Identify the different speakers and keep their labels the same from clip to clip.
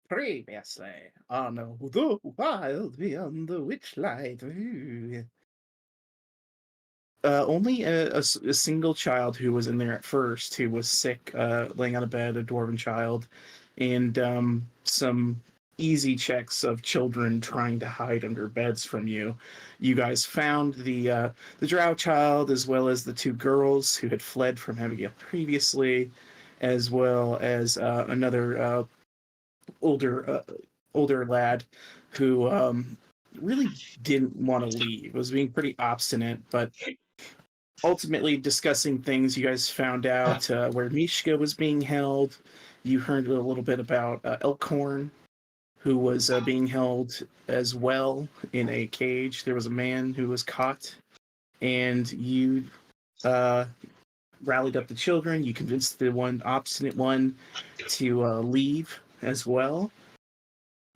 Speaker 1: Previously on the Wild Beyond the Witchlight. Only a single child who was in there at first, who was sick, laying on a bed, a dwarven child, and some easy checks of children trying to hide under beds from you. You guys found the drow child, as well as the two girls who had fled from Abigail previously, as well as another older older lad who really didn't want to leave, was being pretty obstinate, but ultimately discussing things. You guys found out where Mishka was being held. You heard a little bit about Elkhorn, who was being held as well in a cage. There was a man who was caught, and you uh, rallied up the children. You convinced the one obstinate one to leave as well.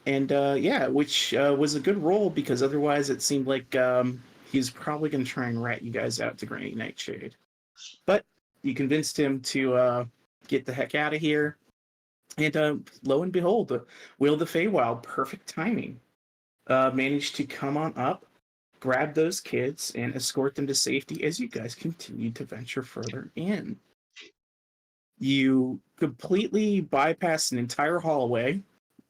Speaker 1: And yeah, which was a good role, because otherwise it seemed like he's probably going to try and rat you guys out to Granny Nightshade. But you convinced him to get the heck out of here. And lo and behold, Will the Feywild, perfect timing, managed to come on up, grab those kids, and escort them to safety as you guys continued to venture further in. You completely bypassed an entire hallway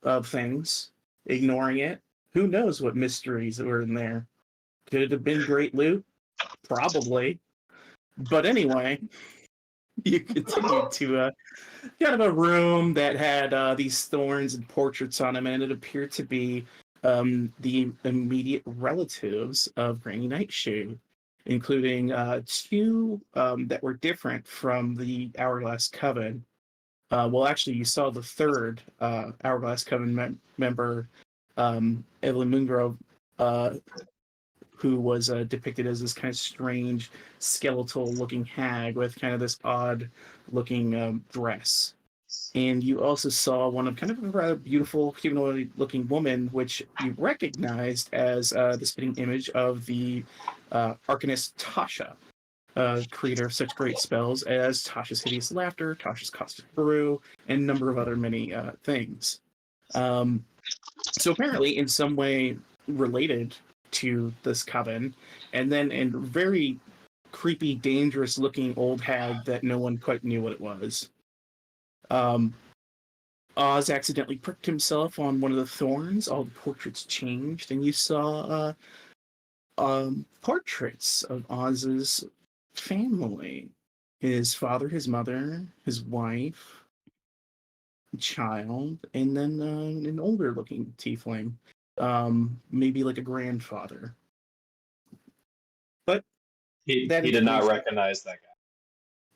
Speaker 1: of things, ignoring it. Who knows what mysteries were in there? Could it have been great loot? Probably. But anyway, you continued to kind of a room that had these thorns and portraits on them, and it appeared to be the immediate relatives of Granny Nightshade, including two that were different from the Hourglass Coven. Well, actually, you saw the third Hourglass Coven member, Evelyn Moongrove, who was depicted as this kind of strange, skeletal-looking hag with kind of this odd-looking dress. And you also saw one of kind of a rather beautiful, humanoid-looking woman, which you recognized as the spitting image of the arcanist Tasha, creator of such great spells as Tasha's Hideous Laughter, Tasha's Caustic Brew, and a number of other many things. So apparently, in some way related to this coven, and then a very creepy, dangerous-looking old hag that no one quite knew what it was. Oz accidentally pricked himself on one of the thorns. All the portraits changed, and you saw portraits of Oz's family: his father, his mother, his wife, child, and then an older looking tiefling, maybe like a grandfather. But
Speaker 2: He
Speaker 1: that
Speaker 2: did not
Speaker 1: information,
Speaker 2: recognize that guy.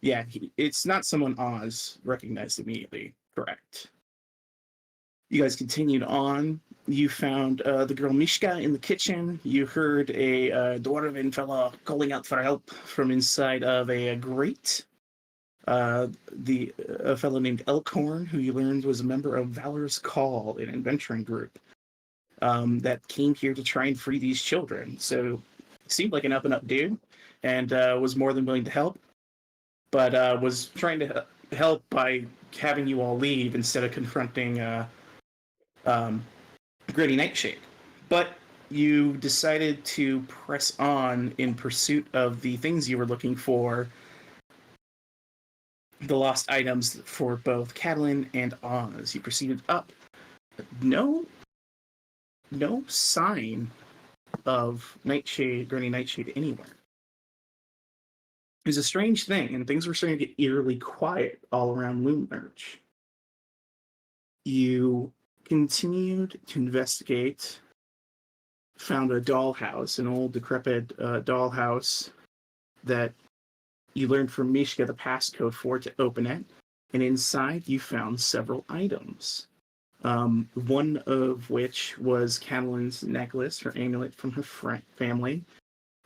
Speaker 1: yeah, it's not someone Oz recognized immediately. Correct. You guys continued on. You found the girl Mishka in the kitchen. You heard a dwarven fella calling out for help from inside of a grate. A fellow named Elkhorn, who you learned was a member of Valor's Call, an adventuring group that came here to try and free these children. So seemed like an up-and-up dude, and was more than willing to help, but was trying to help by having you all leave instead of confronting Gritty Nightshade. But you decided to press on in pursuit of the things you were looking for, the lost items for both Catelyn and Oz. You proceeded up. No sign of Nightshade, Granny Nightshade, anywhere. It was a strange thing, and things were starting to get eerily quiet all around Moonmerge. You continued to investigate, found a dollhouse, an old decrepit dollhouse that you learned from Mishka the passcode for to open it, and inside you found several items. One of which was Catalyn's necklace, her amulet from her family,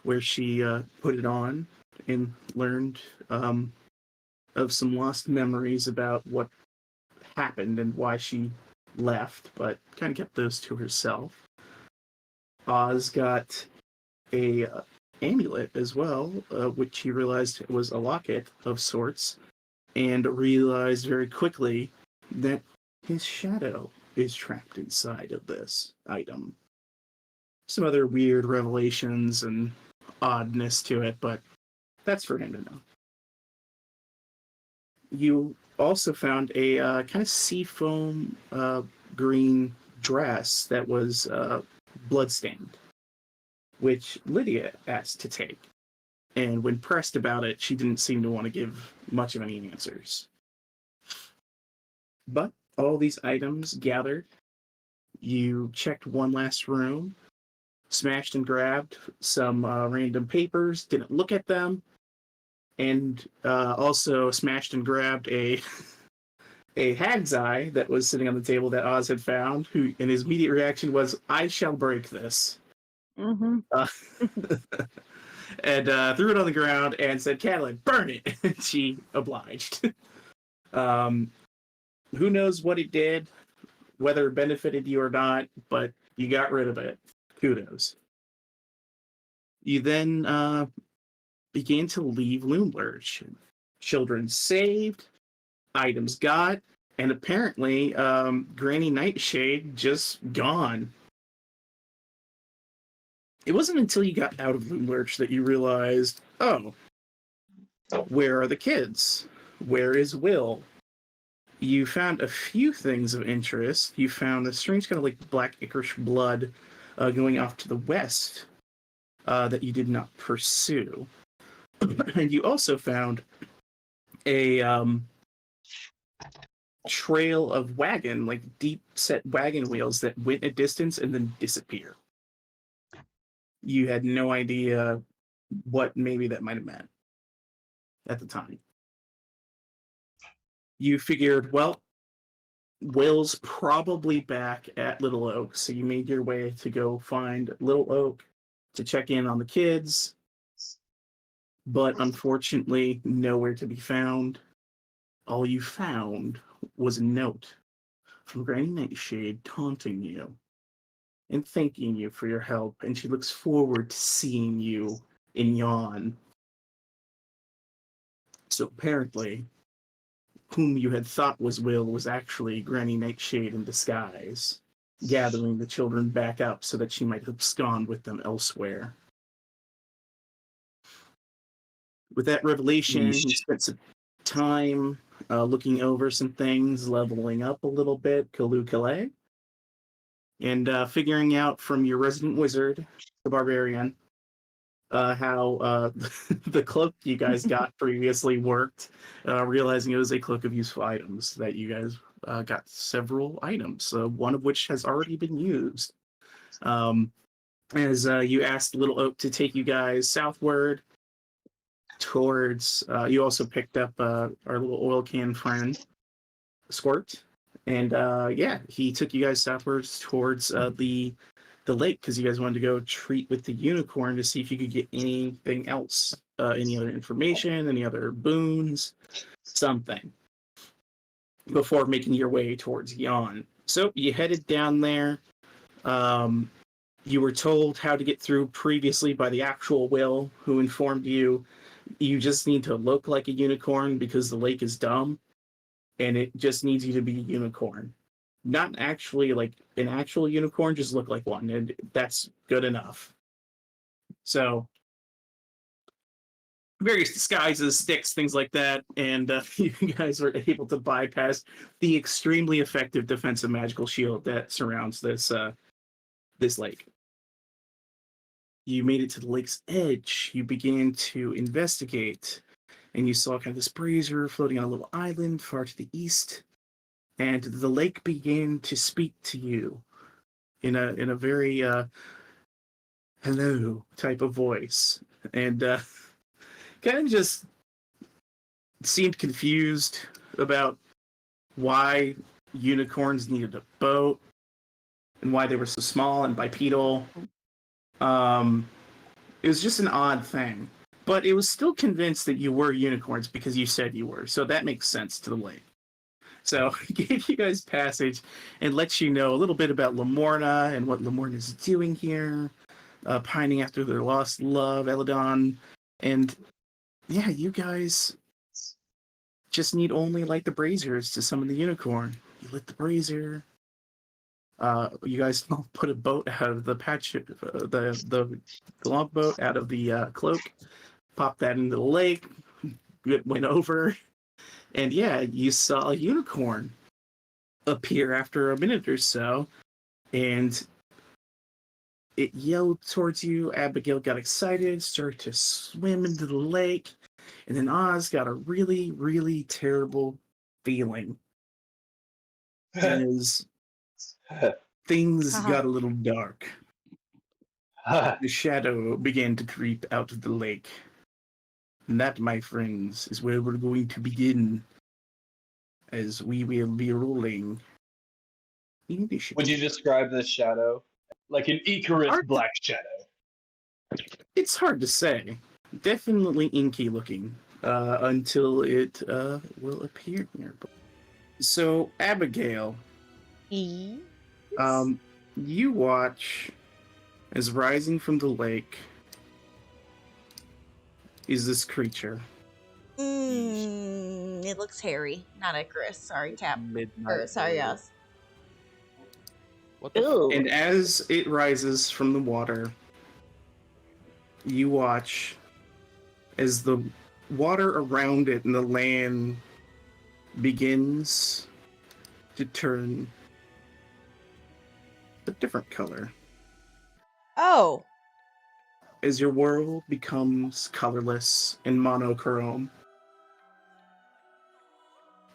Speaker 1: where she put it on and learned of some lost memories about what happened and why she left, but kind of kept those to herself. Oz got a amulet as well, which he realized was a locket of sorts, and realized very quickly that his shadow is trapped inside of this item. Some other weird revelations and oddness to it, but that's for him to know. You also found a kind of seafoam green dress that was bloodstained, which Lydia asked to take. And when pressed about it, she didn't seem to want to give much of any answers. But all these items gathered, you checked one last room, smashed and grabbed some random papers, didn't look at them, and also smashed and grabbed a a hag's eye that was sitting on the table that Oz had found, who, and his immediate reaction was, I shall break this.
Speaker 2: Mm-hmm.
Speaker 1: And threw it on the ground and said, Catelyn, burn it. And she obliged. Who knows what it did, whether it benefited you or not, but you got rid of it. Kudos. You then began to leave Loomlurch. Children saved, items got, and apparently Granny Nightshade just gone. It wasn't until you got out of Loomlurch that you realized, oh, where are the kids? Where is Will? You found a few things of interest. You found a strange kind of like black ichorish blood going off to the west that you did not pursue. And you also found a trail of wagon, like deep set wagon wheels that went a distance and then disappear. You had no idea what maybe that might have meant at the time. You figured, well, Will's probably back at Little Oak, so you made your way to go find Little Oak to check in on the kids, but unfortunately, nowhere to be found. All you found was a note from Granny Nightshade taunting you and thanking you for your help, and she looks forward to seeing you in Yon. So apparently, whom you had thought was Will was actually Granny Nightshade in disguise, gathering the children back up so that she might abscond with them elsewhere. With that revelation, you spent some time looking over some things, leveling up a little bit, Kaloo and figuring out from your resident wizard, the barbarian, how the cloak you guys got previously worked, realizing it was a cloak of useful items, that you guys got several items, one of which has already been used. As you asked Little Oak to take you guys southward towards, you also picked up our little oil can friend, Squirt, and yeah, he took you guys southwards towards the lake because you guys wanted to go treat with the unicorn to see if you could get anything else, any other information, any other boons, something, before making your way towards Yon. So you headed down there. You were told how to get through previously by the actual Will, who informed you you just need to look like a unicorn because the lake is dumb, and it just needs you to be a unicorn. Not actually like an actual unicorn, just look like one, and that's good enough. So, various disguises, sticks, things like that, and you guys were able to bypass the extremely effective defensive magical shield that surrounds this this lake. You made it to the lake's edge. You began to investigate, and you saw kind of this brazier floating on a little island far to the east. And the lake began to speak to you in a very hello type of voice, and kind of just seemed confused about why unicorns needed a boat and why they were so small and bipedal. It was just an odd thing, but it was still convinced that you were unicorns because you said you were, so that makes sense to the lake. So he gave you guys passage and lets you know a little bit about Lamorna and what Lamorna's doing here, pining after their lost love, Eladon, and yeah, you guys just need only light the braziers to summon the unicorn. You lit the brazier, You guys all put a boat out of the patch, the longboat out of the cloak, popped that into the lake. It went over, and yeah, you saw a unicorn appear after a minute or so, and it yelled towards you. Abigail got excited, started to swim into the lake, and then Oz got a really, really terrible feeling as things got a little dark. The shadow began to creep out of the lake. And that, my friends, is where we're going to begin, as we will be rolling initiative.
Speaker 2: Would you describe this shadow like an Icarus black shadow?
Speaker 1: It's hard to say. Definitely inky looking until it will appear here. So, Abigail, you watch as rising from the lake is this creature.
Speaker 3: It looks hairy, not Icarus. Sorry, Cap. Sorry, yes.
Speaker 4: What the
Speaker 1: And as it rises from the water, you watch as the water around it and the land begins to turn a different color.
Speaker 3: Oh.
Speaker 1: As your world becomes colorless and monochrome.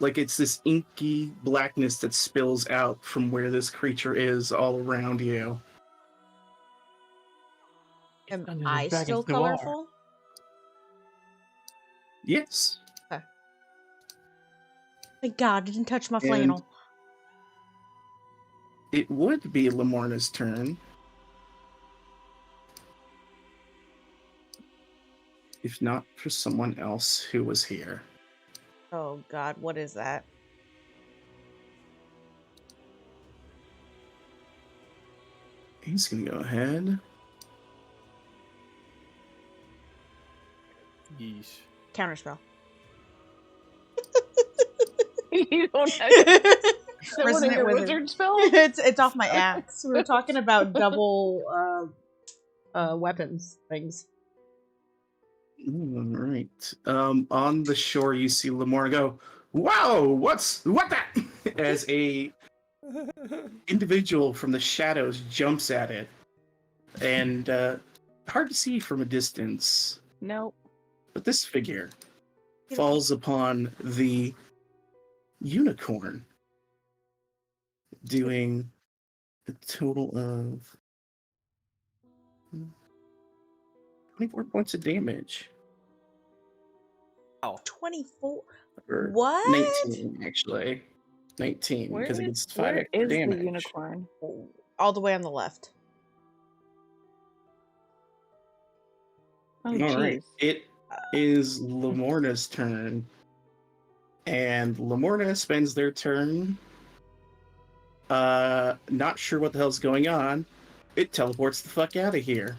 Speaker 1: Like it's this inky blackness that spills out from where this creature is all around you.
Speaker 3: Am I still colorful?
Speaker 1: Yes.
Speaker 3: Okay. Thank God, didn't touch my flannel.
Speaker 1: It would be Lamorna's turn. If not for someone else who was here.
Speaker 3: Oh God, what is that?
Speaker 1: He's gonna go ahead.
Speaker 4: Yeesh.
Speaker 3: Counterspell.
Speaker 5: You don't have that one in your
Speaker 3: Wizard.
Speaker 5: wizard spell?
Speaker 3: It's off my axe. We were talking about double weapons things.
Speaker 1: All right. On the shore, you see Lamorna go, "Wow, what that?" As a individual from the shadows jumps at it, and hard to see from a distance.
Speaker 5: Nope.
Speaker 1: But this figure falls upon the unicorn, doing a total of 24 points of damage.
Speaker 4: Oh.
Speaker 3: 24.
Speaker 1: Or
Speaker 3: What?
Speaker 1: 19, actually. 19, because it gets 5
Speaker 5: where
Speaker 1: extra
Speaker 5: is
Speaker 1: damage.
Speaker 5: the unicorn?
Speaker 3: All the way on the left.
Speaker 5: Oh,
Speaker 1: All right.
Speaker 5: jeez.
Speaker 1: It is Lamorna's turn. And Lamorna spends their turn. Not sure what the hell's going on. It teleports the fuck out of here.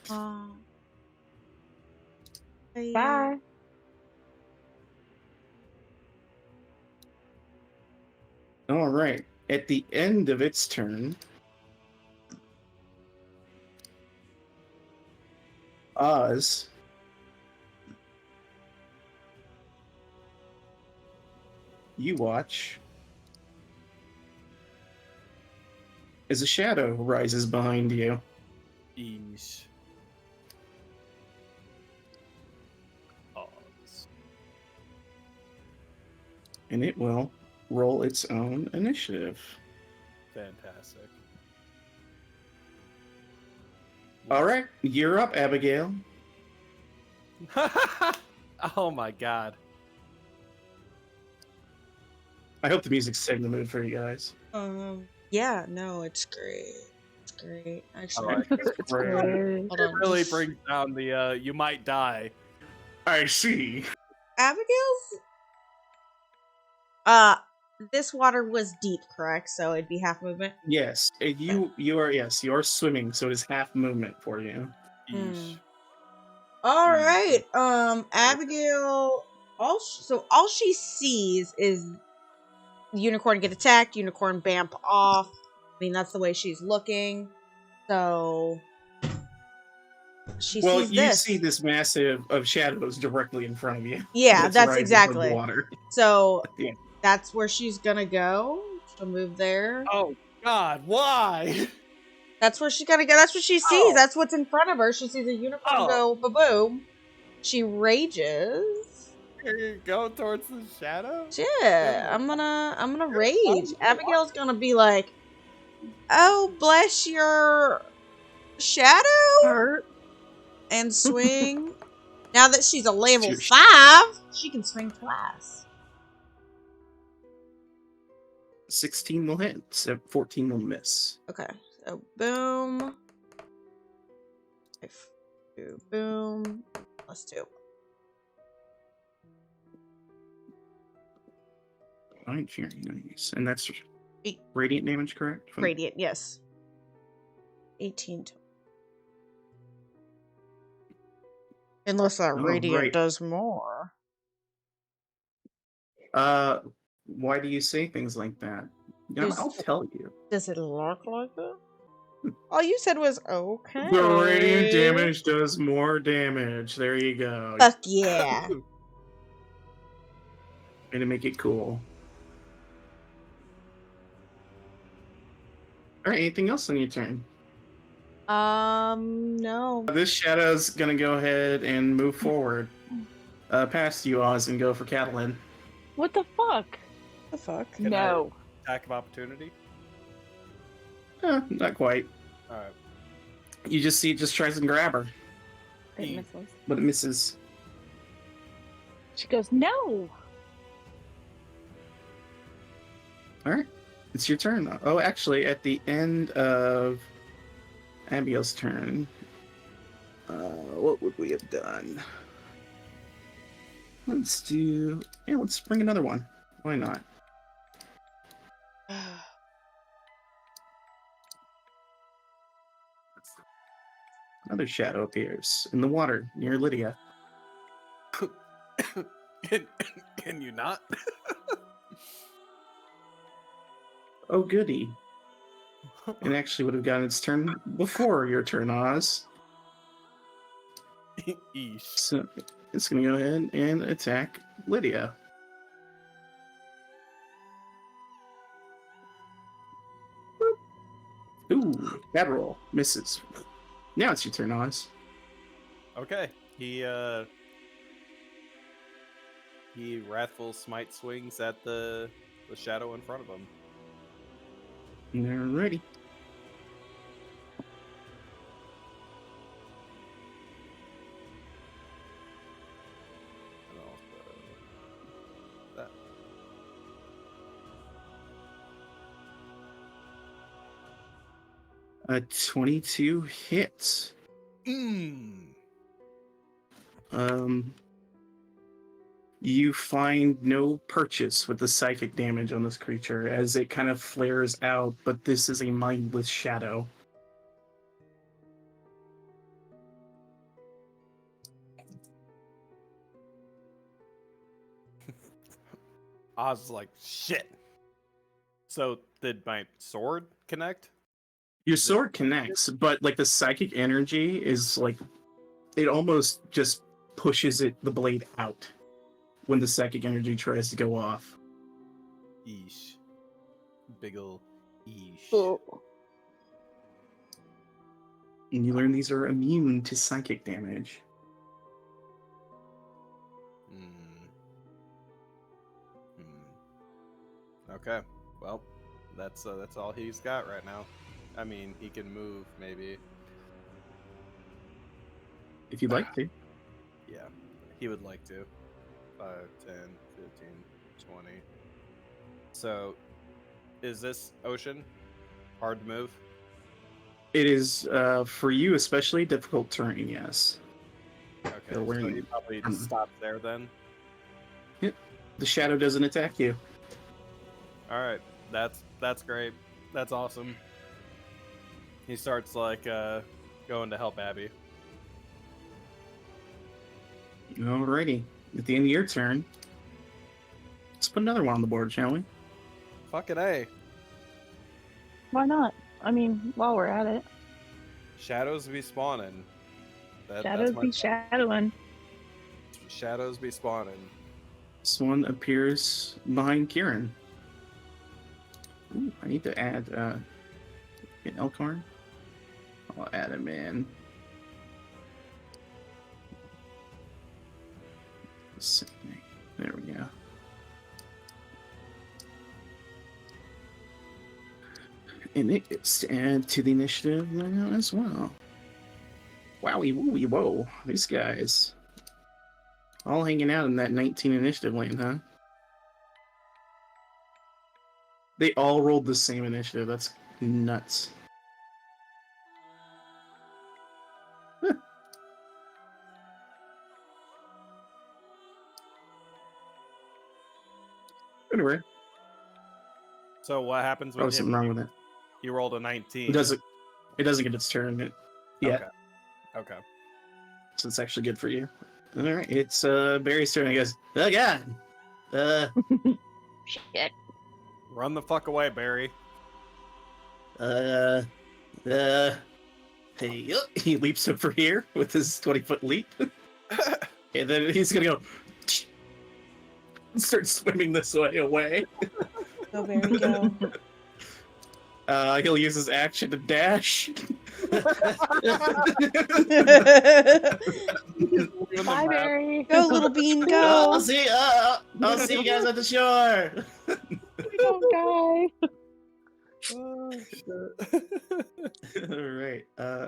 Speaker 5: Bye.
Speaker 1: All right. At the end of its turn, Oz, you watch as a shadow rises behind you.
Speaker 4: Yeesh. Oz.
Speaker 1: And it will roll its own initiative.
Speaker 4: Fantastic.
Speaker 1: All right, you're up, Abigail.
Speaker 4: Oh my god.
Speaker 1: I hope the music's setting the mood for you guys.
Speaker 3: Yeah, no, it's great. It's great. Actually,
Speaker 4: like
Speaker 5: It's great.
Speaker 3: hold
Speaker 4: It
Speaker 3: on.
Speaker 4: really brings down the you might die.
Speaker 1: I see.
Speaker 3: Abigail's. This water was deep, correct? So it'd be half movement.
Speaker 1: Yes, you are swimming, so it is half movement for you.
Speaker 4: Yeesh.
Speaker 3: All right. Abigail. All she sees is the unicorn get attacked, unicorn bamp off. I mean, that's the way she's looking. So she
Speaker 1: Well,
Speaker 3: sees
Speaker 1: you
Speaker 3: this.
Speaker 1: see this massive of shadows directly in front of you.
Speaker 3: Yeah, that's
Speaker 1: rising from
Speaker 3: exactly.
Speaker 1: the water.
Speaker 3: So
Speaker 1: Yeah.
Speaker 3: that's where she's gonna go. She'll move there.
Speaker 4: Oh God, why?
Speaker 3: That's where she's gonna go. That's what she sees.
Speaker 4: Oh.
Speaker 3: That's what's in front of her. She sees a unicorn
Speaker 4: Oh.
Speaker 3: go ba-boom. She rages.
Speaker 4: You go towards the shadow?
Speaker 3: Yeah, I'm gonna rage. Abigail's gonna be like, "Oh, bless your shadow,"
Speaker 5: Hurt.
Speaker 3: and swing. Now that she's a level
Speaker 1: Your
Speaker 3: 5, she can swing twice.
Speaker 1: 16 will hit, 14 will miss.
Speaker 3: Okay, so boom, boom, +2.
Speaker 1: Alright, very nice. And that's
Speaker 3: Eight.
Speaker 1: radiant damage, correct?
Speaker 3: Radiant, yes. 18. Unless that radiant
Speaker 1: right.
Speaker 3: does more.
Speaker 1: Why do you say things like that? Yeah,
Speaker 3: Does-
Speaker 1: I'll tell you.
Speaker 3: Does it look like that? All you said was okay.
Speaker 1: The radiant damage does more damage. There you go.
Speaker 3: Fuck yeah.
Speaker 1: Way to make it cool. Alright, anything else on your turn?
Speaker 3: No.
Speaker 1: This shadow's gonna go ahead and move forward past you, Oz, and go for Catalan.
Speaker 5: What the fuck?
Speaker 3: The fuck?
Speaker 4: Can
Speaker 5: No.
Speaker 4: Attack of opportunity?
Speaker 1: Not quite.
Speaker 4: Alright.
Speaker 1: You just see it just tries to grab her,
Speaker 5: It
Speaker 4: E.
Speaker 5: misses.
Speaker 1: but it misses.
Speaker 5: She goes, no.
Speaker 1: Alright, it's your turn. Oh, actually, at the end of Abigail's turn, what would we have done? Let's bring another one. Why not? Another shadow appears in the water near Lydia.
Speaker 4: Can you not?
Speaker 1: Oh, goody. It actually would have gotten its turn before your turn, Oz.
Speaker 4: Eesh.
Speaker 1: So it's going to go ahead and attack Lydia. Ooh, bad roll. Misses. Now it's your turn, Oz.
Speaker 4: Okay. He wrathful smite swings at the shadow in front of him.
Speaker 1: Alrighty.
Speaker 4: And also that.
Speaker 1: A 22 hits. You find no purchase with the psychic damage on this creature as it kind of flares out, but this is a mindless shadow.
Speaker 4: Oz is like, shit. So did my sword connect?
Speaker 1: Your sword connects, but like the psychic energy is like it almost just pushes the blade out when the psychic energy tries to go off.
Speaker 4: Eesh. Big ol' eesh.
Speaker 5: Oh.
Speaker 1: And you learn these are immune to psychic damage.
Speaker 4: Okay. Well, that's all he's got right now. I mean, he can move maybe.
Speaker 1: If you'd like to.
Speaker 4: Yeah, he would like to. 5, 10, 15, 20. So, is this ocean hard to move?
Speaker 1: It is, for you especially, difficult terrain, yes.
Speaker 4: Okay,
Speaker 1: They're
Speaker 4: so
Speaker 1: wearing-
Speaker 4: he probably just stops there then.
Speaker 1: The shadow doesn't attack you.
Speaker 4: All right, that's great. That's awesome. He starts like going to help Abby.
Speaker 1: Alrighty. At the end of your turn, let's put another one on the board, shall we?
Speaker 4: Fucking A.
Speaker 5: Why not? I mean, while we're at it,
Speaker 4: Shadows be spawning.
Speaker 5: shadows be shadowing.
Speaker 4: Shadows be spawning.
Speaker 1: This one appears behind Kieran. Ooh, I need to add an Elkhorn. I'll add him in. There we go. And it gets to add to the initiative now as well. Wowie, wooey, whoa. These guys all hanging out in that 19 initiative lane, huh? They all rolled the same initiative. That's nuts. Huh. Anyway,
Speaker 4: So what happens
Speaker 1: probably
Speaker 4: with
Speaker 1: something
Speaker 4: him?
Speaker 1: wrong with it.
Speaker 4: He rolled a 19.
Speaker 1: It doesn't get its turn yet.
Speaker 4: Okay.
Speaker 1: So it's actually good for you. All right, it's Barry's turn. I guess. Oh God.
Speaker 5: Shit.
Speaker 4: Run the fuck away, Barry.
Speaker 1: Hey, he leaps over here with his 20-foot leap, and then he's gonna go start swimming this way away.
Speaker 3: Go, Barry, go.
Speaker 1: He'll use his action to dash.
Speaker 5: Bye, Barry.
Speaker 3: Go, little bean,
Speaker 1: I'll
Speaker 3: go.
Speaker 1: see you guys at the shore.
Speaker 5: Don't die.
Speaker 4: Oh, shit.
Speaker 1: All right.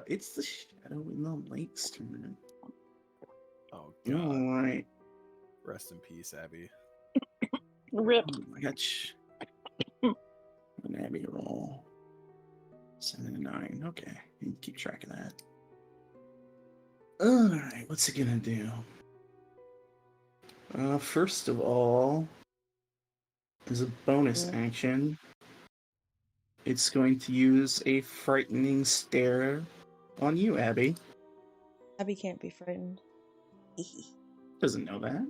Speaker 1: It's the Shadow in the Lake's turn.
Speaker 4: Oh, God.
Speaker 1: All right.
Speaker 4: Rest in peace, Abby.
Speaker 5: Rip.
Speaker 1: I got an Abby roll. 7 and 9. Okay. You can keep track of that. All right. What's it gonna do? First of all, as a bonus action, it's going to use a frightening stare on you, Abby.
Speaker 3: Abby can't be frightened.
Speaker 1: Doesn't know that.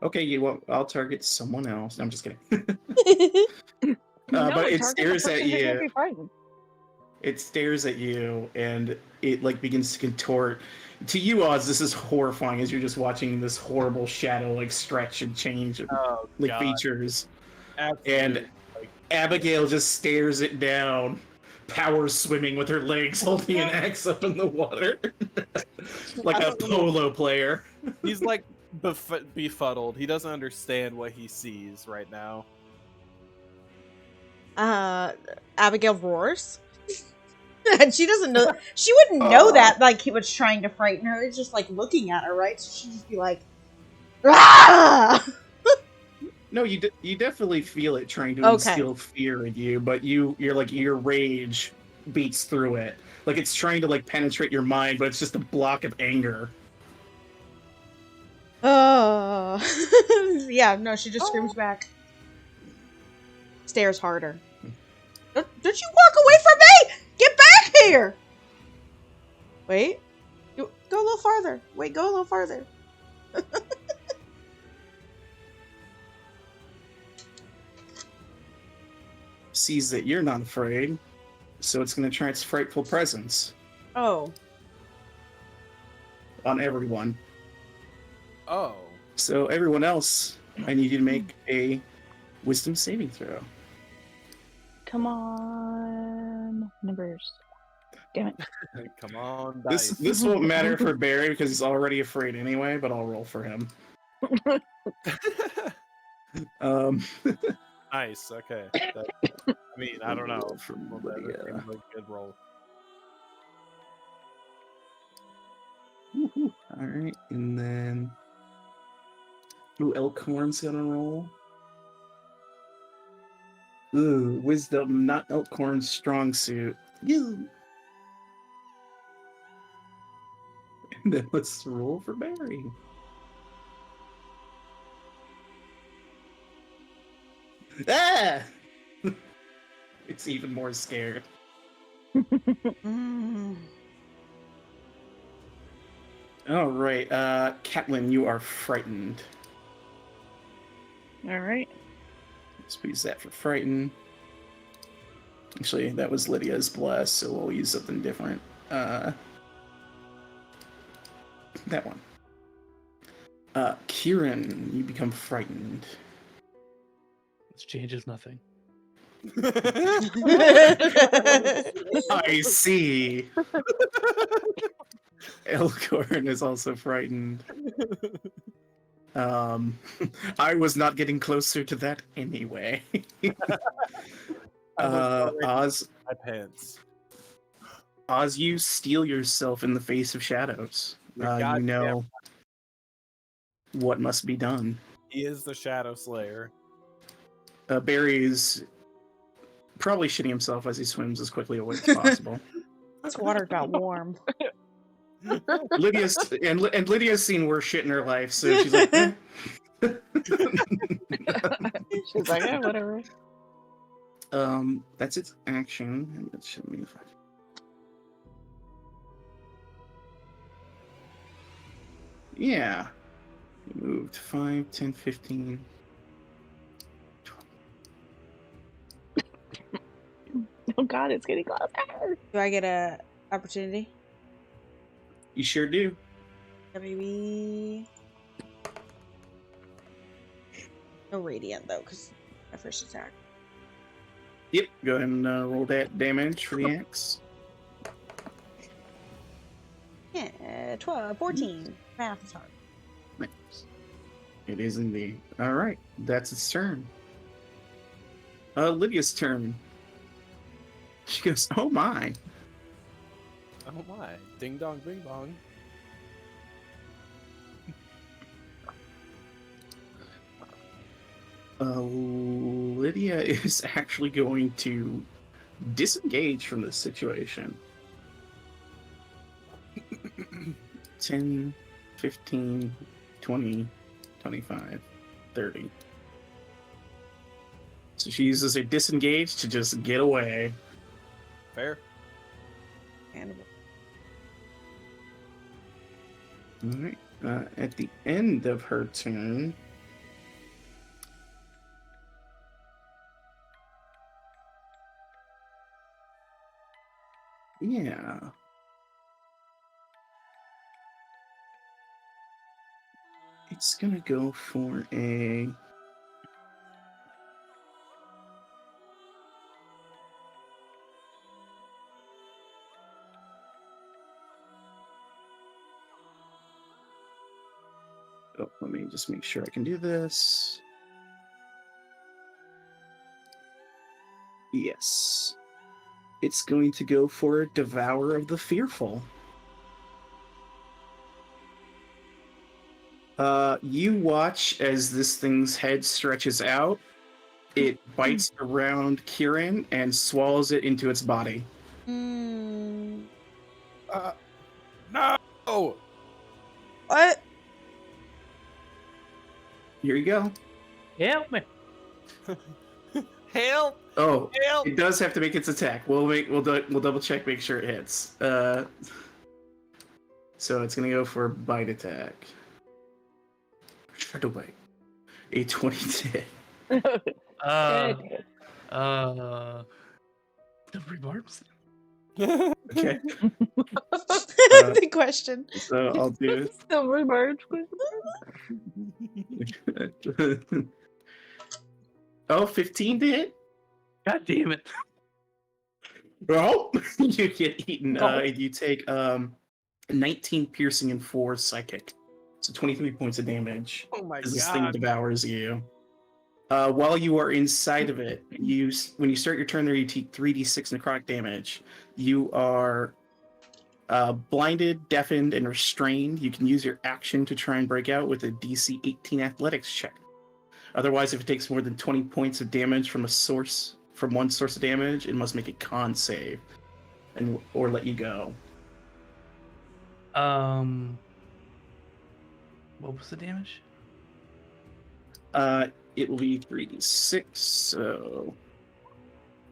Speaker 1: Okay, I'll target someone else. No, I'm just kidding. But it stares at you. It stares at you, and it like begins to contort. To you, Oz, this is horrifying as you're just watching this horrible shadow like stretch and change like features.
Speaker 4: Absolutely.
Speaker 1: And Abigail just stares it down, power swimming with her legs, holding an axe up in the water, like a polo player.
Speaker 4: He's like befuddled. He doesn't understand what he sees right now.
Speaker 3: Abigail roars. And she doesn't know. She wouldn't know that like he was trying to frighten her. It's just like looking at her, right? So she'd just be like, "Ah!"
Speaker 1: No, you definitely feel it trying to instill fear in you, but you're like your rage beats through it. Like it's trying to like penetrate your mind, but it's just a block of anger.
Speaker 3: Yeah, no, she just screams back. Stares harder. Don't you walk away from me! Get back here! Wait. Go a little farther. Wait, go a little farther.
Speaker 1: Sees that you're not afraid, so it's going to try its frightful presence
Speaker 3: Oh.
Speaker 1: on everyone.
Speaker 4: Oh.
Speaker 1: So everyone else, I need you to make a wisdom saving throw.
Speaker 5: Come on, numbers. Damn it.
Speaker 4: Come on,
Speaker 1: This won't matter for Barry because he's already afraid anyway, but I'll roll for him.
Speaker 4: Nice. Okay. I mean, I don't know. That seems like a good roll.
Speaker 1: All right, and then Elkhorn's gonna roll. Ooh, wisdom, not Elkhorn's strong suit. You. And then let's roll for Barry. Ah! It's even more scared. All right, Catelyn, you are frightened.
Speaker 5: All right.
Speaker 1: Let's use that for frighten. Actually, that was Lydia's bless, so we'll use something different. That one. Kieran, you become frightened.
Speaker 6: This changes nothing.
Speaker 1: I see. Elkhorn is also frightened. I was not getting closer to that anyway.
Speaker 4: I was already
Speaker 1: Oz,
Speaker 4: my pants.
Speaker 1: Oz, you steel yourself in the face of shadows. You
Speaker 4: Goddamn
Speaker 1: know what must be done.
Speaker 4: He is the Shadow Slayer.
Speaker 1: Barry is probably shitting himself as he swims as quickly away as possible.
Speaker 3: This water got warm.
Speaker 1: Lydia's seen worse shit in her life, so she's like, eh.
Speaker 5: She's like, yeah, whatever.
Speaker 1: That's its action. That should mean yeah. You moved 5, 10, 15. 20.
Speaker 5: Oh God, it's getting closer.
Speaker 3: Do I get a opportunity?
Speaker 1: You sure do.
Speaker 3: Yeah, maybe. No radiant though, because my first attack.
Speaker 1: Yep. Go ahead and roll that damage for the axe.
Speaker 3: Yeah, 12, 14. Math is hard.
Speaker 1: Nice. It is indeed. All right, that's its turn. Lydia's turn. She goes, "Oh my!"
Speaker 4: Oh my. Ding dong, bing bong.
Speaker 1: Lydia is actually going to disengage from this situation. 10, 15, 20, 25, 30. So she uses her disengage to just get away.
Speaker 4: Fair.
Speaker 3: And
Speaker 1: Alright. At the end of her turn, yeah. It's gonna go for a... Oh, let me just make sure I can do this. Yes. It's going to go for a Devour of the Fearful. You watch as this thing's head stretches out. It bites around Kieran and swallows it into its body.
Speaker 3: mm,
Speaker 4: No!
Speaker 3: what?
Speaker 1: Here you go.
Speaker 6: Help me!
Speaker 4: Help!
Speaker 1: Oh,
Speaker 4: Help!
Speaker 1: it does have to make its attack. We'll double check, make sure it hits. So it's gonna go for a bite attack. Shadow bite. A 20 hit.
Speaker 6: Silvery barbs?
Speaker 1: Okay.
Speaker 3: The question.
Speaker 1: So I'll do
Speaker 5: Silver bird.
Speaker 1: Oh, 15 to hit?
Speaker 6: God damn it.
Speaker 1: Oh, you get eaten.
Speaker 5: Oh.
Speaker 1: You take 19 piercing and 4 psychic. So 23 points of damage
Speaker 4: Oh my
Speaker 1: as this thing
Speaker 4: god.
Speaker 1: devours you. While you are inside of it, when you start your turn there, you take 3d6 necrotic damage. You are blinded, deafened, and restrained. You can use your action to try and break out with a DC 18 athletics check. Otherwise, if it takes more than 20 points of damage from one source of damage, it must make a con save or let you go.
Speaker 6: What was the damage?
Speaker 1: It will be 3d6, so...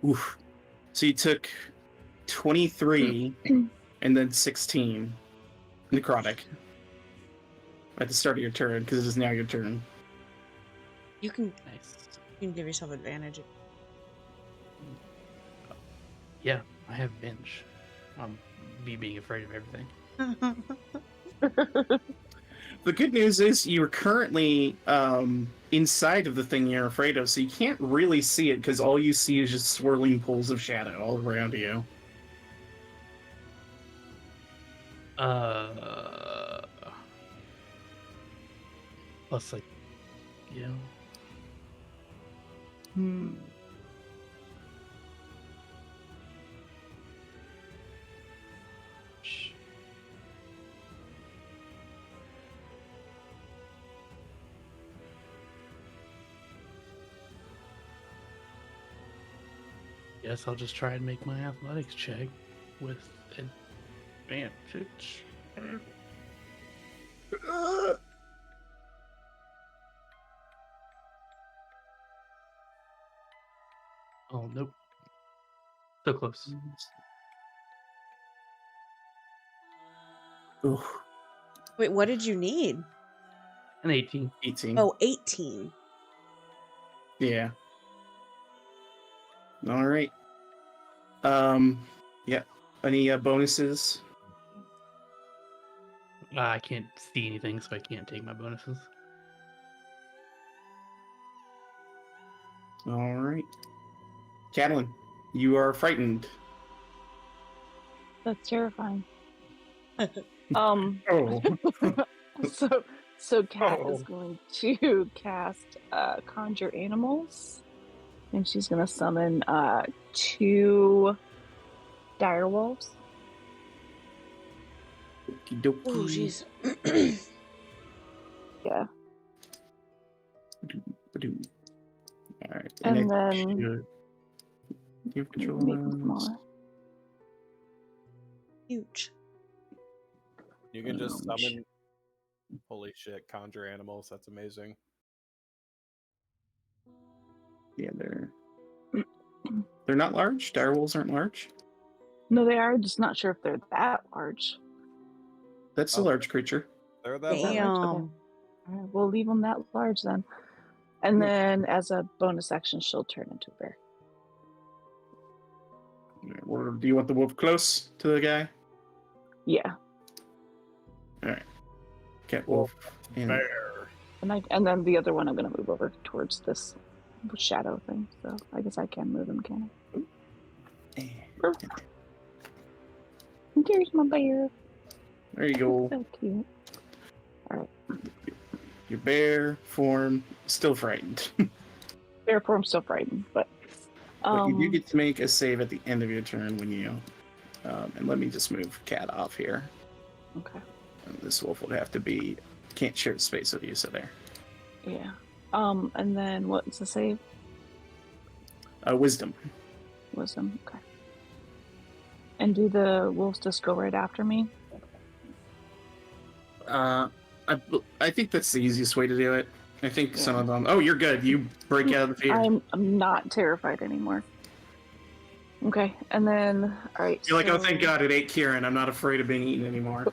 Speaker 1: Oof. So you took 23 and then 16 necrotic at the start of your turn, because it is now your turn.
Speaker 3: You can
Speaker 6: Nice.
Speaker 3: give yourself advantage.
Speaker 6: Yeah, I have binge. Me being afraid of everything.
Speaker 1: The good news is you're currently inside of the thing you're afraid of, so you can't really see it because all you see is just swirling pools of shadow all around you.
Speaker 6: Plus, like, yeah. Guess I'll just try and make my athletics check with advantage. Oh, nope. So close.
Speaker 1: Ooh,
Speaker 3: Wait, what did you need?
Speaker 6: An 18.
Speaker 1: 18.
Speaker 3: Oh, 18.
Speaker 1: Yeah. All right. Yeah. Any bonuses?
Speaker 6: I can't see anything, so I can't take my bonuses.
Speaker 1: All right. Catalin, you are frightened.
Speaker 5: That's terrifying.
Speaker 1: Oh.
Speaker 5: So Kat is
Speaker 1: Oh.
Speaker 5: going to cast Conjure Animals, and she's going to summon 2 dire wolves.
Speaker 1: Okie dokie.
Speaker 3: Oh, jeez.
Speaker 5: Yeah,
Speaker 1: All right.
Speaker 5: and
Speaker 1: I
Speaker 5: then
Speaker 1: should give
Speaker 5: make them
Speaker 1: control.
Speaker 5: smaller.
Speaker 3: Huge.
Speaker 4: You can just
Speaker 1: Oh,
Speaker 4: summon. Holy shit! Conjure animals. That's amazing.
Speaker 1: Yeah, they're not large. Direwolves aren't large.
Speaker 5: No, they are. Just not sure if they're that large.
Speaker 1: That's a
Speaker 4: Oh.
Speaker 1: large creature.
Speaker 4: They're that
Speaker 5: Is
Speaker 4: large.
Speaker 5: that large? Okay.
Speaker 3: Damn.
Speaker 5: All right, we'll leave them that large then. And then, as a bonus action, she'll turn into a bear.
Speaker 1: Or do you want the wolf close to the guy?
Speaker 5: Yeah,
Speaker 1: All right. Cat wolf. And
Speaker 4: Bear.
Speaker 5: and then the other one I'm going to move over towards this shadow thing. So I guess I can move him, can I? There's my bear.
Speaker 1: there you go.
Speaker 5: So cute.
Speaker 1: Your bear form still frightened.
Speaker 5: Therefore, I'm still frightened, but
Speaker 1: But you do get to make a save at the end of your turn when you. And let me just move Cat off here.
Speaker 5: okay.
Speaker 1: And this wolf would have to be. Can't share space with you, so there.
Speaker 5: Yeah. And then what's the save?
Speaker 1: Wisdom.
Speaker 5: Wisdom. Okay. And do the wolves just go right after me?
Speaker 1: I think that's the easiest way to do it. I think some of them. Oh, you're good. You break out of the fear.
Speaker 5: I'm not terrified anymore. Okay, and then all right.
Speaker 1: You're like, oh, thank God it ate Kieran. I'm not afraid of being eaten anymore.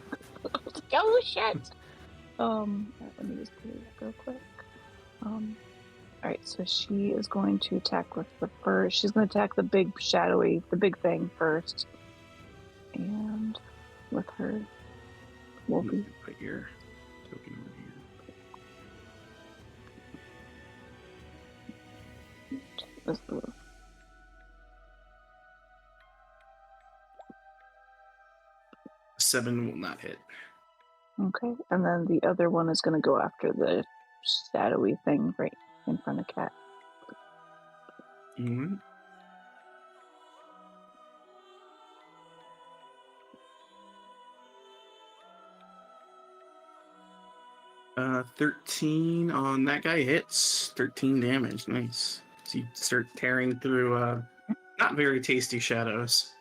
Speaker 5: Oh shit. Let me just put it up real quick. All right, so she is going to attack with the first. She's going to attack the big shadowy, the big thing first, and with her wolfie.
Speaker 1: Put your token over here.
Speaker 5: This little-
Speaker 1: 7 will not hit.
Speaker 5: Okay, and then the other one is going to go after the shadowy thing right in front of Cat.
Speaker 1: Mm-hmm. Uh, 13 on that guy hits. 13 damage. Nice. So you start tearing through not very tasty shadows.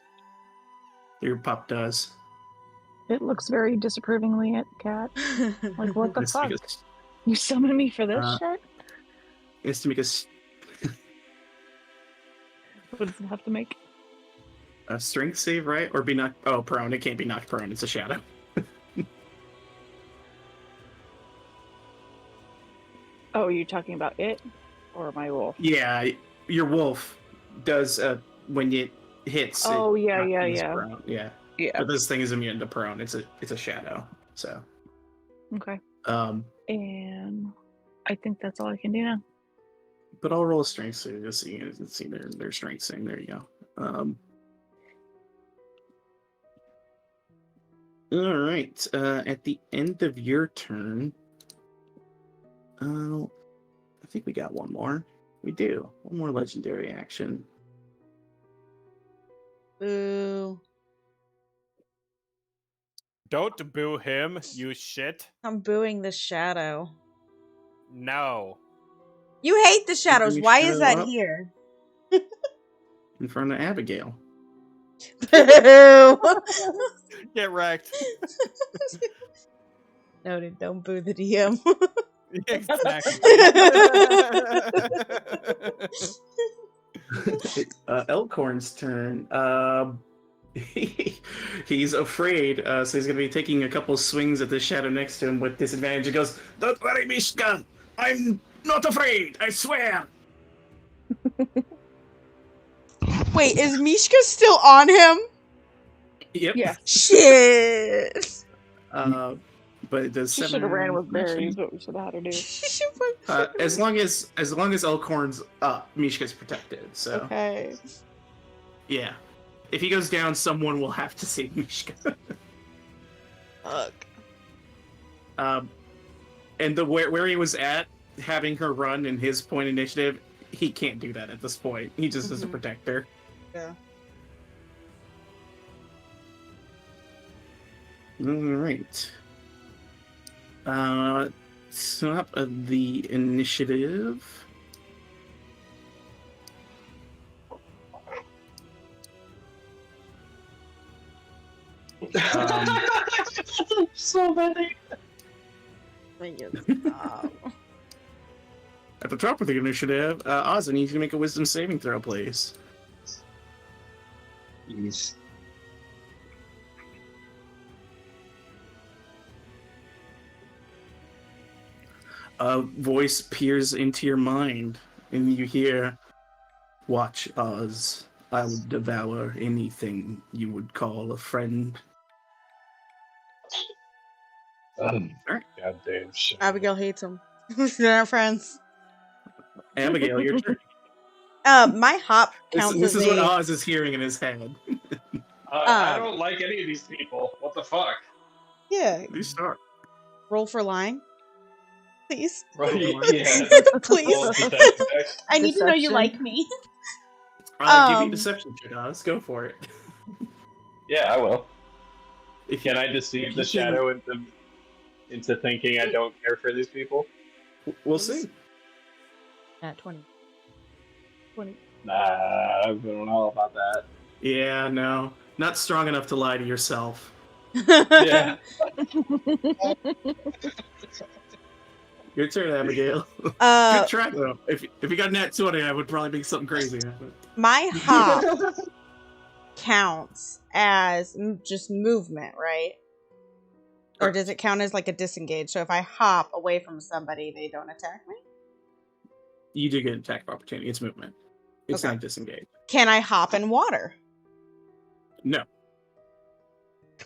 Speaker 1: Your pup does.
Speaker 5: It looks very disapprovingly at Cat. Like, what the
Speaker 1: It's
Speaker 5: fuck?
Speaker 1: because-
Speaker 5: You summoned me for this shit?
Speaker 1: It's to make
Speaker 5: What does it have to make?
Speaker 1: a strength save, right? Or be knocked. Oh, prone. It can't be knocked prone. It's a shadow.
Speaker 5: Oh, you're talking about it? Or my wolf?
Speaker 1: Yeah, your wolf does when it hits.
Speaker 5: Oh,
Speaker 1: it
Speaker 5: yeah,
Speaker 1: knocks
Speaker 5: yeah,
Speaker 1: things
Speaker 5: yeah.
Speaker 1: prone. Yeah.
Speaker 5: Yeah.
Speaker 1: But this thing is immune to prone. It's a shadow. So.
Speaker 5: Okay.
Speaker 1: Um.
Speaker 5: And I think that's all I can do now.
Speaker 1: But I'll roll a strength save just so you can see their strength save. There you go. All right. At the end of your turn, I think we got one more. We do. One more legendary action.
Speaker 3: Boo.
Speaker 4: Don't boo him, you shit.
Speaker 3: I'm booing the shadow.
Speaker 4: No.
Speaker 3: You hate the shadows.
Speaker 1: Bring
Speaker 3: Why
Speaker 1: shadow
Speaker 3: is that
Speaker 1: up
Speaker 3: here?
Speaker 1: in front of Abigail.
Speaker 3: Boo.
Speaker 4: Get wrecked.
Speaker 3: Noted. Don't boo the DM.
Speaker 4: Exactly.
Speaker 1: Elkhorn's turn. He's afraid, so he's going to be taking a couple swings at the shadow next to him with disadvantage. He goes, "Don't worry, Mishka. I'm not afraid. I swear."
Speaker 3: Wait, is Mishka still on him?
Speaker 1: Yep.
Speaker 5: Yeah.
Speaker 3: Shit.
Speaker 1: But it does
Speaker 5: She
Speaker 1: 7.
Speaker 5: should have ran with
Speaker 1: slashing.
Speaker 5: berries. What we should have had her do.
Speaker 1: As long as Elkhorn's up, Mishka's protected. So
Speaker 3: Okay.
Speaker 1: yeah, if he goes down, someone will have to save Mishka.
Speaker 3: Fuck.
Speaker 1: And where he was at, having her run in his point initiative, he can't do that at this point. He just is a protector.
Speaker 3: Yeah.
Speaker 1: All right. Top of the initiative.
Speaker 2: So many.
Speaker 1: At the top of the initiative, Ozzy needs to make a wisdom saving throw, please.
Speaker 2: Jeez.
Speaker 1: A voice peers into your mind, and you hear, "Watch, Oz. I will devour anything you would call a friend."
Speaker 2: Goddamn shit.
Speaker 3: Abigail hates him. They're not friends.
Speaker 1: Abigail, your turn.
Speaker 3: My hop
Speaker 1: This,
Speaker 3: counts
Speaker 1: this
Speaker 3: as
Speaker 1: is what
Speaker 3: a.
Speaker 1: Oz is hearing in his head.
Speaker 2: I don't like any of these people. What the fuck?
Speaker 3: Yeah.
Speaker 1: You start.
Speaker 3: Roll for lying, please.
Speaker 2: Right? Yeah.
Speaker 3: Please. I need to know you
Speaker 5: Deception.
Speaker 3: like me.
Speaker 1: Give me a deception check, Oz. Go for it.
Speaker 2: Yeah, I will.
Speaker 1: If
Speaker 2: Can
Speaker 1: you-
Speaker 2: I deceive
Speaker 1: if
Speaker 2: the
Speaker 1: you
Speaker 2: shadow into thinking I don't care for these people?
Speaker 1: We'll see.
Speaker 3: At 20. 20.
Speaker 2: Nah, I don't know about that.
Speaker 1: Yeah, no. Not strong enough to lie to yourself.
Speaker 2: Yeah.
Speaker 1: Your turn, Abigail. Good try, though. If you got nat 20, I would probably make something crazy happen.
Speaker 3: My hop counts as just movement, right? Or does it count as like a disengage? So if I hop away from somebody, they don't attack me?
Speaker 1: You do get an attack of opportunity. It's movement. It's
Speaker 3: Okay.
Speaker 1: not disengage.
Speaker 3: Can I hop in water?
Speaker 1: No.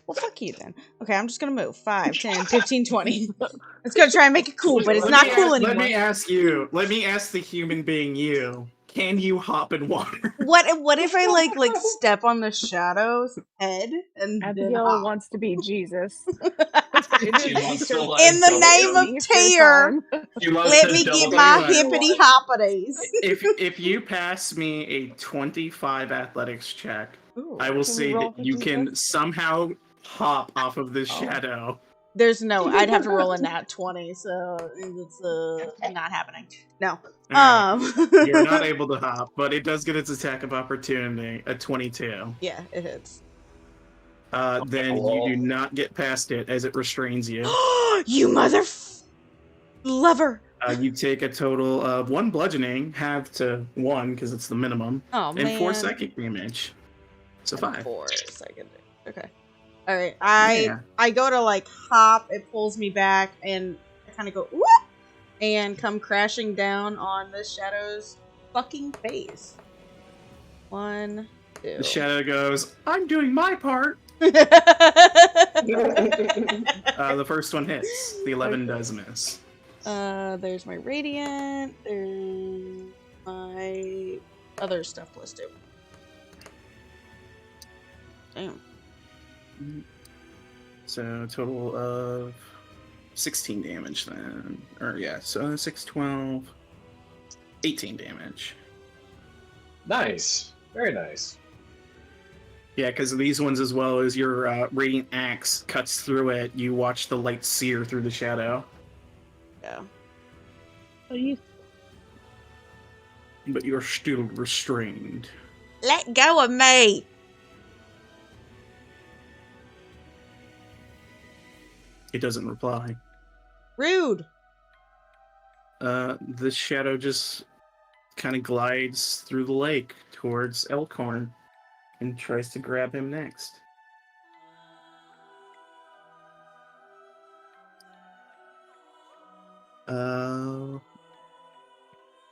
Speaker 3: Well, fuck you then. Okay, I'm just gonna move. 5, 10, 15, 20. Let's go try and make it cool, but it's not cool anymore.
Speaker 1: Let me ask the human being you. Can you hop in water?
Speaker 3: What if I like step on the shadow's head and then
Speaker 5: Abigail
Speaker 3: hop?
Speaker 5: wants to be Jesus.
Speaker 2: She wants to, like,
Speaker 3: In the
Speaker 2: double
Speaker 3: name
Speaker 2: jump.
Speaker 3: of
Speaker 5: Easter
Speaker 3: Tyr,
Speaker 5: time.
Speaker 2: She loves
Speaker 3: let
Speaker 2: to
Speaker 3: me
Speaker 2: double
Speaker 3: get
Speaker 2: jump.
Speaker 3: my
Speaker 1: Tell you
Speaker 3: hippity hoppities.
Speaker 1: If you pass me a 25 athletics check, I will
Speaker 5: Can we
Speaker 1: say
Speaker 5: roll
Speaker 1: that
Speaker 5: for
Speaker 1: you can
Speaker 5: Jesus?
Speaker 1: somehow hop off of this
Speaker 5: Oh.
Speaker 1: shadow.
Speaker 3: There's no, I'd have to roll a nat 20, so it's not happening. No.
Speaker 1: Alright. You're not able to hop, but it does get its attack of opportunity, a 22.
Speaker 3: Yeah, it hits.
Speaker 1: Then you do not get past it as it restrains you.
Speaker 3: You lover.
Speaker 1: You take a total of 1 bludgeoning, half to 1 because it's the minimum,
Speaker 3: Oh
Speaker 1: and 4
Speaker 3: man.
Speaker 1: psychic damage. So 5.
Speaker 3: 4 second. Okay. All right. I go to like hop. It pulls me back, and I kind of go whoop, and come crashing down on the shadow's fucking face. 1, 2.
Speaker 1: The shadow goes, I'm doing my part. The first one hits. The 11 does miss.
Speaker 3: There's my radiant. There's my other stuff listed. Damn.
Speaker 1: So total of 16 damage then. Or yeah, so 6, 12, 18 damage.
Speaker 2: Nice. Very nice.
Speaker 1: Yeah, because these ones, as well as your radiant axe cuts through it, you watch the light sear through the shadow.
Speaker 3: Yeah.
Speaker 5: Oh, you
Speaker 1: But you're still restrained.
Speaker 3: Let go of me.
Speaker 1: It doesn't reply.
Speaker 3: Rude.
Speaker 1: The shadow just kind of glides through the lake towards Elkhorn and tries to grab him next.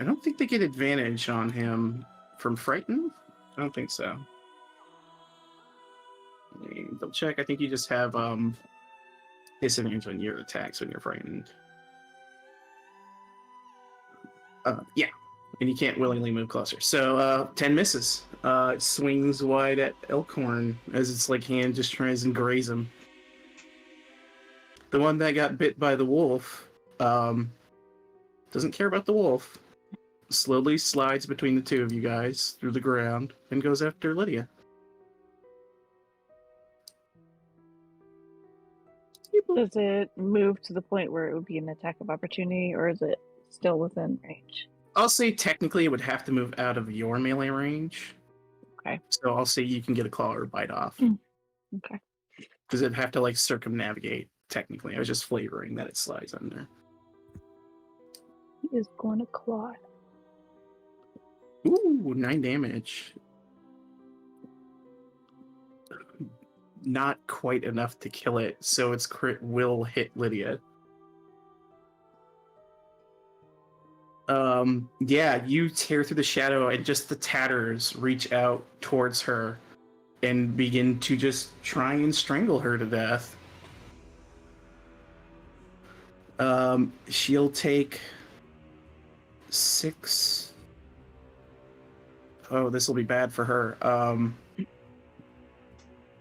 Speaker 1: I don't think they get advantage on him from Frightened. I don't think so. Let me double check. I think you just have disadvantage on your attacks when you're frightened. Yeah, and you can't willingly move closer. So 10 misses. It swings wide at Elkhorn as its like hand just tries and graze him. The one that got bit by the wolf doesn't care about the wolf. Slowly slides between the two of you guys through the ground and goes after Lydia.
Speaker 5: Does it move to the point where it would be an attack of opportunity, or is it still within range?
Speaker 1: I'll say technically it would have to move out of your melee range.
Speaker 5: Okay.
Speaker 1: So I'll say you can get a claw or bite off.
Speaker 5: Okay.
Speaker 1: Because it'd have to like circumnavigate, technically. I was just flavoring that it slides under.
Speaker 5: He is going to claw.
Speaker 1: Ooh, 9 damage. Not quite enough to kill it, so its crit will hit Lydia. Yeah, you tear through the shadow and just the tatters reach out towards her and begin to just try and strangle her to death. She'll take 6. Oh, this will be bad for her.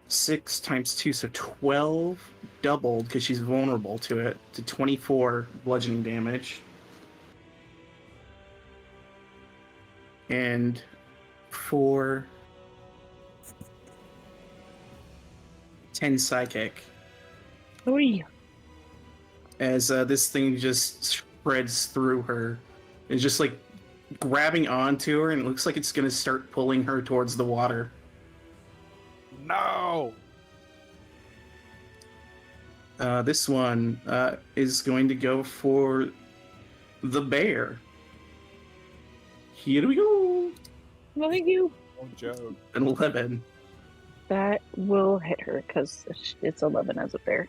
Speaker 1: 6 times 2, so 12 doubled because she's vulnerable to it, to 24 bludgeoning damage. And 4, 10 psychic.
Speaker 5: Oy.
Speaker 1: As this thing just spreads through her. It's just like grabbing onto her, and it looks like it's going to start pulling her towards the water.
Speaker 4: No!
Speaker 1: This one is going to go for the bear. Here we go.
Speaker 5: Well, thank you.
Speaker 4: Oh, joke.
Speaker 1: An 11.
Speaker 5: That will hit her because it's 11 as a bear.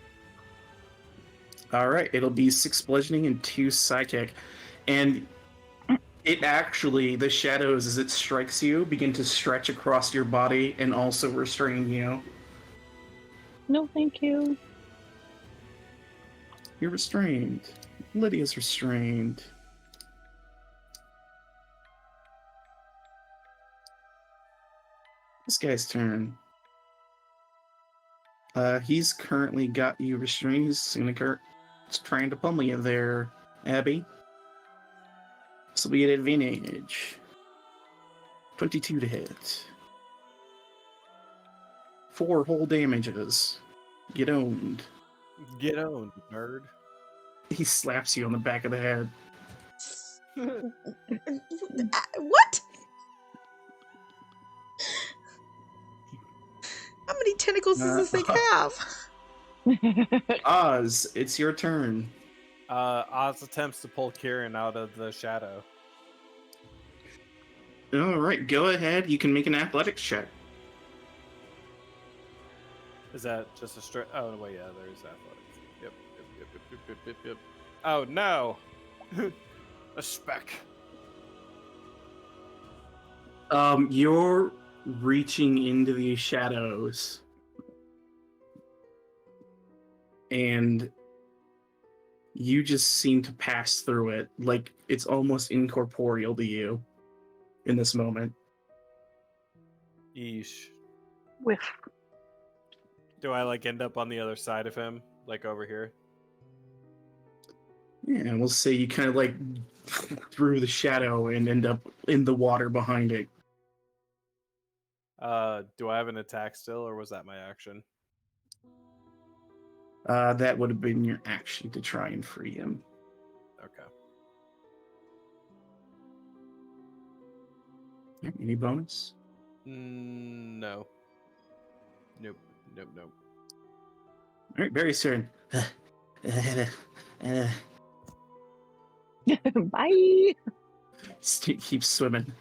Speaker 1: All right, it'll be 6 bludgeoning and 2 psychic. And it actually, the shadows, as it strikes you, begin to stretch across your body and also restrain you.
Speaker 5: No, thank you.
Speaker 1: You're restrained. Lydia's restrained. This guy's turn. He's currently got you restrained. He's trying to pummel you there, Abby. This will be an advantage. 22 to hit. 4 whole damages. Get owned.
Speaker 4: Get owned, nerd.
Speaker 1: He slaps you on the back of the head.
Speaker 3: What? How many tentacles does this thing have?
Speaker 1: Oz, it's your turn.
Speaker 4: Oz attempts to pull Kieran out of the shadow.
Speaker 1: All right, go ahead. You can make an athletics check.
Speaker 4: Is that just a straight? Oh wait, yeah, there's athletics. Yep. Oh no! A speck.
Speaker 1: You're reaching into the shadows, and you just seem to pass through it, like it's almost incorporeal to you in this moment.
Speaker 4: Yeesh.
Speaker 5: Whiff.
Speaker 4: Do I like end up on the other side of him, like over here?
Speaker 1: Yeah, and we'll say you kind of like through the shadow and end up in the water behind it.
Speaker 4: Do I have an attack still, or was that my action?
Speaker 1: That would have been your action to try and free him.
Speaker 4: Okay.
Speaker 1: Any bonus?
Speaker 4: No. Nope. Nope. Nope.
Speaker 1: All right, Barry's turn.
Speaker 5: Bye.
Speaker 1: Keep swimming.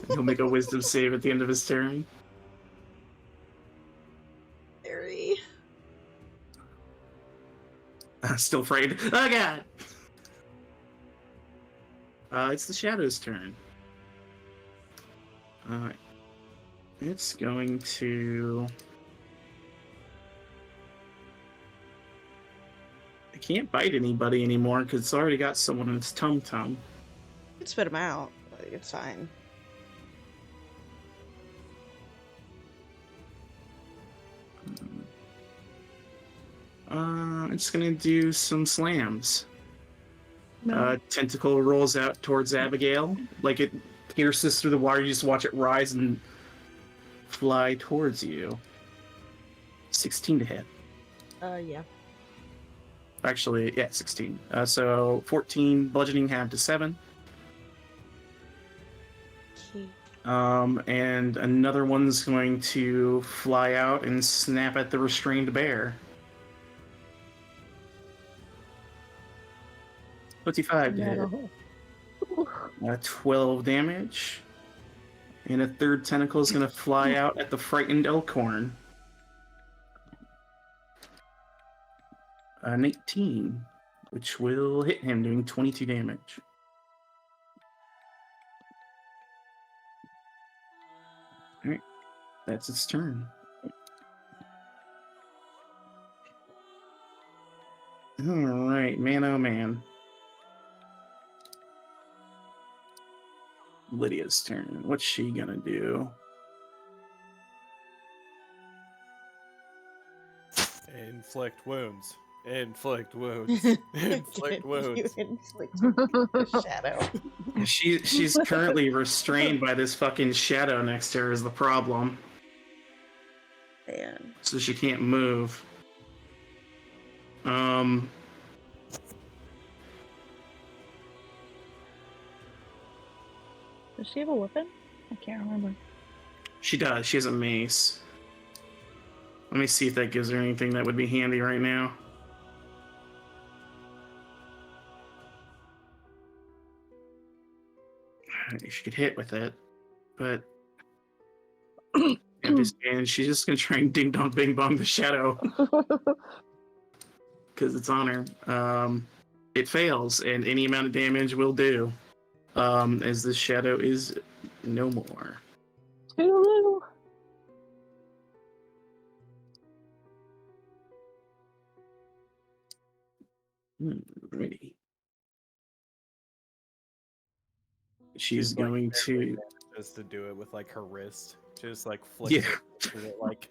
Speaker 1: He'll make a wisdom save at the end of his turn.
Speaker 3: Very.
Speaker 1: Still afraid. Oh god! It's the Shadow's turn. It's going to... It can't bite anybody anymore because it's already got someone in its tum-tum.
Speaker 3: You can spit him out. Like, it's fine.
Speaker 1: It's gonna do some slams.
Speaker 5: No.
Speaker 1: Tentacle rolls out towards Abigail. Like it pierces through the water, you just watch it rise and fly towards you. 16 to hit.
Speaker 3: Yeah.
Speaker 1: Actually, yeah, 16. So 14 bludgeoning half to 7.
Speaker 3: Okay.
Speaker 1: And another one's going to fly out and snap at the restrained bear. 25 to hit.
Speaker 5: No.
Speaker 1: 12 damage. And a third tentacle is going to fly out at the frightened Elkhorn. An 18, which will hit him, doing 22 damage. Alright, that's its turn. Alright, man oh man. Lydia's turn. What's she gonna do?
Speaker 4: Inflict wounds. Inflict wounds. Inflict wounds.
Speaker 3: You inflict the shadow.
Speaker 1: She's currently restrained by this fucking shadow next to her is the problem.
Speaker 3: Man.
Speaker 1: So she can't move.
Speaker 5: Does she have a weapon? I can't remember.
Speaker 1: She does. She has a mace. Let me see if that gives her anything that would be handy right now. She could hit with it, but and she's just gonna try and ding dong bing bong the shadow because it's on her. It fails, and any amount of damage will do. As the shadow is no more.
Speaker 5: Toodaloo.
Speaker 1: Alrighty. She's going to
Speaker 4: just to do it with like her wrist, just like flick
Speaker 1: yeah.
Speaker 4: it like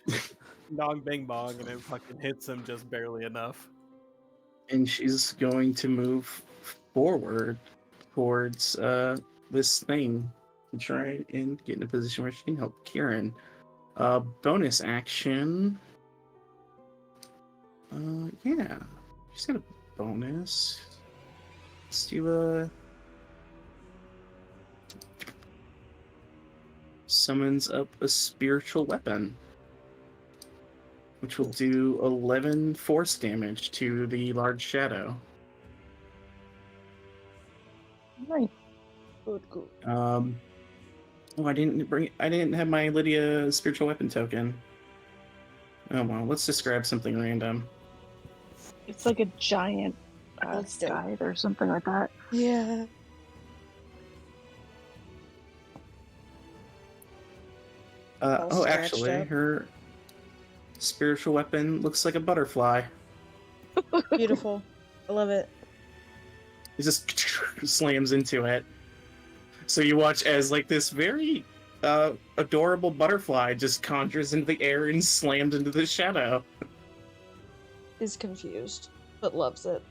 Speaker 4: dong bing bong, and it fucking hits him just barely enough.
Speaker 1: And she's going to move forward towards this thing to try and get in a position where she can help Kieran. Bonus action. Yeah, she's got a bonus. Let's do summons up a spiritual weapon, which will do 11 force damage to the large shadow.
Speaker 5: Nice.
Speaker 3: Good.
Speaker 1: Oh, I didn't have my Lydia spiritual weapon token. Oh well, let's just grab something random.
Speaker 5: It's like a giant
Speaker 3: That's dope.
Speaker 5: scythe or something like that.
Speaker 3: Yeah. All
Speaker 1: Oh,
Speaker 3: scratched
Speaker 1: actually,
Speaker 3: up.
Speaker 1: her spiritual weapon looks like a butterfly.
Speaker 3: Beautiful. I love it.
Speaker 1: It just slams into it. So you watch as like this very adorable butterfly just conjures into the air and slams into the shadow.
Speaker 3: Is confused, but loves it.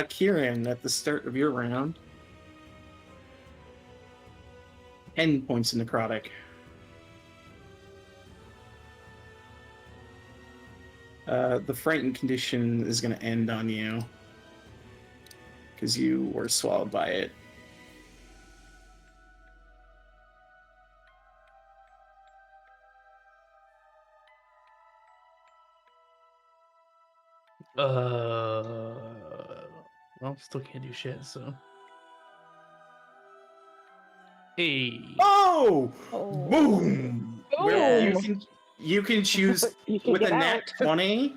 Speaker 1: Kieran, at the start of your round, 10 points of necrotic. The frightened condition is going to end on you because you were swallowed by it.
Speaker 6: Well, still can't do shit. So. Hey.
Speaker 1: Oh!
Speaker 3: Oh.
Speaker 1: Boom! Well,
Speaker 5: Boom!
Speaker 1: you can choose
Speaker 5: You can
Speaker 1: with
Speaker 5: get
Speaker 1: a
Speaker 5: out.
Speaker 1: nat 20.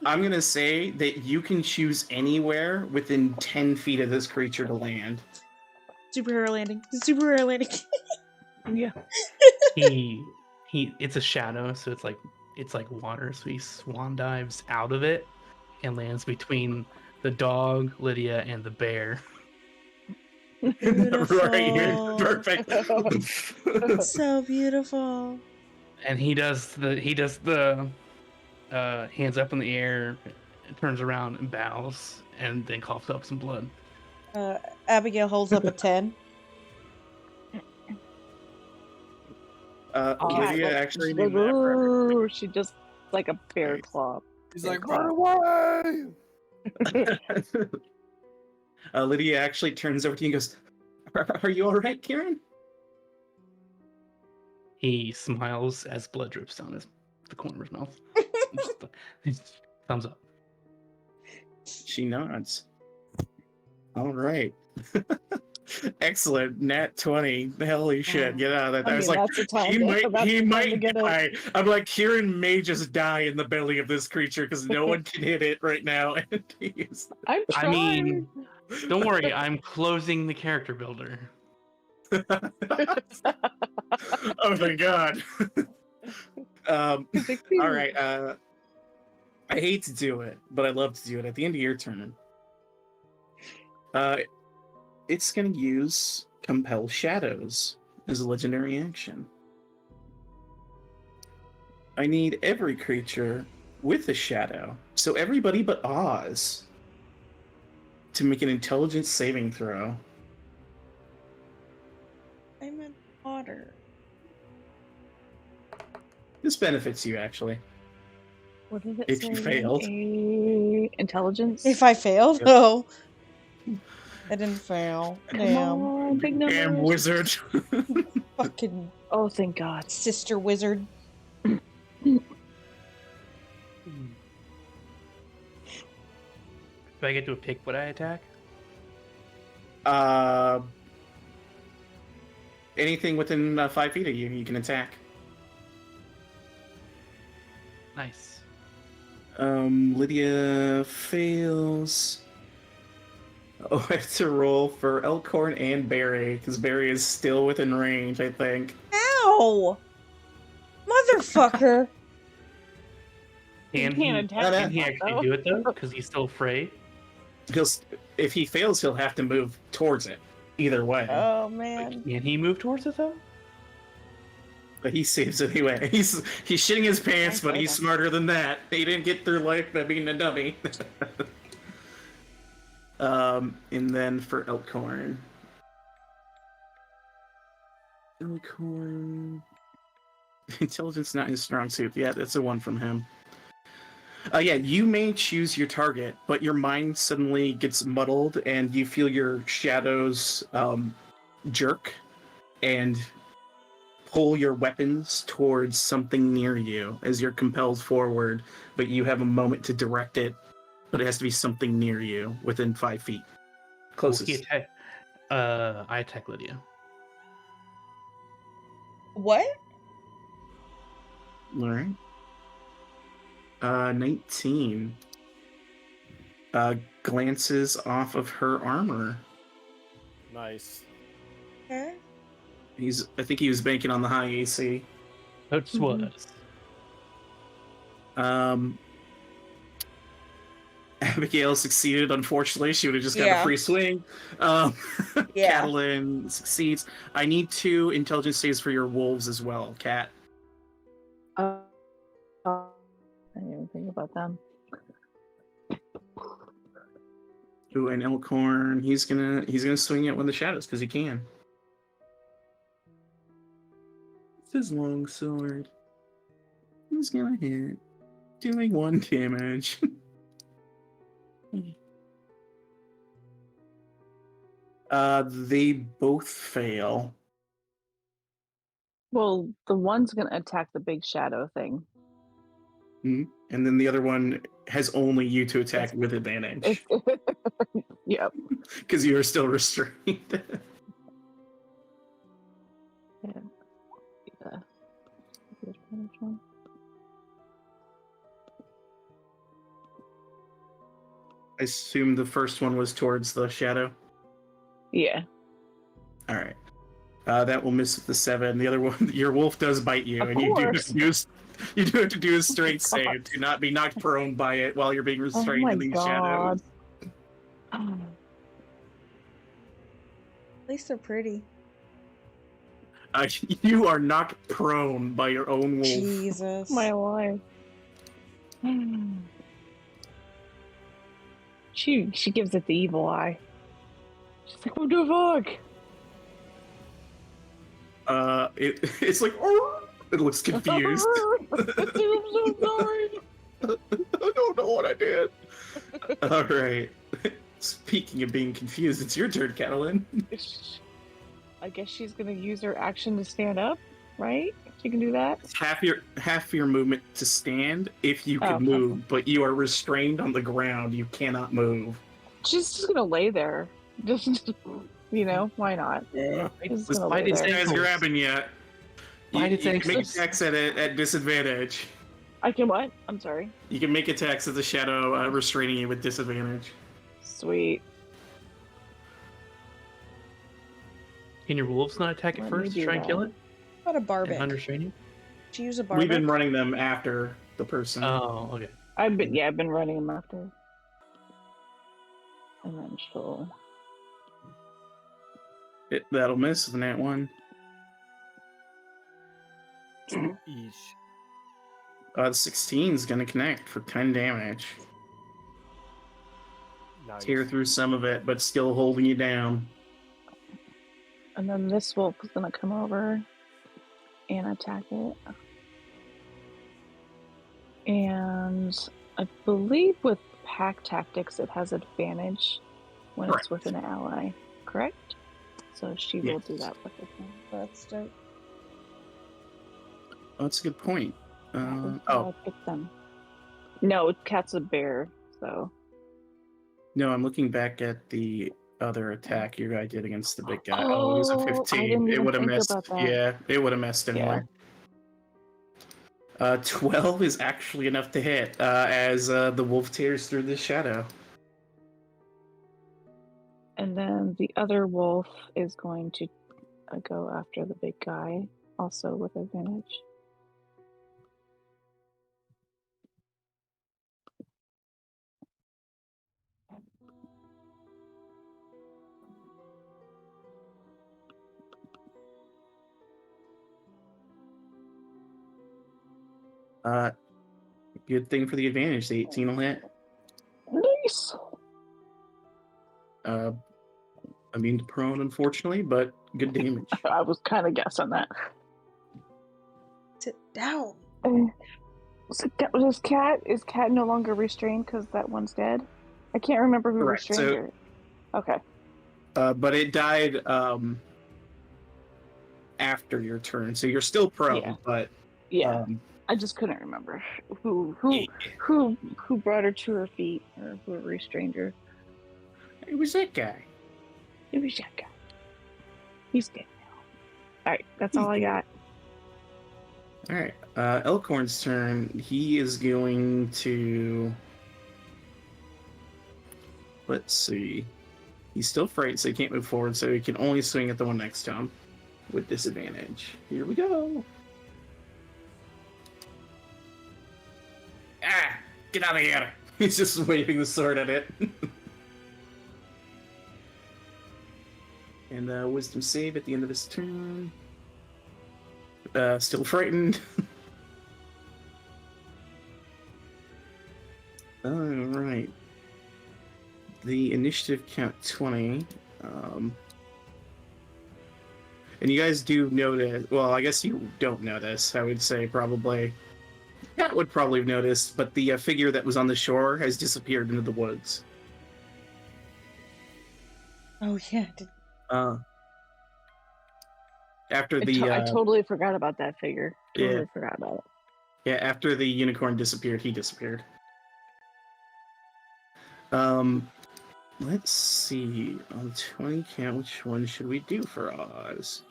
Speaker 1: I'm gonna say that you can choose anywhere within 10 feet of this creature to land.
Speaker 3: Superhero landing. Superhero landing.
Speaker 5: Yeah.
Speaker 6: It's a shadow, so it's like water, so he swan dives out of it and lands between the dog, Lydia, and the bear.
Speaker 3: Beautiful.
Speaker 1: Right here. Perfect.
Speaker 3: So beautiful.
Speaker 6: And he does the hands up in the air, turns around and bows, and then coughs up some blood.
Speaker 3: Abigail holds up a 10.
Speaker 1: Lydia actually
Speaker 5: She's
Speaker 1: named
Speaker 5: like,
Speaker 1: that for
Speaker 5: "Ooh," she just like a bear
Speaker 1: Nice.
Speaker 5: claw.
Speaker 4: He's
Speaker 5: Bear
Speaker 4: like,
Speaker 5: claw.
Speaker 4: run away!
Speaker 1: Lydia actually turns over to you and goes, Are you alright, Kieran?
Speaker 6: He smiles as blood drips down the corner of his mouth. Just thumbs up.
Speaker 1: She nods. Alright. Excellent. Nat 20. Holy shit. Get out of that.
Speaker 5: I
Speaker 1: I was
Speaker 5: mean,
Speaker 1: like,
Speaker 5: that's the time.
Speaker 1: he
Speaker 5: That's
Speaker 1: might
Speaker 5: the time to get it.
Speaker 1: die. I'm like, Kieran may just die in the belly of this creature because no one can hit it right now. And he's...
Speaker 5: I'm
Speaker 6: I
Speaker 5: trying.
Speaker 6: mean, don't worry, I'm closing the character builder.
Speaker 1: Oh my god. All right. I hate to do it, but I love to do it at the end of your turn. It's going to use Compel Shadows as a legendary action. I need every creature with a shadow, so everybody but Oz, to make an intelligence saving throw.
Speaker 3: I'm in water.
Speaker 1: This benefits you, actually.
Speaker 5: What did it
Speaker 1: If
Speaker 5: say?
Speaker 1: you failed.
Speaker 5: Intelligence.
Speaker 3: If I failed?
Speaker 1: Yep.
Speaker 3: No. I didn't fail.
Speaker 5: Come
Speaker 3: Damn.
Speaker 5: on, big numbers.
Speaker 1: Damn wizard.
Speaker 3: Fucking
Speaker 5: Oh, thank God.
Speaker 3: sister wizard.
Speaker 6: Do I get to pick what I attack?
Speaker 1: Anything within 5 feet of you, you can attack.
Speaker 6: Nice.
Speaker 1: Lydia fails. Oh, I have to roll for Elkhorn and Barry, because Barry is still within range, I think.
Speaker 3: Ow! Motherfucker!
Speaker 6: Can
Speaker 5: You can't attack
Speaker 6: can he
Speaker 5: him,
Speaker 6: actually
Speaker 5: though.
Speaker 6: do it though? Because he's still afraid.
Speaker 1: If he fails, he'll have to move towards it. Either way.
Speaker 3: Oh,
Speaker 6: But
Speaker 3: man.
Speaker 6: can he move towards it though?
Speaker 1: But he saves it anyway. He's shitting his pants, but
Speaker 5: Okay,
Speaker 1: he's
Speaker 5: then.
Speaker 1: smarter than that. He didn't get through life by being a dummy. And then for Elkhorn. Intelligence not his strong suit. Yeah, that's a 1 from him. Yeah, you may choose your target, but your mind suddenly gets muddled and you feel your shadows jerk and pull your weapons towards something near you as you're compelled forward, but you have a moment to direct it, but it has to be something near you within 5 feet.
Speaker 6: Well,
Speaker 1: Closest.
Speaker 6: he attack. I attack Lydia.
Speaker 3: What?
Speaker 1: All right. 19. Glances off of her armor.
Speaker 4: Nice.
Speaker 3: Okay.
Speaker 1: I think he was banking on the high AC.
Speaker 6: Which was.
Speaker 1: Abigail succeeded. Unfortunately, she would have just got
Speaker 3: Yeah.
Speaker 1: a free swing.
Speaker 3: Yeah.
Speaker 1: Catalin succeeds. I need 2 intelligence saves for your wolves as well, Cat.
Speaker 5: I didn't even think about them.
Speaker 1: Ooh, and Elkhorn, he's gonna swing it when the shadows because he can. It's his long sword. He's gonna hit, doing 1 damage. They both fail.
Speaker 5: Well, the one's gonna attack the big shadow thing.
Speaker 1: And then the other one has only you to attack with advantage
Speaker 5: Yep.
Speaker 1: because you are still restrained.
Speaker 5: Yeah. Disadvantage one.
Speaker 1: I assume the first one was towards the shadow.
Speaker 5: Yeah.
Speaker 1: All right. That will miss with the 7. The other one, your wolf does bite you,
Speaker 5: Of
Speaker 1: and you do have
Speaker 5: course.
Speaker 1: to do a straight
Speaker 5: Oh my
Speaker 1: save. Do not be knocked prone by it while you're being
Speaker 5: Oh
Speaker 1: restrained
Speaker 5: my
Speaker 1: in these
Speaker 5: god.
Speaker 1: shadows.
Speaker 3: At least they're pretty.
Speaker 1: You are knocked prone by your own wolf.
Speaker 3: Jesus.
Speaker 5: My life. She gives it the evil eye. She's like, what the fuck?
Speaker 1: It's like, oh, it looks confused.
Speaker 5: I'm so sorry.
Speaker 1: I don't know what I did. All right. Speaking of being confused, it's your turn, Catalin.
Speaker 5: I guess she's gonna use her action to stand up, right? She can do that.
Speaker 1: It's half your movement to stand if you can
Speaker 5: Oh,
Speaker 1: move, but you are restrained on the ground. You cannot move.
Speaker 5: She's just gonna lay there. Just, why not? She's
Speaker 1: This
Speaker 5: gonna lay
Speaker 1: this
Speaker 5: there.
Speaker 1: guy's grabbing you. You can make attacks at disadvantage.
Speaker 5: I can what? I'm sorry.
Speaker 1: You can make attacks at the shadow restraining you with disadvantage.
Speaker 5: Sweet.
Speaker 6: Can your wolves not attack it
Speaker 5: Let me
Speaker 6: first to
Speaker 5: do
Speaker 6: try and kill
Speaker 5: that.
Speaker 6: it?
Speaker 3: What a
Speaker 6: And
Speaker 3: barbic.
Speaker 6: unrestrain you?
Speaker 3: She use a barbic.
Speaker 1: We've been running them after the person.
Speaker 6: Oh, okay.
Speaker 5: I've been running him after. And then she'll.
Speaker 1: That'll miss with that one.
Speaker 4: Eesh.
Speaker 1: The 16 is going to connect for 10 damage.
Speaker 4: Nice.
Speaker 1: Tear through some of it, but still holding you down.
Speaker 5: And then this wolf is gonna come over and attack it. And I believe with pack tactics, it has advantage when
Speaker 1: Correct.
Speaker 5: it's with an ally. Correct? So she will do that with it.
Speaker 3: That's dope.
Speaker 1: Oh, that's a good point.
Speaker 5: I picked them. No, Cat's a bear, so.
Speaker 1: No, I'm looking back at the other attack your guy did against the big guy. Oh, it was a
Speaker 5: Oh, I
Speaker 1: 15.
Speaker 5: didn't
Speaker 1: It
Speaker 5: even
Speaker 1: would have
Speaker 5: think
Speaker 1: missed.
Speaker 5: about that.
Speaker 1: Yeah, it would have missed anyway. 12 is actually enough to hit as the wolf tears through the shadow.
Speaker 5: And then the other wolf is going to go after the big guy, also with advantage.
Speaker 1: Good thing for the advantage. The 18 will hit.
Speaker 5: Nice!
Speaker 1: Immune to prone, unfortunately, but good damage.
Speaker 5: I was kind of guessing that.
Speaker 3: Sit down.
Speaker 5: Is Cat no longer restrained because that one's dead? I can't remember who
Speaker 1: Correct,
Speaker 5: restrained
Speaker 1: so-
Speaker 5: her. Okay.
Speaker 1: But it died after your turn, so you're still prone.
Speaker 5: Yeah.
Speaker 1: But
Speaker 5: Yeah. I just couldn't remember who brought her to her feet or who restrained her.
Speaker 1: it was that guy.
Speaker 5: It was that guy. He's dead now. All right, that's all I got.
Speaker 1: All right. Elkhorn's turn. He is going to. Let's see. He's still frightened, so he can't move forward, so he can only swing at the one next to him with disadvantage. Here we go. Ah! Get out of here! He's just waving the sword at it. And wisdom save at the end of his turn. Still frightened. Alright. The initiative count 20. And you guys do notice, well, I guess you don't notice, I would say probably. Cat would probably have noticed, but the figure that was on the shore has disappeared into the woods.
Speaker 3: Oh yeah.
Speaker 1: After the
Speaker 5: I totally forgot about that figure. Totally
Speaker 1: Yeah.
Speaker 5: forgot about it.
Speaker 1: Yeah, after the unicorn disappeared, he disappeared. Let's see. On 20 count, which one should we do for Oz?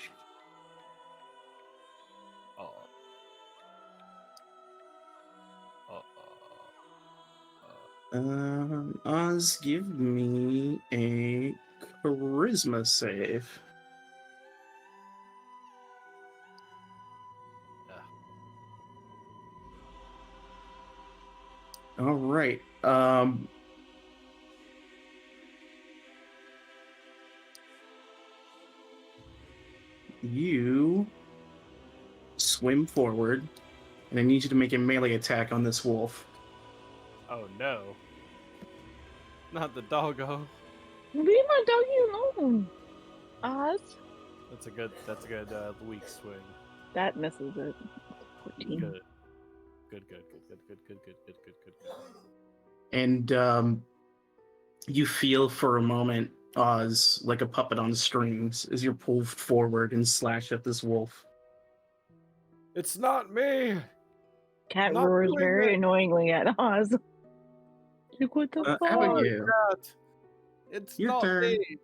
Speaker 1: Oz, give me a charisma save. All right. You swim forward, and I need you to make a melee attack on this wolf.
Speaker 4: Oh no. Not the doggo.
Speaker 5: Leave my doggy alone. Oz.
Speaker 4: That's a good weak swing.
Speaker 5: That misses it. 14.
Speaker 4: Good. Good.
Speaker 1: And you feel for a moment, Oz, like a puppet on strings as you're pulled forward and slash at this wolf.
Speaker 4: It's not me.
Speaker 5: Cat
Speaker 4: Not
Speaker 5: roars
Speaker 4: doing
Speaker 5: very
Speaker 4: that.
Speaker 5: annoyingly at Oz. Like, what the fuck?
Speaker 1: Abigail,
Speaker 4: God. It's
Speaker 1: Your
Speaker 4: not
Speaker 1: turn.
Speaker 4: me.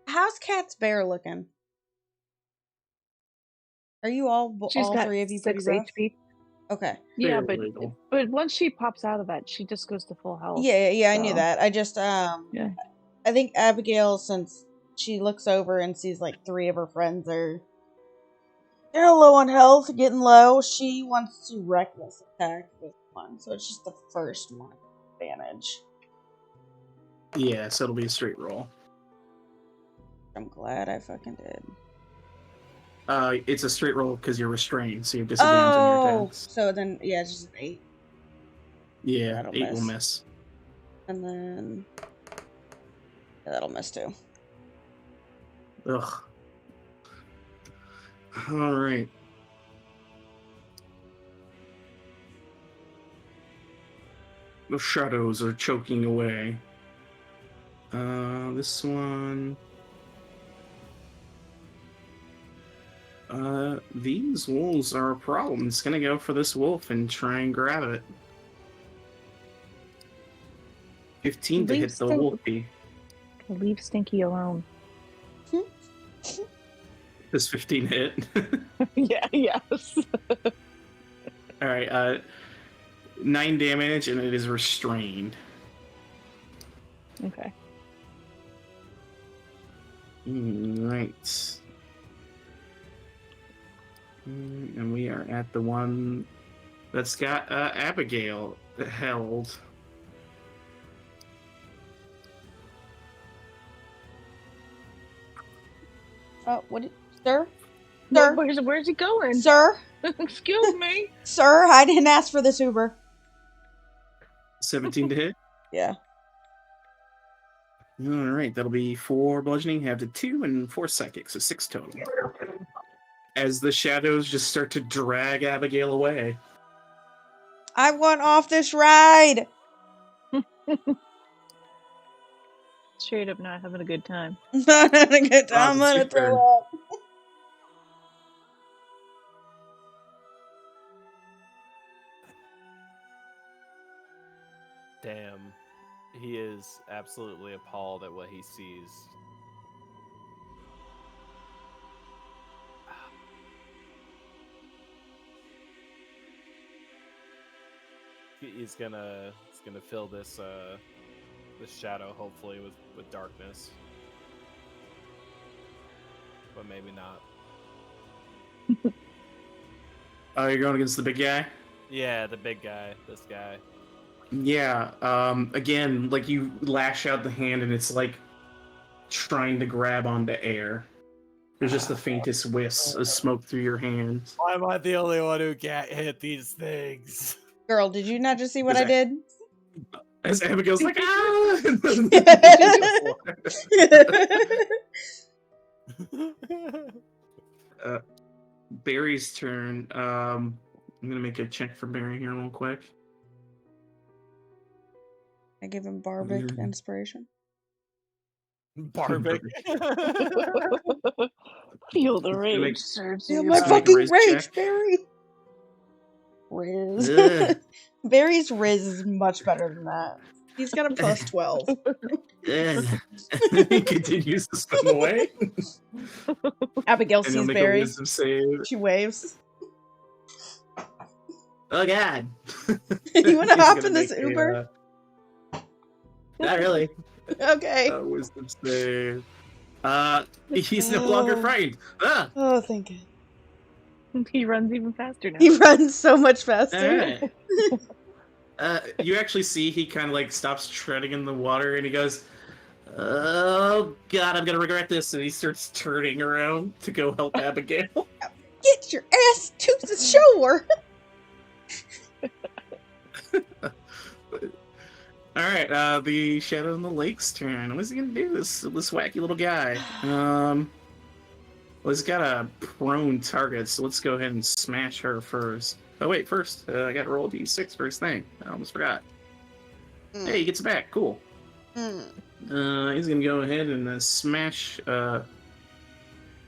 Speaker 3: How's Cat's bear looking? Are you all
Speaker 5: She's got
Speaker 3: three of you pretty
Speaker 5: 6
Speaker 3: rough?
Speaker 5: HP.
Speaker 3: Okay.
Speaker 5: Yeah,
Speaker 1: Fairly little.
Speaker 5: but once she pops out of that, she just goes to full health.
Speaker 3: Yeah, I knew
Speaker 5: so-
Speaker 3: that. I just
Speaker 5: Yeah.
Speaker 3: I think Abigail, since she looks over and sees like 3 of her friends are low on health, getting low, she wants to reckless attack this one. So it's just the first one advantage.
Speaker 1: Yeah, so it'll be a straight roll.
Speaker 3: I'm glad I fucking did.
Speaker 1: It's a straight roll because you're restrained, so you have disadvantage on your attacks.
Speaker 3: So then yeah, it's just an 8.
Speaker 1: Yeah,
Speaker 3: That'll
Speaker 1: 8 will
Speaker 3: miss.
Speaker 1: miss.
Speaker 3: And then yeah, that'll miss too.
Speaker 1: Ugh. All right. The shadows are choking away. This one. These wolves are a problem. It's gonna go for this wolf and try and grab it. 15 to hit the wolfie.
Speaker 5: Leave Stinky alone.
Speaker 1: Does 15 hit?
Speaker 5: Yes.
Speaker 1: All right. 9 damage, and it is restrained.
Speaker 5: Okay.
Speaker 1: Right. And we are at the one that's got Abigail held.
Speaker 3: Sir?
Speaker 5: Sir? Where's he going?
Speaker 3: Sir?
Speaker 5: Excuse me.
Speaker 3: Sir, I didn't ask for this Uber.
Speaker 1: 17 to hit.
Speaker 3: Yeah.
Speaker 1: All right, that'll be 4 bludgeoning, have to 2, and 4 psychic, so 6 total. As the shadows just start to drag Abigail away.
Speaker 3: I want off this ride.
Speaker 5: Straight up not having a good time.
Speaker 3: Not having a good time. I'm
Speaker 1: Rob, it's
Speaker 3: gonna
Speaker 1: your turn.
Speaker 3: throw up.
Speaker 4: Damn. He is absolutely appalled at what he sees. he's gonna fill this this shadow hopefully with darkness, but maybe not.
Speaker 1: Oh, you're going against the big guy?
Speaker 4: Yeah, the big guy. This guy.
Speaker 1: Yeah. Again, like you lash out the hand, and it's like trying to grab onto air. There's just the faintest wisps of smoke through your hands.
Speaker 4: Why am I the only one who can't hit these things?
Speaker 3: Girl, did you not just see what
Speaker 1: Is
Speaker 3: I did?
Speaker 1: As Abigail's like, ah! Barry's turn. I'm gonna make a check for Barry here real quick.
Speaker 3: I give him bardic inspiration.
Speaker 4: Barbic.
Speaker 5: Feel the
Speaker 1: Gonna
Speaker 5: rage
Speaker 1: make-
Speaker 5: surge.
Speaker 3: Feel
Speaker 5: in
Speaker 3: my
Speaker 5: your
Speaker 1: Let's make a
Speaker 3: fucking
Speaker 1: riz
Speaker 3: rage,
Speaker 1: check.
Speaker 3: Barry. Riz.
Speaker 1: Ugh.
Speaker 3: Barry's Riz is much better than that. He's got a plus 12.
Speaker 1: He continues to swim away.
Speaker 3: Abigail
Speaker 1: And he'll
Speaker 3: sees
Speaker 1: make a
Speaker 3: Barry.
Speaker 1: wisdom save.
Speaker 3: She waves.
Speaker 1: Oh god.
Speaker 3: You wanna
Speaker 1: He's
Speaker 3: hop
Speaker 1: gonna
Speaker 3: in this
Speaker 1: make
Speaker 3: Uber?
Speaker 1: Not really.
Speaker 3: Okay.
Speaker 1: Wisdom save. He's no longer frightened. Ah!
Speaker 3: Oh, thank you.
Speaker 5: He runs even faster now.
Speaker 3: He runs so much faster.
Speaker 1: Alright. You actually see he kind of like stops treading in the water and he goes, oh god, I'm gonna regret this. And he starts turning around to go help Abigail.
Speaker 3: Get your ass to the shore.
Speaker 1: Alright, the Shadow in the Lake's turn. What's he gonna do? This wacky little guy. Well, he's got a prone target, so let's go ahead and smash her first. Oh wait, first, I gotta roll D6 first thing. I almost forgot. Hey, he gets it back. Cool. He's gonna go ahead and smash the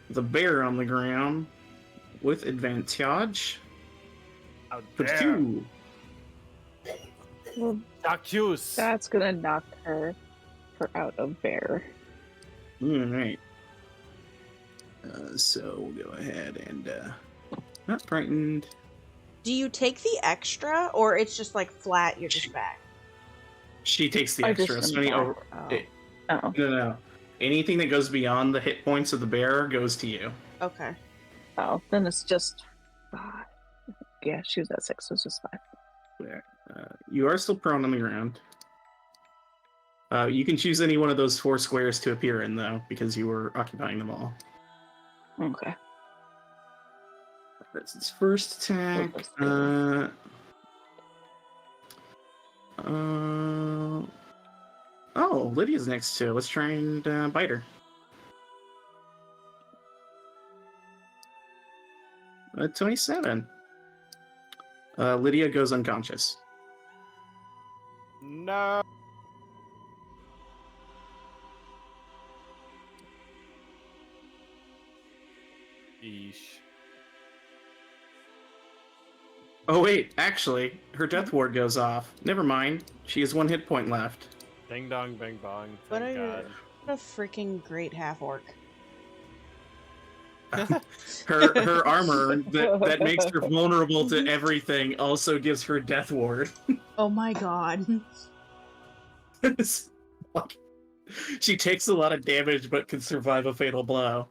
Speaker 1: bear on the ground with advantage.
Speaker 4: How
Speaker 1: For
Speaker 4: dare.
Speaker 1: 2.
Speaker 5: Well,
Speaker 4: Docus.
Speaker 5: that's gonna knock her out of bear.
Speaker 1: Alright. So we'll go ahead and not frightened.
Speaker 3: Do you take the extra, or it's just like flat, you're just back?
Speaker 1: She takes the
Speaker 5: I
Speaker 1: extra.
Speaker 5: just
Speaker 1: So any
Speaker 5: am
Speaker 1: over,
Speaker 5: back. Oh.
Speaker 1: no. Anything that goes beyond the hit points of the bear goes to you.
Speaker 3: Okay.
Speaker 5: Oh, then it's just 5. Yeah, she was at 6, so it's just 5.
Speaker 1: There. You are still prone on the ground. You can choose any one of those 4 squares to appear in, though, because you were occupying them all.
Speaker 5: Okay.
Speaker 1: That's its first attack. Oh, Lydia's next too. Let's try and bite her. 27. Lydia goes unconscious.
Speaker 4: No. Eesh.
Speaker 1: Oh wait, actually, her death ward goes off. Never mind. She has 1 hit point left.
Speaker 4: Ding dong, bing bong.
Speaker 3: What
Speaker 4: Thank
Speaker 3: are
Speaker 4: God.
Speaker 3: What a freaking great half orc.
Speaker 1: Her armor that makes her vulnerable to everything also gives her death ward.
Speaker 3: Oh my god.
Speaker 1: It's like, she takes a lot of damage but can survive a fatal blow.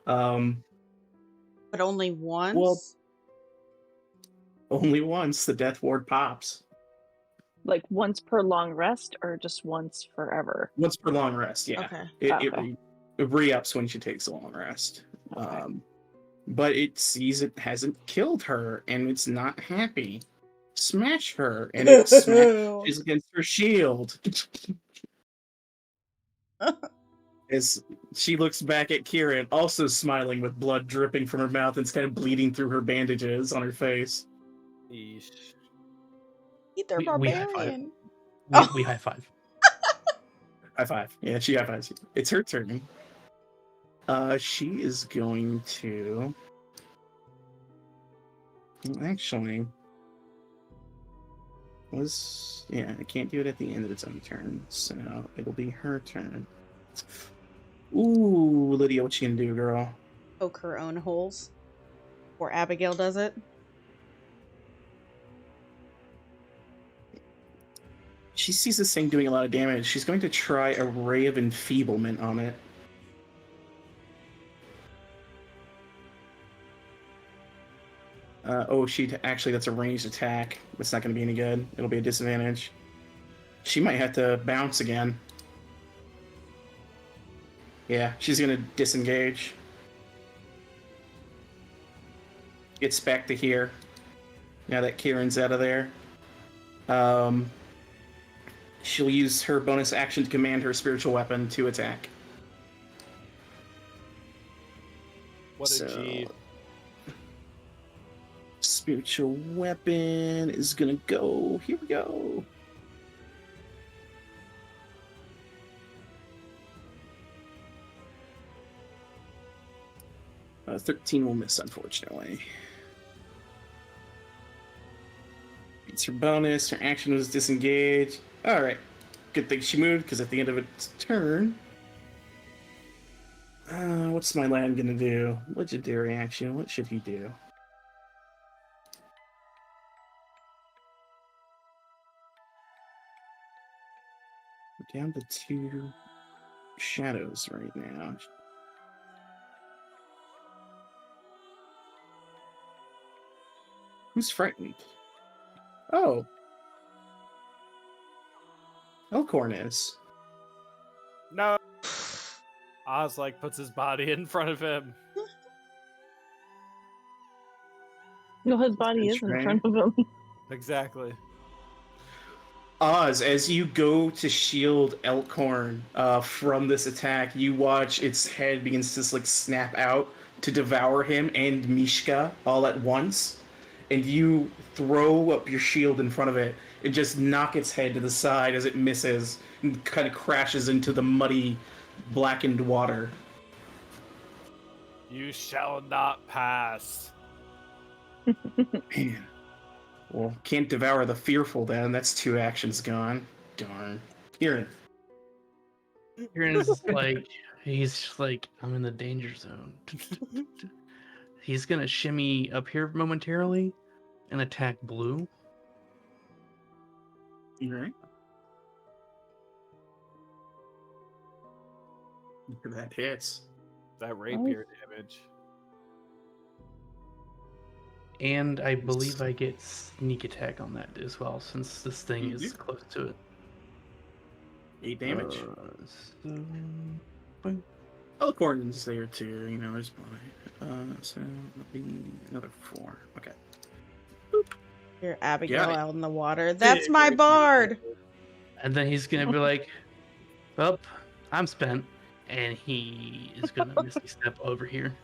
Speaker 3: But only once?
Speaker 1: Well, only once the death ward pops.
Speaker 5: Like once per long rest, or just once forever?
Speaker 1: Once per long rest, yeah.
Speaker 3: Okay.
Speaker 1: It re-ups when she takes a long rest.
Speaker 5: Okay.
Speaker 1: But it sees it hasn't killed her, and it's not happy. Smash her, and it smashes against her shield. As she looks back at Kieran, also smiling with blood dripping from her mouth and it's kind of bleeding through her bandages on her face.
Speaker 4: Eesh.
Speaker 3: Either
Speaker 6: We high five.
Speaker 3: barbarian.
Speaker 6: We high five.
Speaker 1: High five. Yeah, she high fives you. It's her turn. She is going to... Actually... I can't do it at the end of its own turn, so it'll be her turn. Ooh, Lydia, what you gonna do, girl?
Speaker 3: Poke her own holes. Or Abigail does it.
Speaker 1: She sees this thing doing a lot of damage. She's going to try a Ray of Enfeeblement on it. Actually, that's a ranged attack. It's not going to be any good. It'll be a disadvantage. She might have to bounce again. Yeah, she's going to disengage. Gets back to here. Now that Kieran's out of there. She'll use her bonus action to command her spiritual weapon to attack.
Speaker 4: What a G.
Speaker 1: Spiritual weapon is gonna go. Here we go. Uh, 13 will miss, unfortunately. It's her bonus. Her action was disengaged. Alright. Good thing she moved, because at the end of its turn... what's my lad gonna do? Legendary action. What should he do? We're down to 2 shadows right now. Who's frightened? Oh. Elkhorn is.
Speaker 4: No. Oz puts his body in front of him.
Speaker 5: No, his body is in front of him.
Speaker 4: Exactly.
Speaker 1: Oz, as you go to shield Elkhorn from this attack, you watch its head begins to snap out to devour him and Mishka all at once. And you throw up your shield in front of it and just knock its head to the side as it misses and kind of crashes into the muddy, blackened water.
Speaker 4: You shall not pass.
Speaker 1: Man. Well, can't devour the fearful then. That's 2 actions gone. Darn. Kieran.
Speaker 6: Kieran's he's just like, I'm in the danger zone. He's gonna shimmy up here momentarily and attack blue.
Speaker 1: Alright. That hits.
Speaker 4: That rapier damage.
Speaker 6: And I believe I get sneak attack on that as well, since this thing is close to it.
Speaker 1: 8 damage.
Speaker 6: Boing.
Speaker 1: Elkhorn's there too, there's plenty. So that'll be another 4. Okay.
Speaker 3: Your Abigail
Speaker 1: Got it.
Speaker 3: out in the water. That's my bard.
Speaker 6: And then he's gonna be like, well, I'm spent. And he is gonna misty step over here.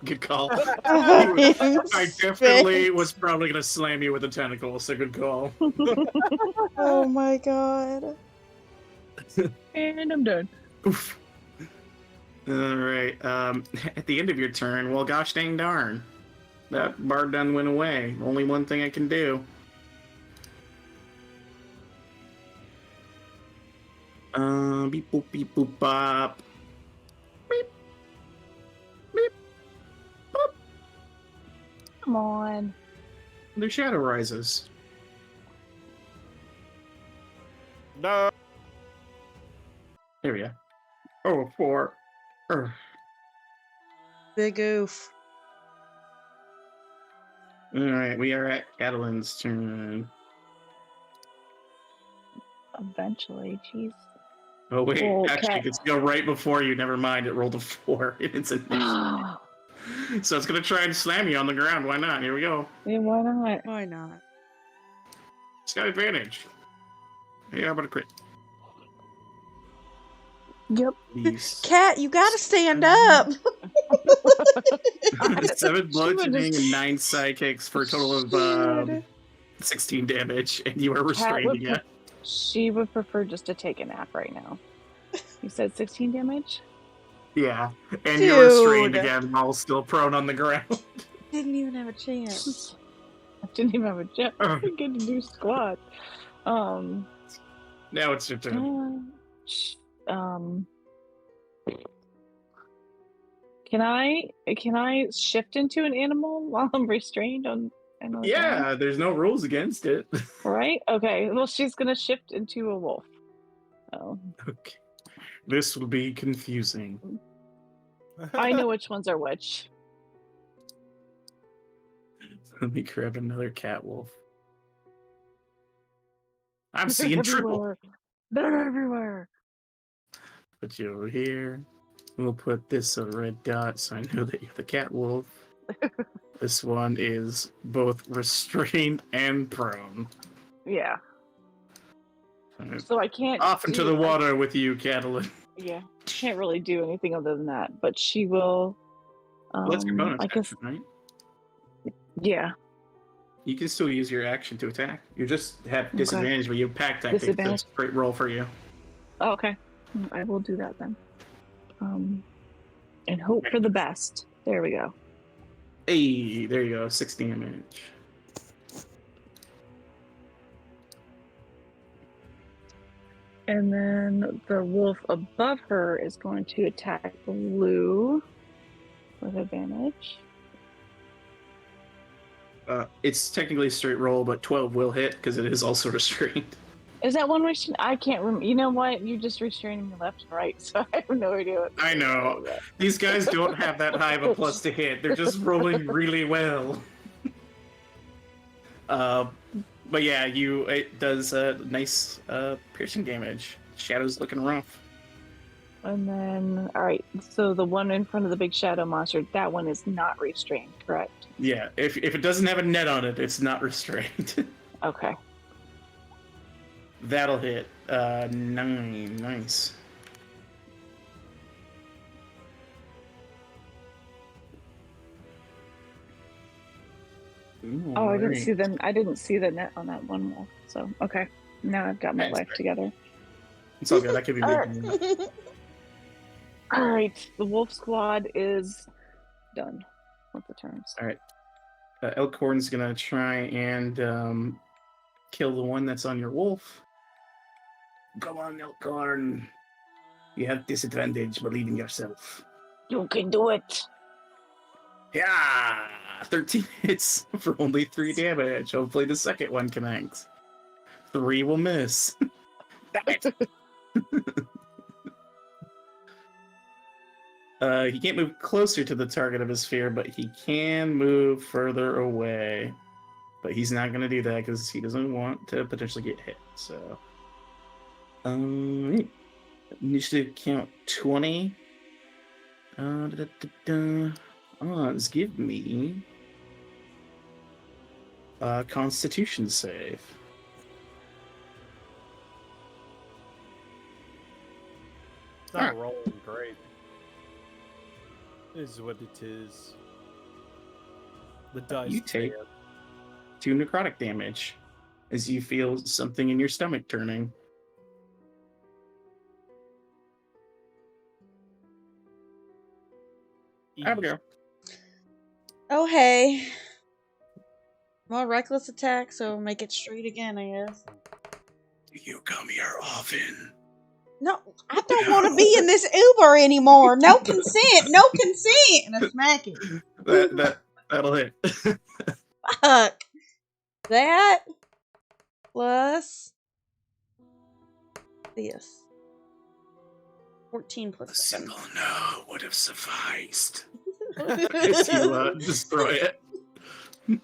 Speaker 1: Good call.
Speaker 3: I'm
Speaker 1: I definitely was probably going to slam you with a tentacle, so good call.
Speaker 3: Oh my god.
Speaker 5: And I'm done.
Speaker 1: Oof. Alright, at the end of your turn, well, gosh dang darn. That bard done went away. Only one thing I can do. Beep boop beep boop bop. Beep. Beep. Boop.
Speaker 5: Come on.
Speaker 1: Their shadow rises.
Speaker 4: No.
Speaker 1: There we go. Oh, 4.
Speaker 3: Big oof.
Speaker 1: Alright, we are at Catalan's turn.
Speaker 5: Eventually, jeez.
Speaker 1: Oh wait,
Speaker 5: Oh,
Speaker 1: actually,
Speaker 5: okay.
Speaker 1: it's go right before you. Never mind, it rolled a 4. It's a so it's gonna try and slam you on the ground. Why not? Here we go.
Speaker 5: Yeah, why not?
Speaker 3: Why not?
Speaker 1: It's got advantage. Hey, how about a crit?
Speaker 5: Yep.
Speaker 1: These
Speaker 3: Cat, you gotta stand up.
Speaker 1: 7 bludgeoning and 9 psychics for a total of 16 damage, and you are restrained
Speaker 5: would
Speaker 1: again.
Speaker 5: She would prefer just to take a nap right now. You said 16 damage?
Speaker 1: Yeah, and you're restrained
Speaker 3: Dude.
Speaker 1: again while still prone on the ground.
Speaker 3: Didn't even have a chance.
Speaker 5: I didn't even have a jet. I didn't get to do squat.
Speaker 1: Now it's your turn.
Speaker 5: Can I shift into an animal while I'm restrained on another
Speaker 1: Yeah, there's no rules against it.
Speaker 5: right? Okay. Well, she's gonna shift into a wolf. Oh,
Speaker 1: Okay. This will be confusing.
Speaker 5: I know which ones are which.
Speaker 1: Let me grab another cat wolf. I'm
Speaker 5: They're
Speaker 1: seeing triple.
Speaker 5: everywhere. They're everywhere.
Speaker 1: Put you over here. We'll put this a red dot so I know that you're the cat wolf. This one is both restrained and prone.
Speaker 5: Yeah.
Speaker 1: Alright.
Speaker 5: So I can't.
Speaker 1: Off into the water with you, Catalin.
Speaker 5: Yeah, can't really do anything other than that. But she will.
Speaker 1: Well, that's your bonus
Speaker 5: I guess.
Speaker 1: action, right?
Speaker 5: Yeah.
Speaker 1: You can still use your action to attack. You just have disadvantage, but you have pack tactics.
Speaker 5: Disadvantage?
Speaker 1: That's a great roll for you.
Speaker 5: Oh, okay. I will do that then. And hope for the best. There we go.
Speaker 1: Hey, there you go. 6 damage.
Speaker 5: And then the wolf above her is going to attack Blue with advantage.
Speaker 1: It's technically a straight roll, but 12 will hit because it is also restrained.
Speaker 5: Is that one restraint? I can't remember. You know what? You just restraining me left and right, so I have no idea. What
Speaker 1: I know. These guys don't have that high of a plus to hit. They're just rolling really well. But yeah, it does nice piercing damage. Shadow's looking rough.
Speaker 5: And then, all right. So the one in front of the big shadow monster, that one is not restrained, correct?
Speaker 1: Yeah, if it doesn't have a net on it, it's not restrained.
Speaker 5: Okay.
Speaker 1: That'll hit. 9. Nice. Ooh,
Speaker 5: Oh, I didn't
Speaker 1: alright.
Speaker 5: see the. I didn't see the net on that one wolf. So okay, now I've got my
Speaker 1: That's
Speaker 5: life
Speaker 1: fair.
Speaker 5: together.
Speaker 1: It's all good. I could be
Speaker 5: All
Speaker 1: making you.
Speaker 5: All right, the wolf squad is done with the turns.
Speaker 1: All right. Elkhorn's gonna try and kill the one that's on your wolf. Go on, Elkhorn. You have disadvantage. Believe in yourself.
Speaker 5: You can do it.
Speaker 1: Yeah, 13 hits for only 3 damage. Hopefully the second one connects. 3 will miss. Damn it. He can't move closer to the target of his fear, but he can move further away. But he's not going to do that because he doesn't want to potentially get hit. So, initiative count 20. Odds give me Constitution save.
Speaker 4: It's not rolling great. It is what it is. The dice.
Speaker 1: You take 2 necrotic damage as you feel something in your stomach turning. Abigail.
Speaker 3: Oh, hey. Well, reckless attack, so make it straight again, I guess.
Speaker 1: You come here often.
Speaker 3: No, I don't want to be in this Uber anymore. No consent. No consent. And I smack it.
Speaker 1: That'll hit.
Speaker 3: Fuck. That plus this. 14
Speaker 1: A
Speaker 3: plus 7.
Speaker 1: single no would have sufficed. As you destroy it. No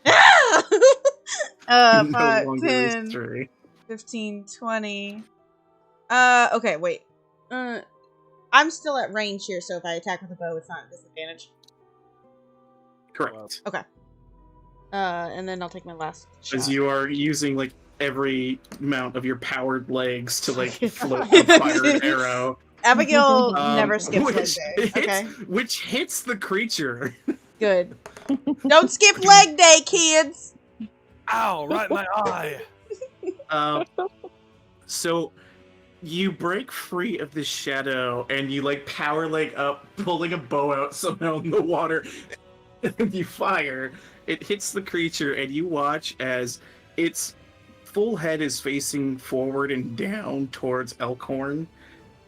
Speaker 3: 5,
Speaker 1: longer
Speaker 3: 10,
Speaker 1: restrained.
Speaker 3: 15, 20. Okay, wait. I'm still at range here, so if I attack with a bow, it's not a disadvantage.
Speaker 1: Correct.
Speaker 3: Okay. And then I'll take my last shot.
Speaker 1: As you are using like every amount of your powered legs to like float and fire an arrow.
Speaker 3: Abigail never skips leg day. Okay.
Speaker 1: Which hits the creature.
Speaker 3: Good. Don't skip leg day, kids.
Speaker 4: Ow! Right in my eye.
Speaker 1: So you break free of the shadow and you like power leg up, pulling a bow out somehow in the water, and you fire. It hits the creature, and you watch as its full head is facing forward and down towards Elkhorn,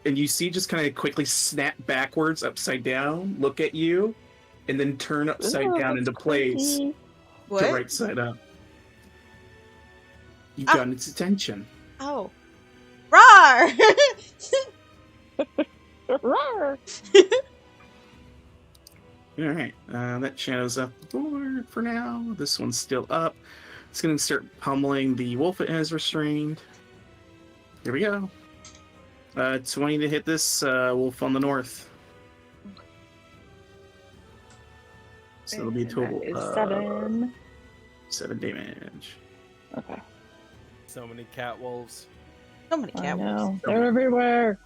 Speaker 1: and you see just kind of quickly snap backwards, upside down, look at you, and then turn upside
Speaker 5: Ooh,
Speaker 1: down into
Speaker 5: that's
Speaker 1: place.
Speaker 5: creepy.
Speaker 3: What?
Speaker 1: The right side up. You've
Speaker 3: Ah.
Speaker 1: gotten its attention.
Speaker 3: Oh. Rawr!
Speaker 5: Roar!
Speaker 1: Alright, that shadow's up the board for now. This one's still up. It's going to start pummeling the wolf it has restrained. Here we go. 20 to hit this wolf on the north. So it'll be a
Speaker 5: And
Speaker 1: total
Speaker 5: that is
Speaker 1: of
Speaker 5: 7.
Speaker 1: 7 damage.
Speaker 5: Okay.
Speaker 4: So many cat wolves.
Speaker 3: So many
Speaker 5: I
Speaker 3: cat wolves.
Speaker 5: know. They're everywhere.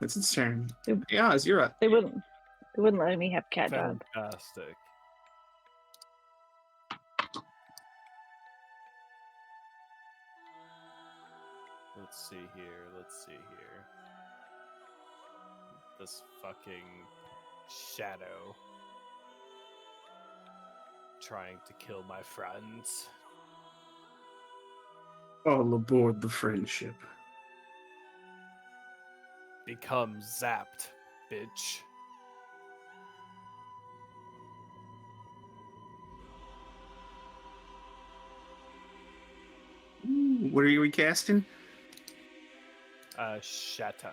Speaker 1: That's its turn.
Speaker 5: Yep.
Speaker 1: Yeah, Oz, you're up.
Speaker 5: They wouldn't let me have cat dog.
Speaker 4: Fantastic. Let's see here. This fucking shadow trying to kill my friends.
Speaker 1: All aboard the friendship.
Speaker 4: Become zapped, bitch.
Speaker 1: Ooh, what are you recasting?
Speaker 4: Shatter.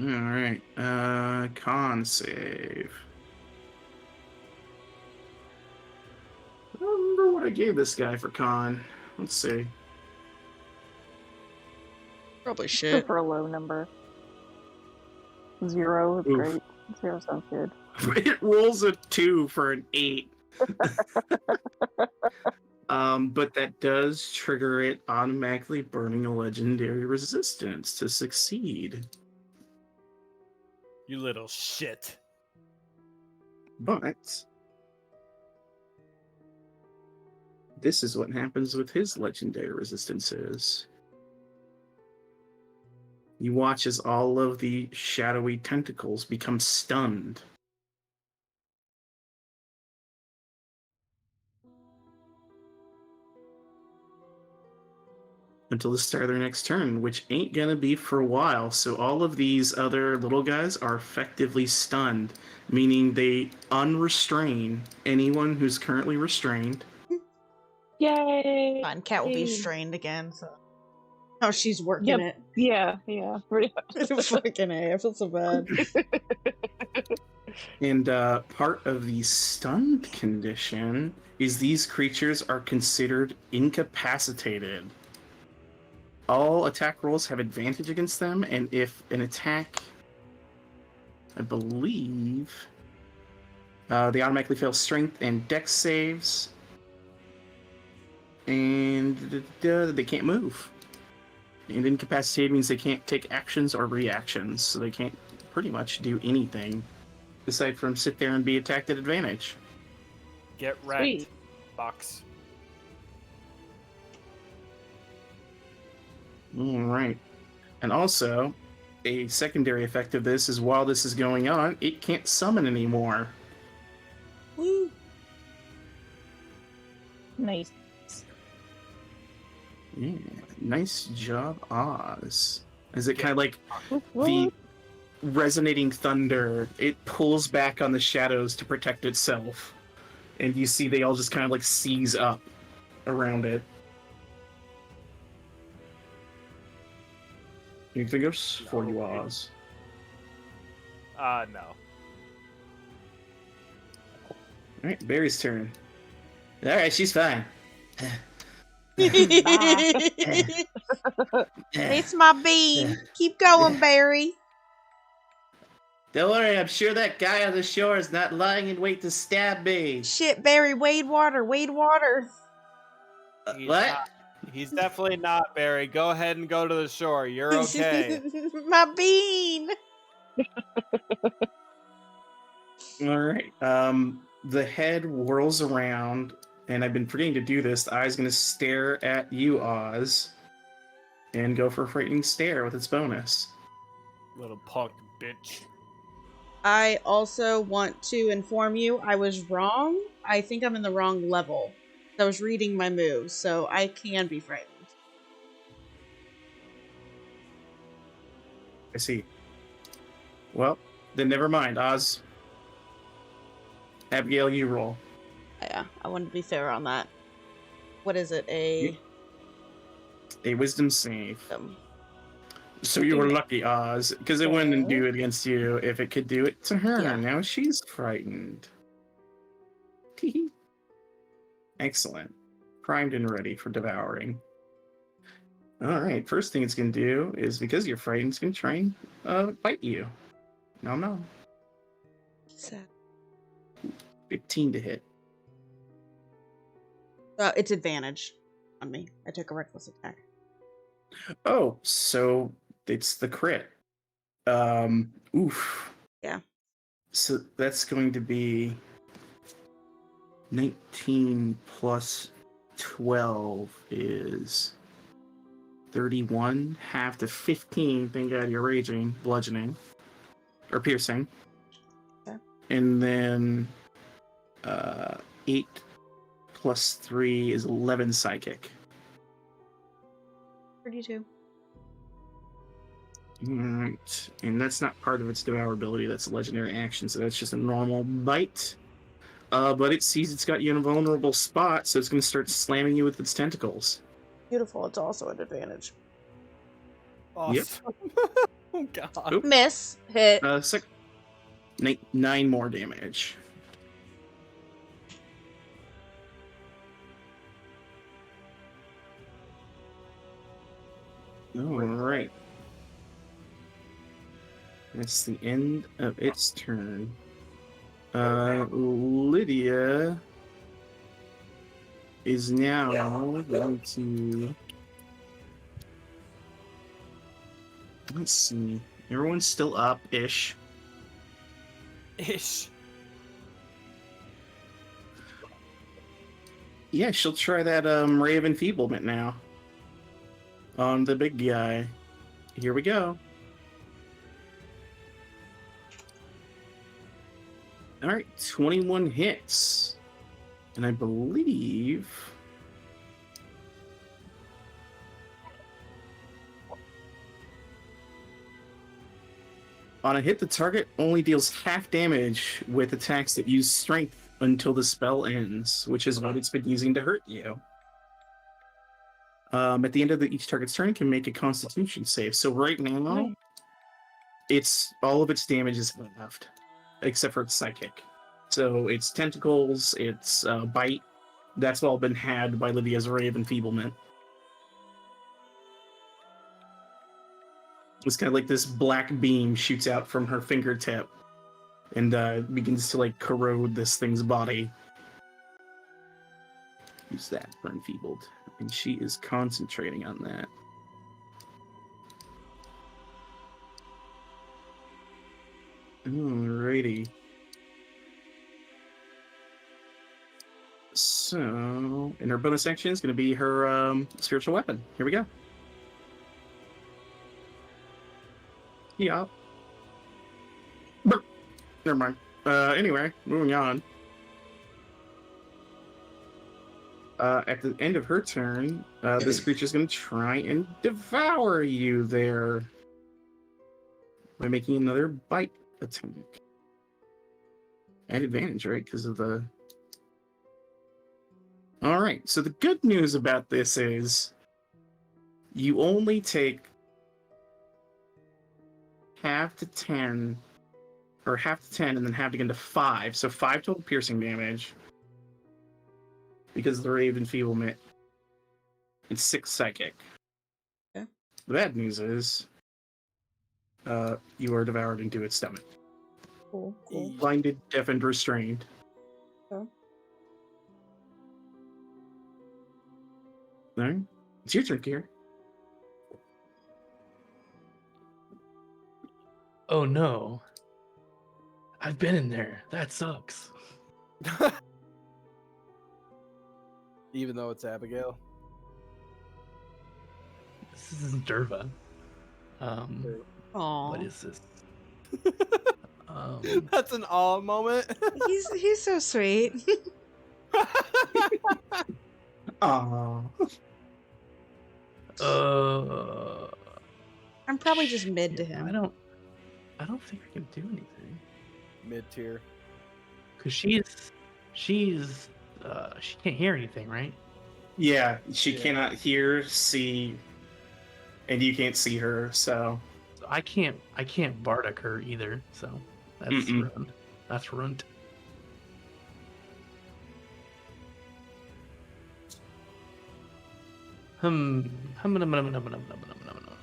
Speaker 1: Alright, con save. I don't remember what I gave this guy for con. Let's see.
Speaker 3: Probably
Speaker 5: Go
Speaker 3: shit.
Speaker 5: for a low number. 0 is
Speaker 1: Oof.
Speaker 5: great. 0 sounds good.
Speaker 1: It rolls a 2 for an 8. But that does trigger it automatically burning a legendary resistance to succeed.
Speaker 4: You little shit.
Speaker 1: But this is what happens with his legendary resistances. You watch as all of the shadowy tentacles become stunned. Until the start of their next turn, which ain't gonna be for a while. So all of these other little guys are effectively stunned, meaning they unrestrain anyone who's currently restrained.
Speaker 5: Yay!
Speaker 3: Fine, cat will be strained again, so. Oh, she's working
Speaker 5: Yep. Yeah, pretty much.
Speaker 3: it. Fucking A, I feel so bad.
Speaker 1: And part of the stunned condition is these creatures are considered incapacitated. All attack rolls have advantage against them, and if an attack, I believe, they automatically fail strength and dex saves, and they can't move. And incapacitated means they can't take actions or reactions, so they can't pretty much do anything aside from sit there and be attacked at advantage.
Speaker 4: Get wrecked,
Speaker 5: Sweet.
Speaker 4: Fox.
Speaker 1: All right. And also, a secondary effect of this is while this is going on, it can't summon anymore.
Speaker 3: Woo.
Speaker 5: Nice.
Speaker 1: Yeah, nice job, Oz. Is it kind of like
Speaker 5: What?
Speaker 1: the resonating thunder? It pulls back on the shadows to protect itself. And you see they all just kind of like seize up around it. Anything else for you, Oz?
Speaker 4: No.
Speaker 1: Alright, Barry's turn. Alright, she's fine.
Speaker 3: It's my bean. Keep going, Barry.
Speaker 1: Don't worry, I'm sure that guy on the shore is not lying in wait to stab me.
Speaker 3: Shit, Barry, wade water, wade water.
Speaker 4: He's
Speaker 1: What?
Speaker 4: not- He's definitely not, Barry. Go ahead and go to the shore. You're okay.
Speaker 3: My bean.
Speaker 1: Alright, the head whirls around, and I've been forgetting to do this. The eye's gonna stare at you, Oz, and go for a frightening stare with its bonus.
Speaker 4: Little punk bitch.
Speaker 3: I also want to inform you I was wrong. I think I'm in the wrong level. I was reading my moves, so I can be frightened.
Speaker 1: I see. Well, then never mind, Oz. Abigail, you roll.
Speaker 3: Yeah, I wanted to be fair on that. What is it? A
Speaker 1: wisdom save.
Speaker 3: um,
Speaker 1: So you were lucky, Oz, because it wouldn't do it against you if it could do it to her.
Speaker 3: Yeah.
Speaker 1: Now she's frightened. Teehee. Excellent. Primed and ready for devouring. Alright, first thing it's going to do is, because you're frightened, it's going to try and bite you. No. 15 to hit.
Speaker 3: It's advantage on me. I took a reckless attack.
Speaker 1: Oh, so it's the crit. Oof.
Speaker 3: Yeah.
Speaker 1: So that's going to be 19 plus 12 is 31. Half to 15. Thank God you're raging, bludgeoning, or piercing.
Speaker 3: Okay.
Speaker 1: And then 8 plus 3 is 11 psychic.
Speaker 3: 32.
Speaker 1: Alright, and that's not part of its devourability, that's a legendary action, so that's just a normal bite. But it sees it's got you in a vulnerable spot, so it's going to start slamming you with its tentacles.
Speaker 3: Beautiful. It's also an advantage.
Speaker 4: Awesome. Oh god.
Speaker 1: Oop.
Speaker 3: Miss. Hit.
Speaker 1: 9 more damage. Alright. That's the end of its turn. Lydia is now going to... Let's see. Everyone's still up-ish.
Speaker 4: Ish.
Speaker 1: Yeah, she'll try that Ray of Enfeeblement now. On the big guy. Here we go. Alright, 21 hits. And I believe... On a hit, the target only deals half damage with attacks that use strength until the spell ends, which is what it's been using to hurt you. At the end of each target's turn, it can make a Constitution save. So right now, it's all of its damage is halved, except for its psychic. So its tentacles, its bite, that's all been had by Lydia's Ray of Enfeeblement. It's kind of like this black beam shoots out from her fingertip and begins to like corrode this thing's body. Use that for enfeebled. And she is concentrating on that. Alrighty. So, and her bonus action is going to be her spiritual weapon. Here we go. Yeah. Never mind. Anyway, moving on. At the end of her turn, this creature's going to try and devour you there by making another bite attack. At advantage, right? Because of the... Alright, so the good news about this is you only take half to 10, or half to 10 and then half again to 5, so 5 total piercing damage. Because of the Ray of Enfeeblement, it's 6 psychic.
Speaker 3: Okay.
Speaker 1: The bad news is, you are devoured into its stomach.
Speaker 3: Cool.
Speaker 1: Blinded, deafened, restrained.
Speaker 3: Okay.
Speaker 1: Alright, it's your turn, Kier.
Speaker 6: Oh no. I've been in there. That sucks.
Speaker 4: Even though it's Abigail.
Speaker 6: This is Derva.
Speaker 3: Aww.
Speaker 6: What is this?
Speaker 4: That's an awe moment.
Speaker 7: He's so sweet.
Speaker 1: Aww.
Speaker 3: I'm probably just mid to him.
Speaker 6: I don't think I can do anything.
Speaker 4: Mid tier.
Speaker 6: Cause she's she can't hear anything, right?
Speaker 1: Yeah, she
Speaker 4: Yeah.
Speaker 1: cannot hear, see, and you can't see her. So
Speaker 6: So I can't bardic her either. So that's
Speaker 1: Mm-mm.
Speaker 6: ruined. That's ruined.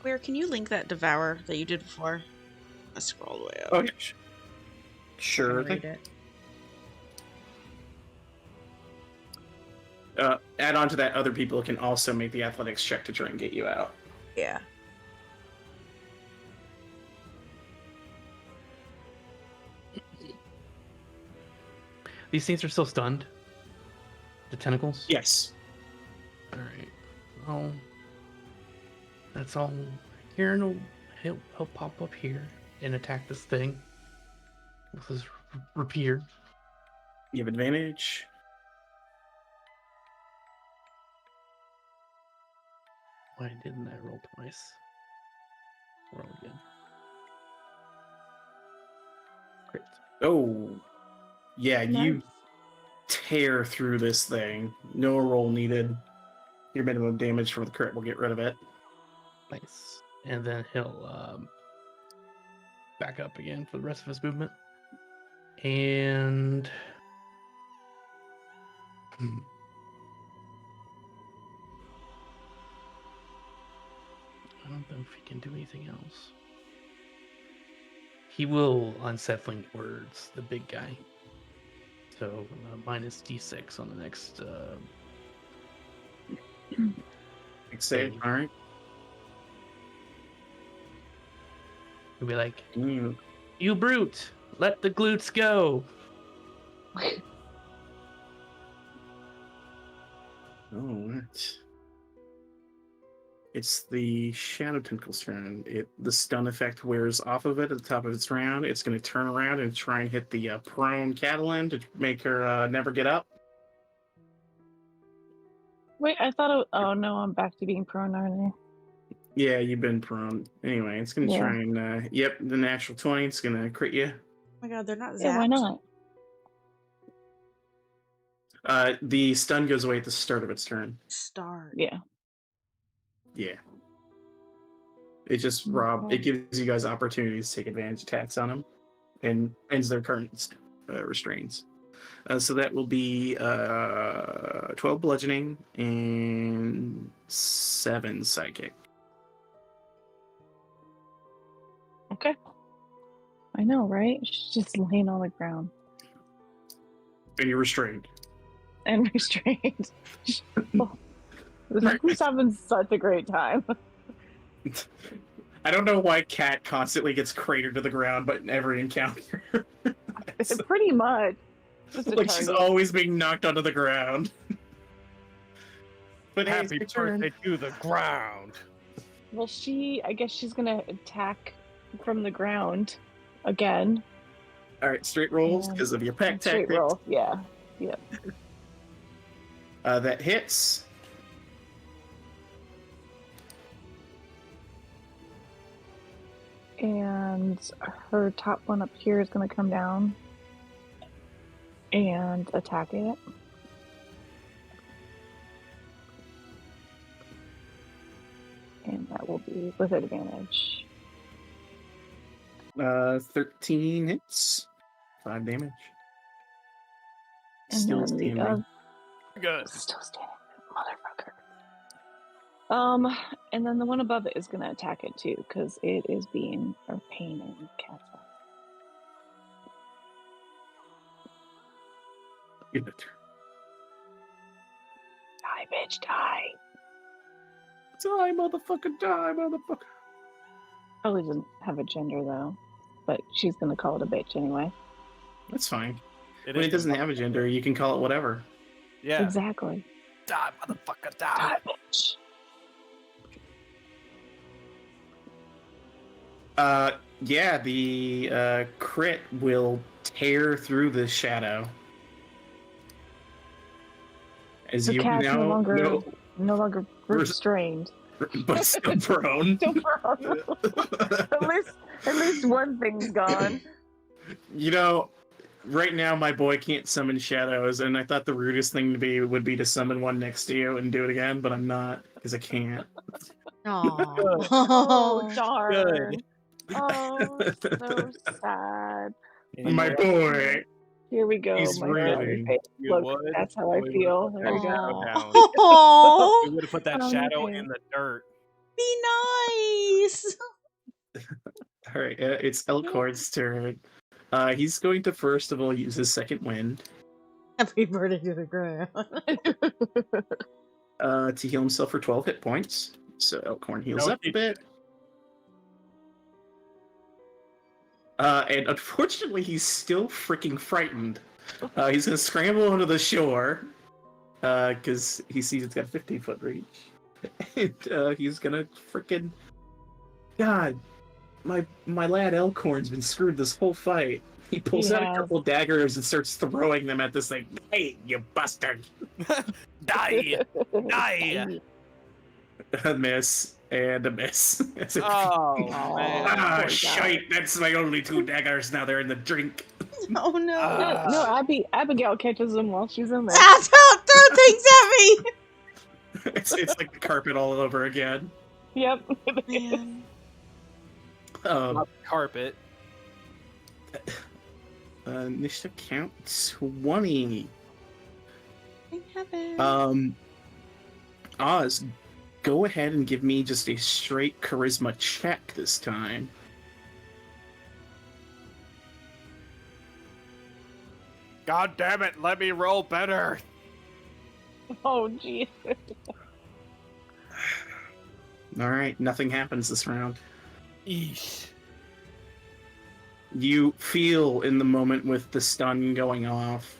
Speaker 3: Where can you link that devour that you did before? I scroll all the way up.
Speaker 1: okay, sure.
Speaker 3: Read it.
Speaker 1: Add on to that, other people can also make the athletics check to try and get you out.
Speaker 3: Yeah.
Speaker 6: These things are still stunned. The tentacles.
Speaker 1: Yes.
Speaker 6: All right. Oh, that's all. Kieran will he'll pop up here and attack this thing with his rapier.
Speaker 1: You have advantage.
Speaker 6: Why didn't I roll twice? Roll again. Great.
Speaker 1: Oh, yeah, you
Speaker 5: Nice.
Speaker 1: tear through this thing. No roll needed. Your minimum damage from the crit will get rid of it.
Speaker 6: Nice. And then he'll back up again for the rest of his movement. And I don't know if he can do anything else. He will unsettling words, the big guy. So minus d6 on the next.
Speaker 1: Save. All right.
Speaker 6: He'll be like,
Speaker 1: Mm.
Speaker 6: "You brute! Let the glutes go!"
Speaker 1: All right. It's the Shadow Tentacle's turn. The stun effect wears off of it at the top of its round. It's going to turn around and try and hit the prone Catalan to make her never get up.
Speaker 5: Wait, I thought. Oh no, I'm back to being prone, aren't I?
Speaker 1: Yeah, you've been prone. Anyway, it's going to try and... yep, the natural 20. It's going to crit you.
Speaker 3: Oh my god, they're not zapped.
Speaker 5: Yeah, why not?
Speaker 1: The stun goes away at the start of its turn.
Speaker 3: Start.
Speaker 5: Yeah.
Speaker 1: Yeah. It just it gives you guys opportunities to take advantage attacks on them and ends their current restraints. So that will be 12 bludgeoning and 7 psychic.
Speaker 5: Okay. I know, right? She's just laying on the ground
Speaker 1: And you're restrained.
Speaker 5: and restrained. Who's having such a great time?
Speaker 1: I don't know why Cat constantly gets cratered to the ground, but in every encounter.
Speaker 5: Pretty much. Just a
Speaker 1: Like she's
Speaker 5: target.
Speaker 1: always being knocked onto the ground. But hey,
Speaker 4: Happy
Speaker 1: it's your turn.
Speaker 4: birthday to the ground.
Speaker 5: Well, I guess she's gonna attack from the ground again.
Speaker 1: All right, straight rolls
Speaker 5: Yeah.
Speaker 1: because of your pack
Speaker 5: Straight
Speaker 1: tactics.
Speaker 5: roll, yeah. Yep.
Speaker 1: That hits.
Speaker 5: And her top one up here is gonna come down and attack it. And that will be with advantage.
Speaker 1: 13 hits. 5 damage.
Speaker 5: And
Speaker 1: Still
Speaker 5: then
Speaker 1: standing.
Speaker 5: the
Speaker 4: Good.
Speaker 5: still standing, motherfucker. And then the one above it is gonna attack it too, because it is being a pain in the cat's ass.
Speaker 1: Give it a turn.
Speaker 5: Die, bitch, die.
Speaker 1: Die, motherfucker, die, motherfucker.
Speaker 5: Probably doesn't have a gender though, but she's gonna call it a bitch anyway.
Speaker 1: That's fine. When
Speaker 4: is
Speaker 1: it doesn't
Speaker 4: the
Speaker 1: have a gender, you can call it whatever.
Speaker 4: Yeah.
Speaker 5: Exactly.
Speaker 4: Die, motherfucker,
Speaker 5: Die,
Speaker 4: die.
Speaker 5: bitch.
Speaker 1: Yeah, the crit will tear through the shadow. As
Speaker 5: The
Speaker 1: you
Speaker 5: cat's
Speaker 1: now
Speaker 5: no longer restrained.
Speaker 1: but still prone.
Speaker 5: Still prone. at least one thing's gone.
Speaker 1: You know, right now my boy can't summon shadows, and I thought the rudest thing to be would be to summon one next to you and do it again, but I'm not because I can't.
Speaker 3: Aww.
Speaker 5: Oh,
Speaker 4: Good.
Speaker 5: darn. Oh, so sad.
Speaker 1: My boy,
Speaker 5: Here we go.
Speaker 1: he's
Speaker 5: My family
Speaker 1: ready.
Speaker 5: face.
Speaker 4: You
Speaker 5: Look,
Speaker 4: would,
Speaker 5: that's how I
Speaker 4: we would've
Speaker 5: feel.
Speaker 4: put
Speaker 5: There we
Speaker 4: that
Speaker 5: go.
Speaker 4: shadow down.
Speaker 3: Aww.
Speaker 4: We would have put that
Speaker 5: Oh,
Speaker 4: shadow
Speaker 5: okay.
Speaker 4: in the dirt.
Speaker 3: Be nice.
Speaker 1: All right, it's Elcor's turn. He's going to first of all use his second wind
Speaker 3: Happy birthday to the ground.
Speaker 1: to heal himself for 12 hit points. So Elkhorn heals
Speaker 4: No,
Speaker 1: up a bit. And unfortunately, he's still freaking frightened. He's gonna scramble onto the shore because he sees it's got a 15-foot reach. And he's gonna freaking... God, my lad Elkhorn's been screwed this whole fight. He pulls out a couple daggers and starts throwing them at this thing. Hey, you bastard!
Speaker 4: Die! Die!
Speaker 1: A miss and a miss.
Speaker 4: Oh, man.
Speaker 1: Ah,
Speaker 5: poor guy.
Speaker 1: shite! That's my only 2 daggers. Now they're in the drink.
Speaker 3: Oh no.
Speaker 5: No, Abigail catches them while she's in there.
Speaker 3: Ah, don't throw things at me!
Speaker 1: It's like the carpet all over again.
Speaker 5: Yep.
Speaker 3: Man.
Speaker 4: Not the carpet.
Speaker 1: Initiative count 20.
Speaker 3: Nothing happened.
Speaker 1: Oz, go ahead and give me just a straight charisma check this time.
Speaker 4: God damn it, let me roll better.
Speaker 5: Oh, jeez.
Speaker 1: All right, nothing happens this round.
Speaker 4: Eesh.
Speaker 1: You feel in the moment with the stun going off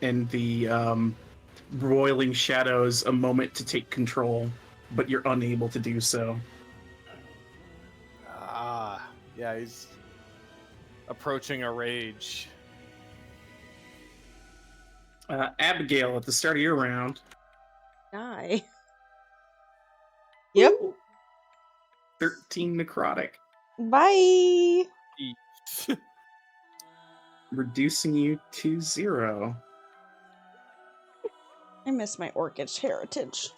Speaker 1: and the roiling shadows a moment to take control, but you're unable to do so.
Speaker 4: Ah, yeah, he's approaching a rage.
Speaker 1: Abigail, at the start of your round.
Speaker 3: Die. Yep.
Speaker 1: 13 necrotic,
Speaker 3: Bye.
Speaker 1: reducing you to 0.
Speaker 3: I miss my orcish heritage.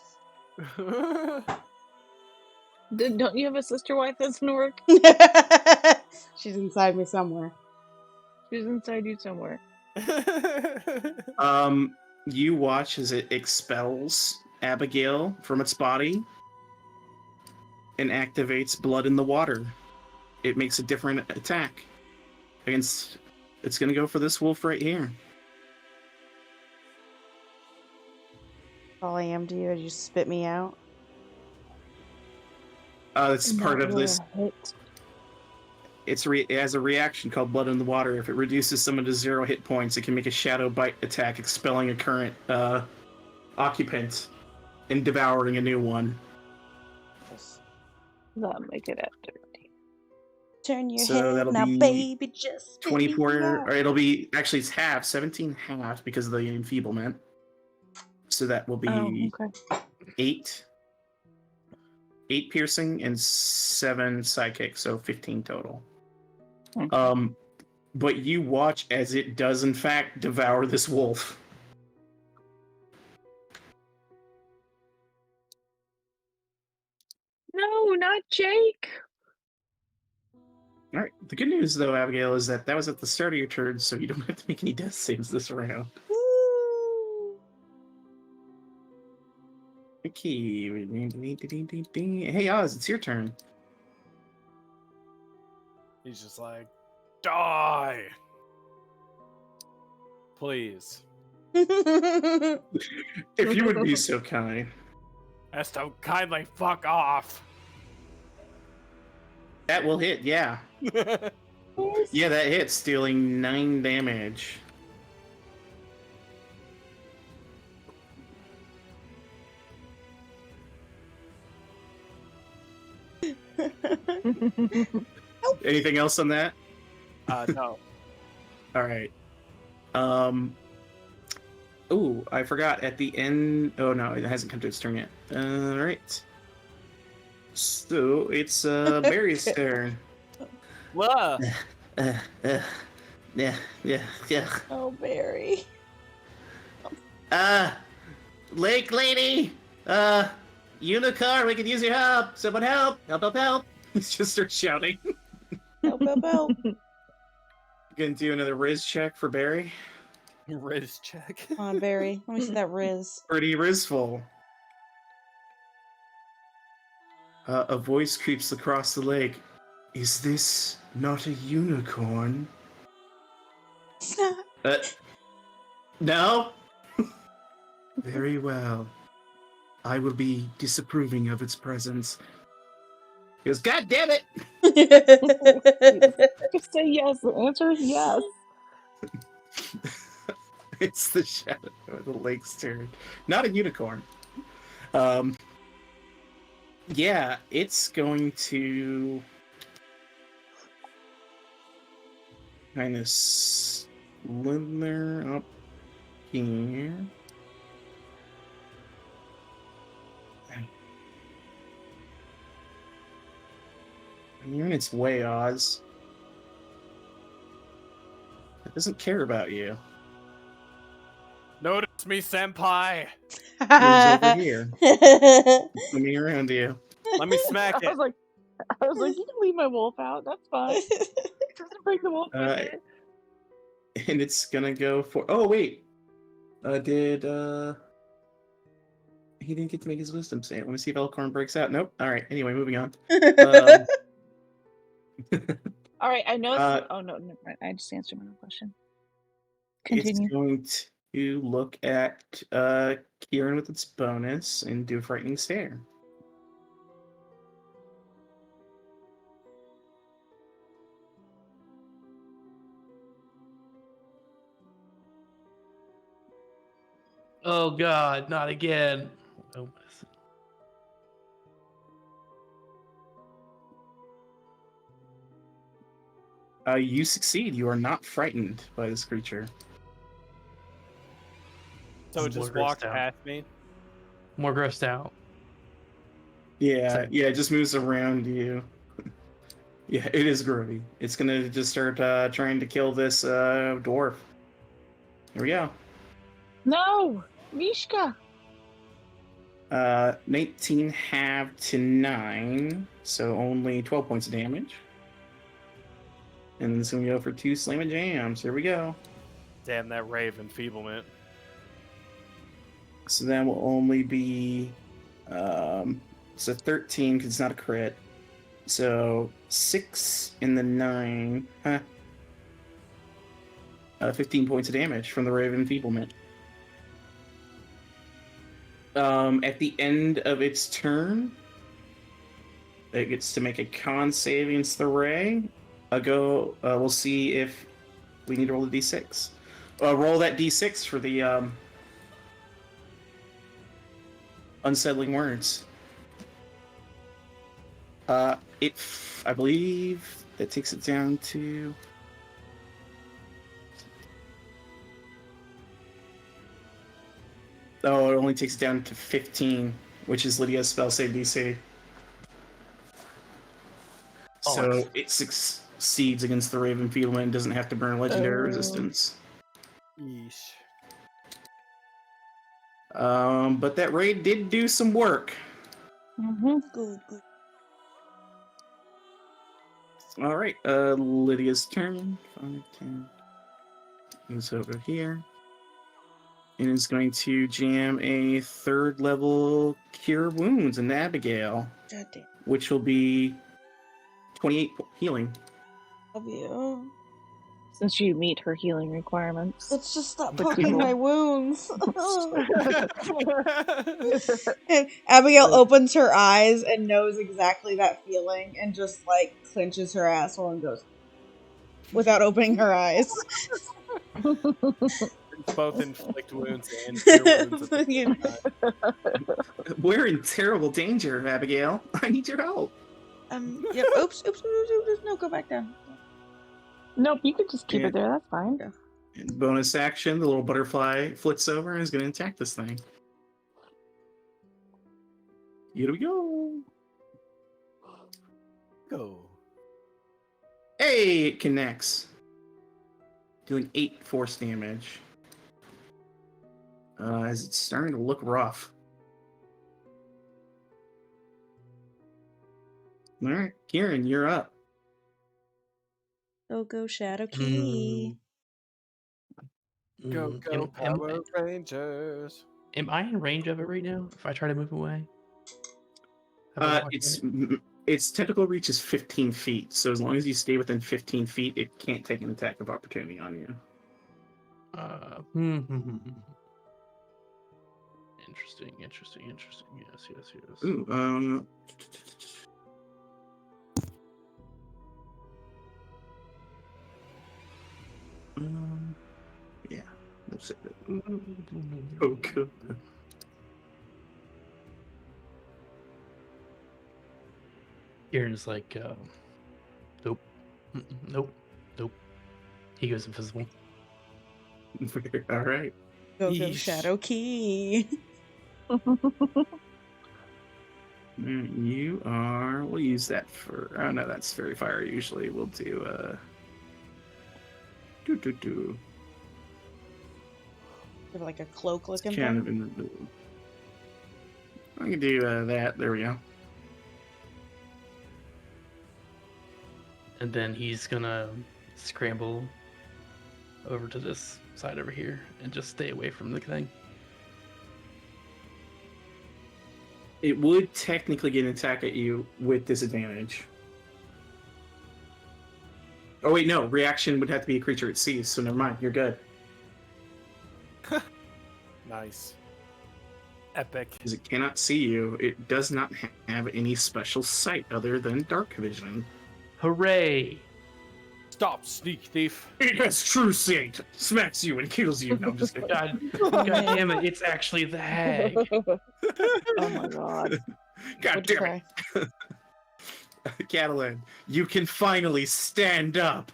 Speaker 5: Don't you have a sister wife that's an orc?
Speaker 3: She's inside me somewhere.
Speaker 5: She's inside you somewhere.
Speaker 1: You watch as it expels Abigail from its body and activates Blood in the Water. It makes a different attack against... It's gonna go for this wolf right here.
Speaker 3: All I am to you is you spit me out.
Speaker 1: It's part of
Speaker 5: Not
Speaker 1: this.
Speaker 5: really a hit.
Speaker 1: It has a reaction called Blood in the Water. If it reduces someone to 0 hit points, it can make a shadow bite attack, expelling a current occupant and devouring a new one.
Speaker 5: That'll make it after.
Speaker 3: Turn your
Speaker 1: So
Speaker 3: head
Speaker 1: that'll
Speaker 3: now,
Speaker 1: be
Speaker 3: baby. Just spit me
Speaker 1: 24,
Speaker 3: out.
Speaker 1: or it'll be, actually it's half, 17 half because of the enfeeblement. So that will be
Speaker 5: Oh, okay.
Speaker 1: 8 piercing and 7 psychic, so 15 total.
Speaker 5: Okay.
Speaker 1: But you watch as it does in fact devour this wolf.
Speaker 5: No, not Jake.
Speaker 1: All right. The good news, though, Abigail, is that was at the start of your turn, so you don't have to make any death saves this round.
Speaker 3: Woo.
Speaker 1: Okay. Hey, Oz, it's your turn.
Speaker 4: He's just like, die! Please.
Speaker 1: If you would be so kind.
Speaker 4: That's so kindly fuck off.
Speaker 1: That will hit, yeah. Yeah, that hits, dealing 9 damage. Anything else on that?
Speaker 4: No.
Speaker 1: All right. Ooh, I forgot at the end. Oh no, it hasn't come to its turn yet. All right. So it's Barry's turn.
Speaker 4: Whoa.
Speaker 1: Yeah.
Speaker 3: Oh, Barry.
Speaker 1: Lake lady! Unicorn, we could use your help! Someone help! Help! He just starts shouting.
Speaker 3: Help.
Speaker 1: Gonna do another Riz check for Barry.
Speaker 4: Riz check.
Speaker 3: Come on, Barry. Let me see that Riz.
Speaker 1: Pretty Rizful. A voice creeps across the lake. Is this not a unicorn?
Speaker 3: It's not.
Speaker 1: No? Very well. I will be disapproving of its presence. He goes, God damn it!
Speaker 5: Just say yes. The answer is yes.
Speaker 1: It's the shadow of the lake's turn. Not a unicorn. Yeah, it's going to kind of slither up here. You're in its way, Oz. It doesn't care about you.
Speaker 4: Notice me, senpai.
Speaker 1: Moves over here, swimming around you.
Speaker 4: Let me smack
Speaker 5: I
Speaker 4: it.
Speaker 5: was like, you can leave my wolf out. That's fine. Doesn't bring the wolf with it.
Speaker 1: And it's gonna go for. Oh wait, he didn't get to make his wisdom save. Let me see if Elkhorn breaks out. Nope. All right. Anyway, moving on.
Speaker 5: All right, I know. Oh no, never mind. I just answered my own question. Continue.
Speaker 1: It's going to look at Kieran with its bonus and do a frightening stare.
Speaker 6: Oh God, not again. Oh,
Speaker 1: You succeed. You are not frightened by this creature.
Speaker 4: So it just
Speaker 6: More
Speaker 4: walked
Speaker 6: grossed out.
Speaker 4: past me.
Speaker 6: More grossed out.
Speaker 1: Yeah, it just moves around you. Yeah, it is grody. It's gonna just start trying to kill this dwarf. Here we go.
Speaker 5: No, Mishka.
Speaker 1: 19 half to 9, so only 12 points of damage. And then it's gonna go for 2 slam and jams. Here we go.
Speaker 4: Damn that rave enfeeblement.
Speaker 1: So that will only be so 13 because it's not a crit. So 6 and the 9. 15 points of damage from the rave enfeeblement. At the end of its turn, it gets to make a con save against the ray. We'll see if we need to roll a d6. Roll that d6 for the unsettling words. I believe that takes it down to. Oh, it only takes it down to 15, which is Lydia's spell save DC. So it succeeds against the Raven Field and doesn't have to burn legendary resistance.
Speaker 4: Yeesh.
Speaker 1: But that raid did do some work.
Speaker 5: Mm-hmm.
Speaker 3: Good.
Speaker 1: All right, Lydia's turn. 5, 10. Moves over here. And is going to jam a 3rd level Cure Wounds into Abigail,
Speaker 3: God damn.
Speaker 1: which will be 28 healing.
Speaker 3: Love you.
Speaker 5: Since you meet her healing requirements.
Speaker 3: Let's just stop
Speaker 5: The
Speaker 3: poking
Speaker 5: people.
Speaker 3: my wounds. And Abigail opens her eyes and knows exactly that feeling and just like clenches her asshole and goes without opening her eyes.
Speaker 4: Both inflict wounds and cure wounds. At the
Speaker 3: You
Speaker 4: same time.
Speaker 1: We're in terrible danger, Abigail. I need your help.
Speaker 3: Yep. Oops. No, go back down.
Speaker 5: Nope, you could just keep
Speaker 1: Yeah.
Speaker 5: it there. That's fine.
Speaker 3: Yeah.
Speaker 1: And bonus action, the little butterfly flits over and is going to attack this thing. Here we go.
Speaker 4: Go.
Speaker 1: Hey, it connects. doing 8 force damage. As it's starting to look rough. All right, Kieran, you're up.
Speaker 3: Go Shadow Key.
Speaker 4: Go, go, Power Rangers.
Speaker 6: Am I in range of it right now? If I try to move away? Have I walked away?
Speaker 1: Its tentacle reach is 15 feet, so as long as you stay within 15 feet, it can't take an attack of opportunity on you.
Speaker 6: Interesting. Yes.
Speaker 1: Ooh, yeah, that's it. Oh, good.
Speaker 6: Kieran's like, nope. Nope. He goes invisible.
Speaker 1: All right.
Speaker 3: Go
Speaker 6: Yeesh.
Speaker 3: Shadow Key.
Speaker 1: You are. We'll use that for. Oh no, that's fairy fire. Usually, we'll do.
Speaker 3: Give like a cloak looking
Speaker 1: Kind of
Speaker 3: thing.
Speaker 1: in the. I can do that. There we go.
Speaker 6: And then he's gonna scramble over to this side over here and just stay away from the thing.
Speaker 1: It would technically get an attack at you with disadvantage. Oh wait, no. Reaction would have to be a creature it sees, so never mind. You're good.
Speaker 4: Nice. Epic.
Speaker 1: Because it cannot see you, it does not have any special sight other than dark vision.
Speaker 6: Hooray!
Speaker 4: Stop, sneak thief.
Speaker 1: It has true sight. Smacks you and kills you. No, I'm just kidding.
Speaker 6: God damn it! It's actually the hag.
Speaker 5: Oh my god.
Speaker 1: God
Speaker 3: Would
Speaker 1: damn
Speaker 3: cry.
Speaker 1: it. Catalan, you can finally stand up.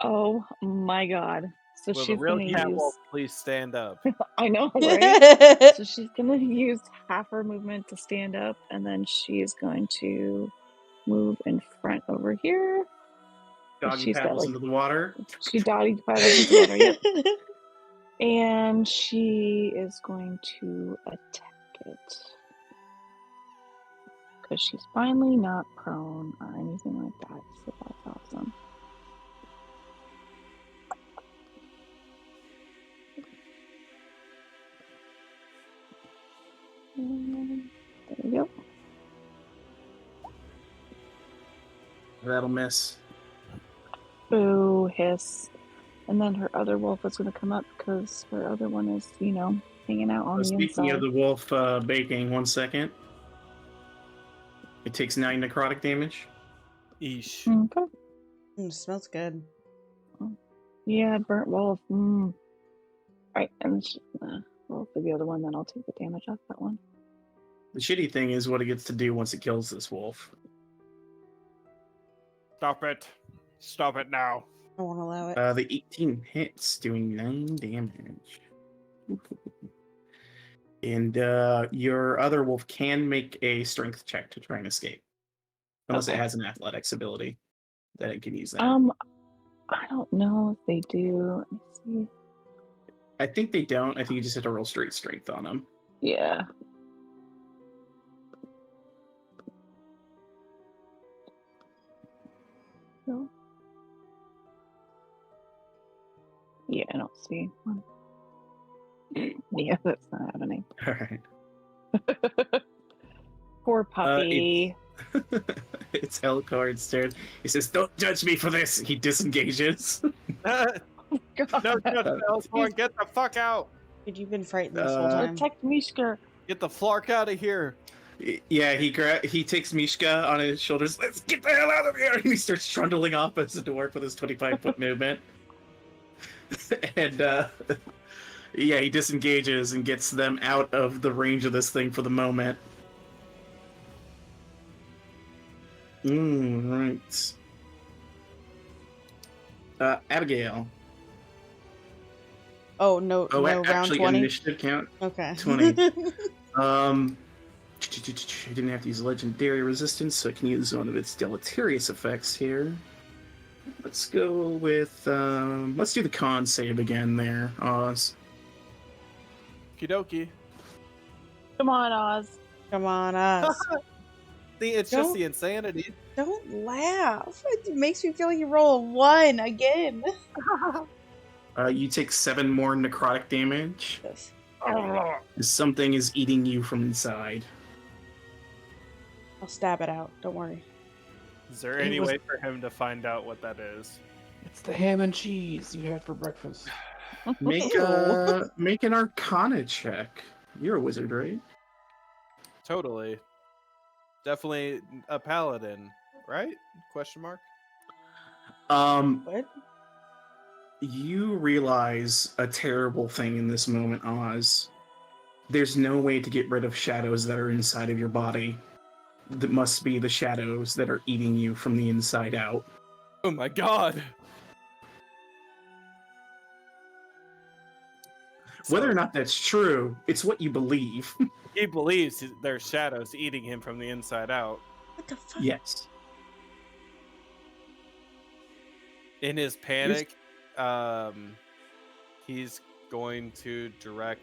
Speaker 5: Oh my god. So
Speaker 4: Will the
Speaker 5: she's
Speaker 4: real
Speaker 5: gonna
Speaker 4: catwalk
Speaker 5: use.
Speaker 4: please stand up?
Speaker 5: I know, right? So she's gonna use half her movement to stand up, and then she is going to move in front over here.
Speaker 1: Doggy
Speaker 5: She's got,
Speaker 1: paddles
Speaker 5: like-
Speaker 1: into the water.
Speaker 5: She dotty paddles into the water, yep. And she is going to attack it. Because she's finally not prone or anything like that, so that's awesome. And there we go.
Speaker 1: That'll miss.
Speaker 5: Boo, hiss. And then her other wolf is going to come up because her other one is, hanging out on the
Speaker 1: Speaking
Speaker 5: inside.
Speaker 1: of the wolf baking, 1 second. It takes 9 necrotic damage.
Speaker 4: Eesh.
Speaker 5: Okay.
Speaker 3: Smells good.
Speaker 5: Yeah, burnt wolf. Right, and well, for the other one, then I'll take the damage off that one.
Speaker 1: The shitty thing is what it gets to do once it kills this wolf.
Speaker 4: Stop it. Stop it now.
Speaker 3: I won't allow it.
Speaker 1: The 18 hits, doing 9 damage. And your other wolf can make a strength check to try and escape. Unless it
Speaker 5: Okay.
Speaker 1: has an athletics ability that it can use that.
Speaker 5: I don't know if they do. Let me see.
Speaker 1: I think they don't. I think you just have to roll straight strength on them.
Speaker 5: Yeah. No. Yeah, I don't see one. Yeah, that's not happening.
Speaker 1: All right.
Speaker 5: Poor puppy.
Speaker 1: It's Elcard's turn. He says, "Don't judge me for this." He disengages.
Speaker 5: God.
Speaker 4: No, Elkhorn, get the fuck out.
Speaker 3: Dude, you've been frightened this whole time.
Speaker 5: Protect Mishka.
Speaker 4: Get the flark out of here.
Speaker 1: Yeah, he takes Mishka on his shoulders. Let's get the hell out of here! And he starts trundling off as a dwarf with his 25-foot movement. And yeah, he disengages and gets them out of the range of this thing for the moment. Right. Abigail.
Speaker 3: Oh, no, no round
Speaker 1: actually,
Speaker 3: 20?
Speaker 1: initiative count.
Speaker 3: Okay.
Speaker 1: 20. I didn't have to use legendary resistance, so I can use one of its deleterious effects here. Let's go with let's do the con save again there, Oz.
Speaker 4: Okie dokie.
Speaker 5: Come on, Oz.
Speaker 3: Come on, us.
Speaker 4: See, it's just
Speaker 3: Don't-
Speaker 4: the insanity.
Speaker 3: Don't laugh. It makes me feel like you roll a 1 again.
Speaker 1: You take 7 more necrotic damage.
Speaker 3: Yes.
Speaker 1: Something is eating you from inside.
Speaker 3: I'll stab it out. Don't worry.
Speaker 4: Is there
Speaker 6: It
Speaker 4: any
Speaker 6: was-
Speaker 4: way for him to find out what that is?
Speaker 6: It's the ham and cheese you had for breakfast.
Speaker 1: Make
Speaker 3: Ew.
Speaker 1: make an Arcana check. You're a wizard, right?
Speaker 4: Totally. Definitely a paladin, right? Question mark.
Speaker 3: What?
Speaker 1: You realize a terrible thing in this moment, Oz. There's no way to get rid of shadows that are inside of your body. That must be the shadows that are eating you from the inside out.
Speaker 4: Oh my god.
Speaker 1: Whether
Speaker 4: So,
Speaker 1: or not that's true, it's what you believe.
Speaker 4: he believes there's shadows eating him from the inside out.
Speaker 3: What the fuck?
Speaker 1: Yes.
Speaker 4: In his panic, he's going to direct.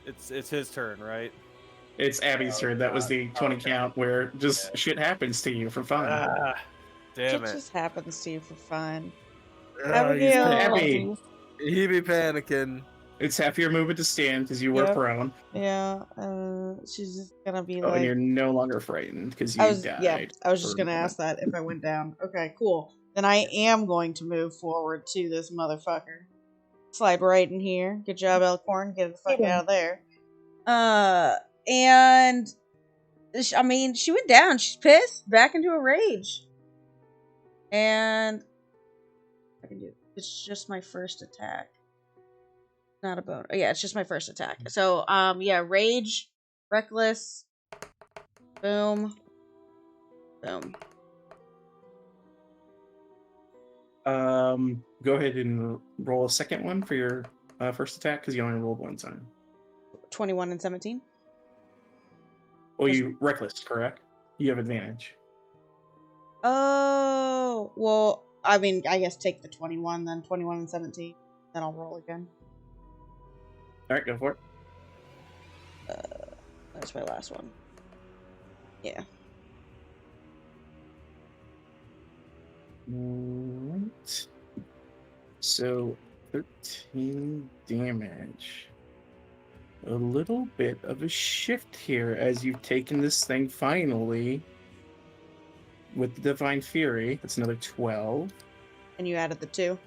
Speaker 4: It's his turn, right?
Speaker 1: It's Abby's turn. That was the 20 count where just shit happens to you for fun.
Speaker 4: Ah, damn
Speaker 3: It
Speaker 4: it!
Speaker 3: just happens to you for fun.
Speaker 4: Ah,
Speaker 3: Abigail.
Speaker 1: Abby,
Speaker 4: he be panicking.
Speaker 1: it's half your movement to stand because you were
Speaker 3: Yep.
Speaker 1: prone.
Speaker 3: Yeah, she's just gonna be
Speaker 1: Oh, and
Speaker 3: like.
Speaker 1: you're no longer frightened because you
Speaker 3: I was
Speaker 1: died.
Speaker 3: I was just
Speaker 1: for a
Speaker 3: gonna
Speaker 1: moment.
Speaker 3: ask that if I went down. Okay, cool. Then I am going to move forward to this motherfucker. Slide right in here. Good job, Elkhorn. Get the fuck out of there. And I mean, she went down. She's pissed. Back into a rage. And I can do. It's just my first attack. Not a bone. Yeah, it's just my first attack. So, yeah, rage, reckless, boom, boom.
Speaker 1: Go ahead and roll a second one for your first attack because you only rolled one time.
Speaker 3: 21 and 17.
Speaker 1: Well, you reckless, correct? You have advantage.
Speaker 3: Oh, well, I mean, I guess take the 21, then 21 and 17. Then I'll roll again.
Speaker 1: All right, go for it.
Speaker 3: That's my last one. Yeah.
Speaker 1: Alright. So 13 damage. A little bit of a shift here as you've taken this thing finally with the Divine Fury. That's another 12.
Speaker 3: And you added the 2?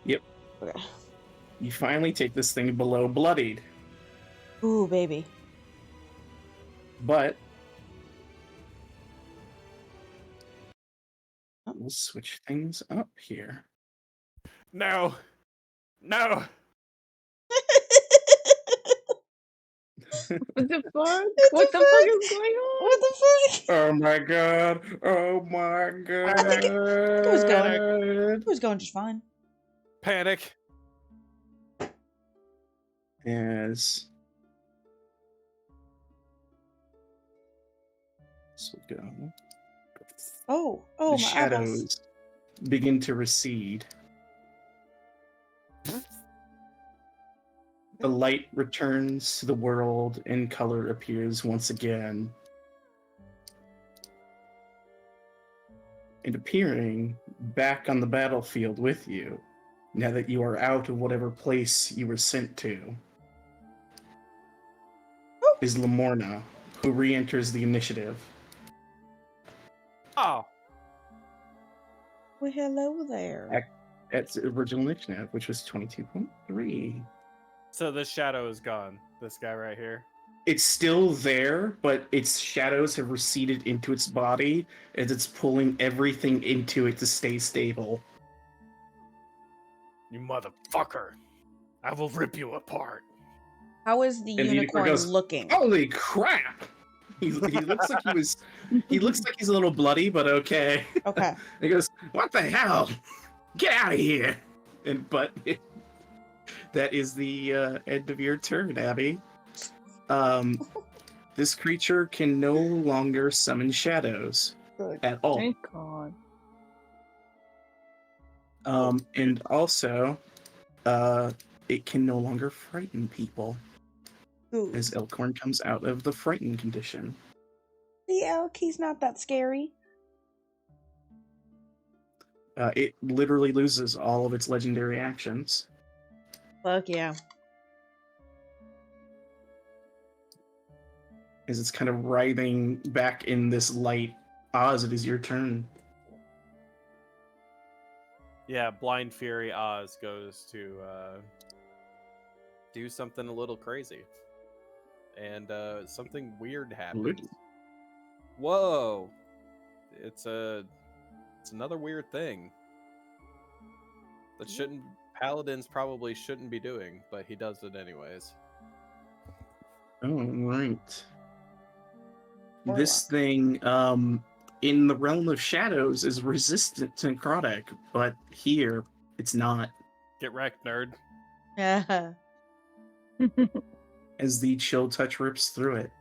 Speaker 1: Yep.
Speaker 3: Okay.
Speaker 1: You finally take this thing below bloodied,
Speaker 3: Ooh, baby.
Speaker 1: but we'll switch things up here.
Speaker 4: No, no.
Speaker 5: What the fuck?
Speaker 3: What
Speaker 5: What
Speaker 3: the
Speaker 5: the fuck
Speaker 3: fuck?
Speaker 5: is going on?
Speaker 3: What the fuck?
Speaker 1: Oh my god! Oh my god!
Speaker 3: I think it was It was going just fine.
Speaker 4: Panic.
Speaker 1: As this will go.
Speaker 3: Oh,
Speaker 1: The
Speaker 3: my eyeballs.
Speaker 1: shadows begin to recede. The light returns to the world and color appears once again. And appearing back on the battlefield with you, now that you are out of whatever place you were sent to, is Lamorna, who re-enters the initiative.
Speaker 4: Oh,
Speaker 3: Well, hello there.
Speaker 1: At the original initiative, which was 22.3.
Speaker 4: so this shadow is gone. This guy right here.
Speaker 1: It's still there, but its shadows have receded into its body as it's pulling everything into it to stay stable.
Speaker 4: You motherfucker! I will rip you apart.
Speaker 3: How is the
Speaker 1: And the unicorn
Speaker 3: unicorn
Speaker 1: goes,
Speaker 3: looking?
Speaker 1: Holy crap! He looks like he was. He looks like he's a little bloody, but okay.
Speaker 3: Okay.
Speaker 1: He goes, "What the hell? Get out of here!" But that is the end of your turn, Abby. This creature can no longer summon shadows.
Speaker 3: Good.
Speaker 1: at all.
Speaker 5: Thank God.
Speaker 1: And also, it can no longer frighten people
Speaker 3: Good.
Speaker 1: as Elkhorn comes out of the frightened condition.
Speaker 3: The elk, he's not that scary.
Speaker 1: It literally loses all of its legendary actions.
Speaker 3: Fuck yeah.
Speaker 1: As it's kind of writhing back in this light. Oz, it is your turn.
Speaker 4: Yeah, Blind Fury Oz goes to do something a little crazy. And something weird happens.
Speaker 1: Ooh.
Speaker 4: Whoa! It's another weird thing. That Paladins probably shouldn't be doing, but he does it anyways.
Speaker 1: All right.
Speaker 3: Warlock.
Speaker 1: This thing, in the realm of shadows, is resistant to necrotic, but here it's not.
Speaker 4: Get wrecked, nerd.
Speaker 3: Yeah.
Speaker 1: As the chill touch rips through it.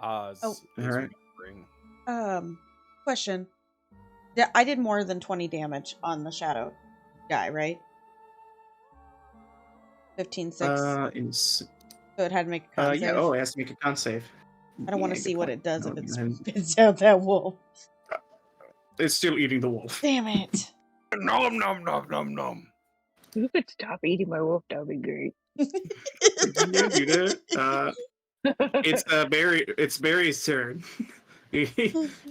Speaker 4: Oz
Speaker 3: Oh.
Speaker 4: is
Speaker 1: Alright.
Speaker 4: remembering.
Speaker 3: Question. I did more than 20 damage on the shadow guy, right? 15, 6.
Speaker 1: It's,
Speaker 3: So it had to make a con
Speaker 1: yeah,
Speaker 3: save.
Speaker 1: oh, it has to make a con save.
Speaker 3: I don't want
Speaker 1: Yeah,
Speaker 3: to
Speaker 1: good
Speaker 3: see what
Speaker 1: point.
Speaker 3: it does
Speaker 1: No,
Speaker 3: if it
Speaker 1: and
Speaker 3: spits out that wolf.
Speaker 1: it's still eating the wolf.
Speaker 3: Damn it.
Speaker 4: Nom nom nom nom nom.
Speaker 5: If you could stop eating my wolf, that would be great.
Speaker 1: Yeah, do that. It's Barry's turn. he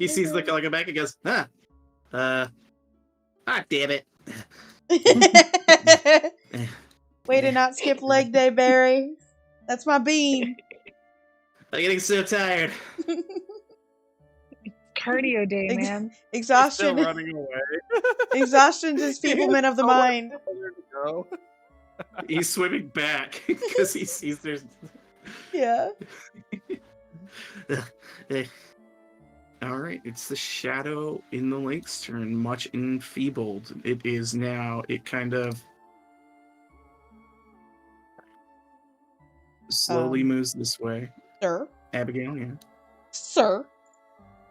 Speaker 1: sees the like back and goes, damn it.
Speaker 3: Way to not skip leg day, Barry. That's my bean.
Speaker 1: I'm getting so tired.
Speaker 5: Cardio day,
Speaker 3: Ex-
Speaker 5: man.
Speaker 4: It's still
Speaker 3: Exhaustion.
Speaker 4: running away.
Speaker 3: Exhaustion is feeblement of the mind.
Speaker 4: Nowhere to go.
Speaker 1: He's swimming back because he sees there's.
Speaker 3: Yeah.
Speaker 1: All right, it's the shadow in the lake's turn, much enfeebled. It is now. It kind of slowly moves this way.
Speaker 3: Sir.
Speaker 1: Abigail, yeah.
Speaker 3: Sir.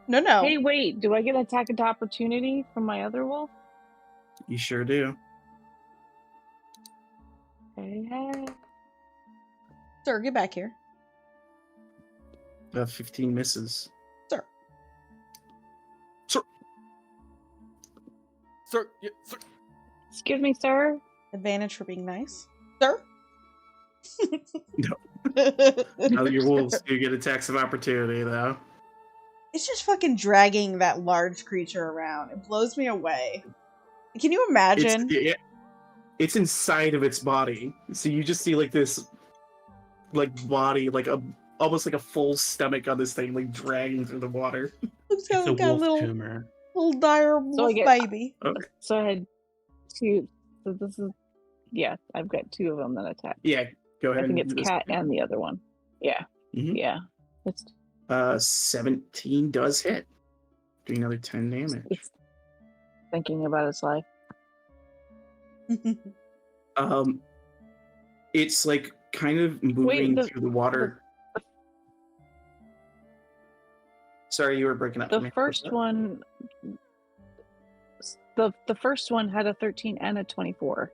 Speaker 3: No.
Speaker 5: Hey, wait. Do I get an attack of opportunity from my other wolf?
Speaker 1: You sure do.
Speaker 5: Hey.
Speaker 3: Sir, get back here.
Speaker 1: 15 misses.
Speaker 3: Sir.
Speaker 4: Sir, yeah, sir.
Speaker 5: Excuse me, sir.
Speaker 3: Advantage for being nice. Sir?
Speaker 1: No. Your wolves do get attacks of opportunity, though.
Speaker 3: It's just fucking dragging that large creature around. It blows me away. Can you imagine?
Speaker 1: It's inside of its body, so you just see like this, like body, like almost like a full stomach on this thing, like dragging through the water.
Speaker 3: It's
Speaker 6: It's a
Speaker 3: got a
Speaker 6: wolf
Speaker 3: little
Speaker 6: tumor.
Speaker 3: dire
Speaker 5: So I
Speaker 3: wolf
Speaker 5: get-
Speaker 3: baby.
Speaker 5: So I had two. So this is. Yeah, I've got two of them that attack.
Speaker 1: Yeah, go ahead.
Speaker 5: I think
Speaker 1: and
Speaker 5: it's
Speaker 1: do this.
Speaker 5: cat and the other one. Yeah.
Speaker 1: Mhm.
Speaker 5: Yeah. It's
Speaker 1: 17 does hit. Doing another 10 damage.
Speaker 5: it's thinking about its life.
Speaker 1: It's like kind of moving through the water. Sorry, you were breaking up. for
Speaker 5: The
Speaker 1: me.
Speaker 5: first one. The first one had a 13 and a 24.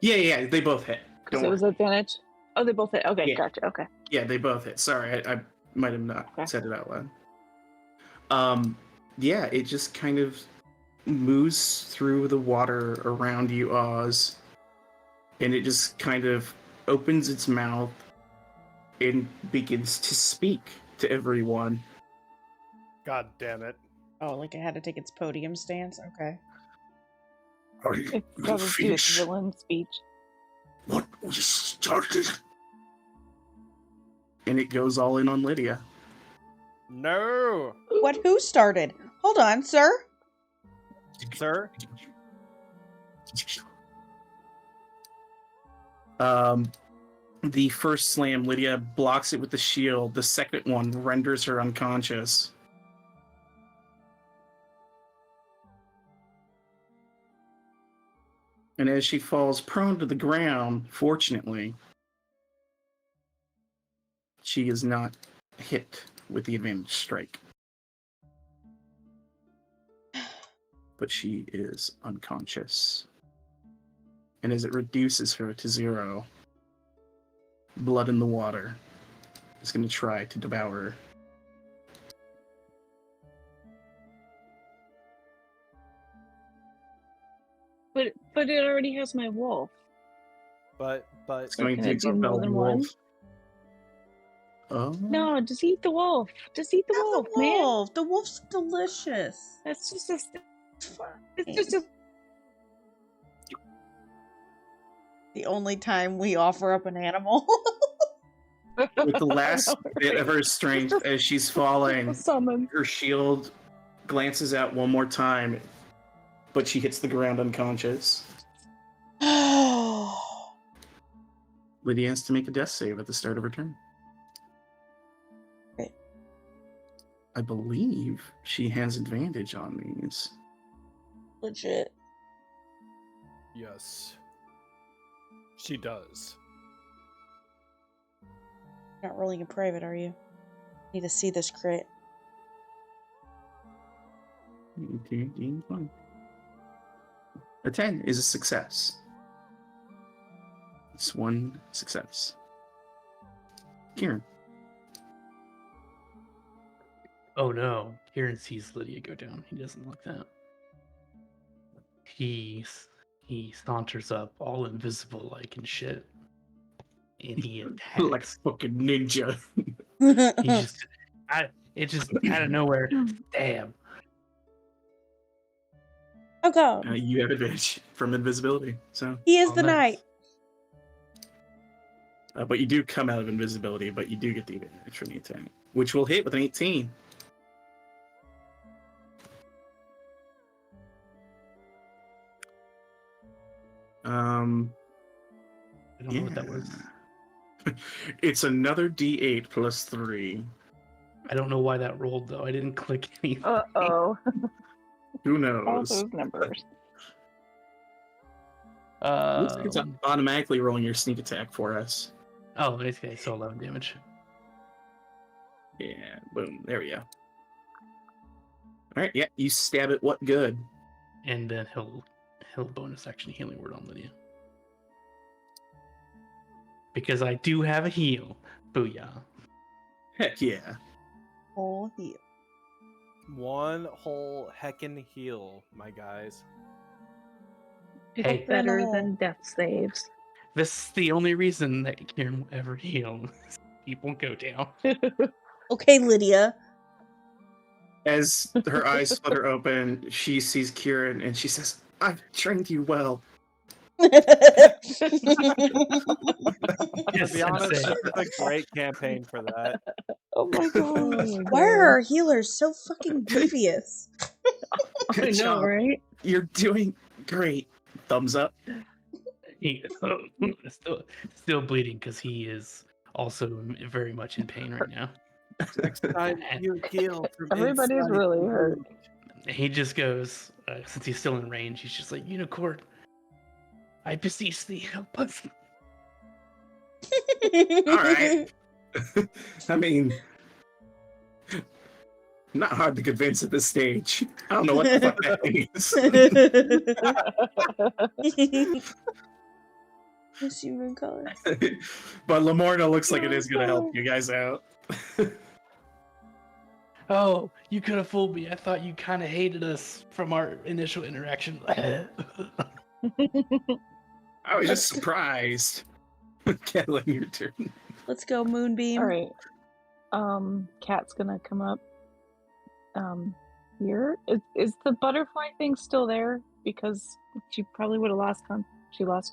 Speaker 1: Yeah, they both hit.
Speaker 5: Because
Speaker 1: Don't
Speaker 5: it was
Speaker 1: worry.
Speaker 5: advantage. Oh, they both hit. Okay,
Speaker 1: Yeah.
Speaker 5: gotcha. Okay.
Speaker 1: Yeah, they both hit. Sorry, I might have not
Speaker 5: Okay.
Speaker 1: said it out loud. Yeah, it just kind of moves through the water around you, Oz, and it just kind of opens its mouth and begins to speak to everyone.
Speaker 4: God damn it.
Speaker 3: Oh, like it had to take its podium stance? Okay.
Speaker 5: It's got to do its villain speech.
Speaker 1: What we started. And it goes all in on Lydia.
Speaker 4: No,
Speaker 3: What? Who started? Hold on, sir.
Speaker 4: sir.
Speaker 1: The first slam, Lydia blocks it with the shield. The second one renders her unconscious. And as she falls prone to the ground, fortunately, She is not hit with the advantage strike. But she is unconscious. And as it reduces her to 0, blood in the water is going to try to devour her.
Speaker 5: But it already has my wolf.
Speaker 4: But
Speaker 1: It's going
Speaker 5: Can
Speaker 1: to
Speaker 5: it do more
Speaker 1: expel
Speaker 5: than
Speaker 1: the
Speaker 5: one?
Speaker 1: wolf. Oh.
Speaker 5: No, just eat the wolf. Just eat the
Speaker 3: Not
Speaker 5: wolf,
Speaker 3: the
Speaker 5: man.
Speaker 3: wolf. The wolf's delicious.
Speaker 5: That's just a.
Speaker 3: It's fine.
Speaker 5: It's just a.
Speaker 3: The only time we offer up an animal.
Speaker 1: With the last bit of her strength as she's falling,
Speaker 5: Summon.
Speaker 1: her shield glances out one more time, but she hits the ground unconscious. Lydia has to make a death save at the start of her turn.
Speaker 3: Okay.
Speaker 1: I believe she has advantage on these.
Speaker 3: Legit.
Speaker 4: yes, she does.
Speaker 3: Not rolling in private, are you? Need to see this crit.
Speaker 1: A 10 is a success. It's one success. Kieran.
Speaker 6: Oh no. Kieran sees Lydia go down. He doesn't like that. He saunters up all invisible like and shit. And he attacks.
Speaker 1: Like fucking ninja.
Speaker 6: He's just out of nowhere. Damn.
Speaker 3: Oh god.
Speaker 1: You have advantage from invisibility. So,
Speaker 3: He is
Speaker 6: Oh,
Speaker 3: the
Speaker 6: nice.
Speaker 3: knight.
Speaker 1: but you do come out of invisibility, but you do get the advantage from the attack, which will hit with an 18.
Speaker 6: I don't know what that was.
Speaker 1: It's another D8 plus 3.
Speaker 6: I don't know why that rolled though. I didn't click anything.
Speaker 5: Oh.
Speaker 1: Who
Speaker 5: All
Speaker 1: knows?
Speaker 5: those numbers.
Speaker 1: Looks like it's automatically rolling your sneak attack for us.
Speaker 6: Oh, okay, so 11 damage.
Speaker 1: Yeah, boom. There we go. Alright, yeah, you stab it. What good?
Speaker 6: And then he'll bonus action healing word on Lydia. Because I do have a heal. Booyah.
Speaker 1: Heck yeah.
Speaker 3: Whole heal.
Speaker 4: One whole heckin' heal, my guys.
Speaker 5: It's
Speaker 6: Hey.
Speaker 5: better
Speaker 3: hole.
Speaker 5: than death saves.
Speaker 6: This is the only reason that Kieran will ever heal. People go down.
Speaker 3: Okay, Lydia.
Speaker 1: As her eyes flutter open, she sees Kieran and she says, I've trained you well.
Speaker 4: To
Speaker 6: Yes,
Speaker 4: be honest,
Speaker 6: Sensei.
Speaker 4: this is a great campaign for that.
Speaker 5: Oh my god.
Speaker 3: Why are our healers so fucking devious?
Speaker 5: I
Speaker 1: Good
Speaker 5: know,
Speaker 1: job.
Speaker 5: right?
Speaker 1: You're doing great. Thumbs up.
Speaker 6: He still bleeding because he is also very much in pain right now.
Speaker 4: Next time you heal from
Speaker 5: Everybody's
Speaker 4: inside
Speaker 5: really
Speaker 4: the
Speaker 5: hurt.
Speaker 4: wound.
Speaker 6: He just goes, since he's still in range, he's just like, Unicorn, I beseech thee, help us.
Speaker 1: Alright. I mean, not hard to convince at this stage. I don't know what the fuck that means.
Speaker 3: Yes, you can color.
Speaker 1: But Lamorna looks like it is going to help you guys out.
Speaker 6: Oh, you could have fooled me. I thought you kind of hated us from our initial interaction.
Speaker 1: I was just surprised. Catelyn, your turn.
Speaker 3: Let's go, Moonbeam.
Speaker 5: All right. Cat's gonna come up. Here is the butterfly thing still there? Because she probably would have lost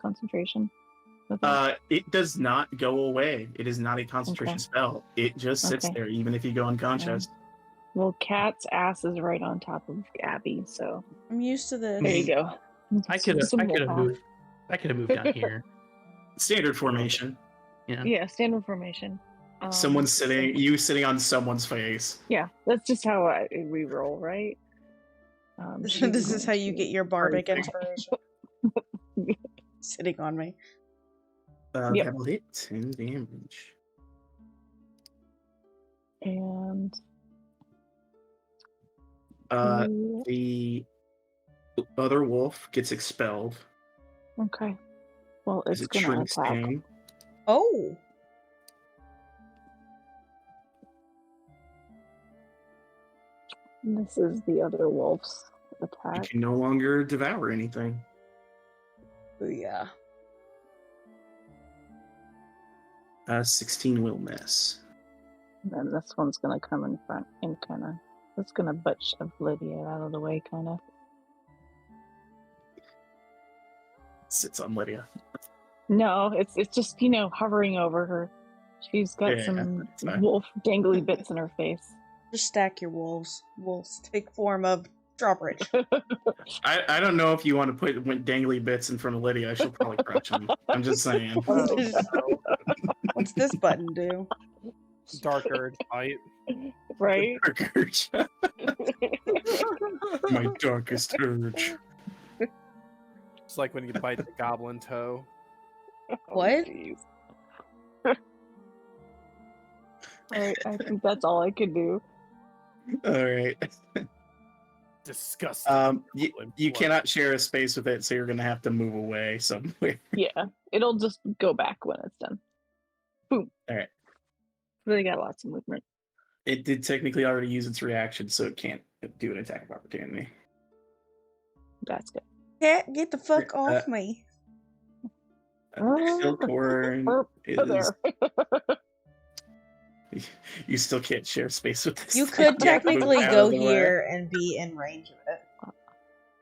Speaker 5: concentration. with that.
Speaker 1: It does not go away. It is not a concentration
Speaker 5: Okay.
Speaker 1: spell. It just sits
Speaker 5: Okay.
Speaker 1: there, even if you go unconscious.
Speaker 5: Well, Cat's ass is right on top of Abby, so
Speaker 3: I'm used to this.
Speaker 5: there you go.
Speaker 6: I could have
Speaker 5: Some wolf
Speaker 6: moved. I could have moved down here.
Speaker 1: Standard formation.
Speaker 6: Yeah.
Speaker 5: Yeah, standard formation.
Speaker 1: Someone's sitting, you sitting on someone's face.
Speaker 5: Yeah, that's just how we roll, right? she's
Speaker 3: This is
Speaker 5: going
Speaker 3: how you
Speaker 5: to-
Speaker 3: get your bardic
Speaker 1: Perfect.
Speaker 3: inspiration. Sitting on me.
Speaker 5: Yep.
Speaker 1: That will hit 10 damage.
Speaker 5: And
Speaker 1: Uh,
Speaker 5: you-
Speaker 1: the other wolf gets expelled
Speaker 5: okay. Well,
Speaker 1: as
Speaker 5: it's
Speaker 1: it
Speaker 5: gonna
Speaker 1: shrinks
Speaker 5: attack.
Speaker 1: down.
Speaker 3: Oh.
Speaker 5: This is the other wolf's
Speaker 1: You
Speaker 5: attack.
Speaker 1: can no longer devour anything.
Speaker 3: Yeah.
Speaker 1: 16 will miss.
Speaker 5: And then this one's gonna come in front and kind of, it's gonna butt shove Lydia out of the way, kind of.
Speaker 1: Sits on Lydia.
Speaker 5: No, it's just hovering over her. She's got
Speaker 1: Yeah,
Speaker 5: some
Speaker 1: that's fine.
Speaker 5: wolf dangly bits in her face.
Speaker 3: Just stack your wolves. Wolves take form of drawbridge.
Speaker 1: I don't know if you want to put dangly bits in front of Lydia. She'll probably crush them. I'm just saying.
Speaker 3: What's this button do?
Speaker 4: Dark Urge fight.
Speaker 5: Right?
Speaker 1: Dark urge. My darkest urge.
Speaker 4: It's like when you bite the goblin toe.
Speaker 3: What?
Speaker 5: Jeez. Alright, I think that's all I could do.
Speaker 1: All right.
Speaker 4: Disgusting.
Speaker 1: You
Speaker 4: Goblin
Speaker 1: cannot share a space with it, so you're gonna have to move away somewhere.
Speaker 5: Yeah, it'll just go back when it's done. Boom.
Speaker 1: Alright.
Speaker 5: Really got lots of movement.
Speaker 1: It did technically already use its reaction, so it can't do an attack of opportunity.
Speaker 5: That's good.
Speaker 3: Cat, get the fuck
Speaker 1: Uh,
Speaker 3: off me.
Speaker 1: Silkhorn is.
Speaker 5: There.
Speaker 1: You still can't share space with this.
Speaker 3: You
Speaker 1: thing.
Speaker 3: could
Speaker 1: You have to move
Speaker 3: technically
Speaker 1: out
Speaker 3: go
Speaker 1: of the way.
Speaker 3: here and be in range of it.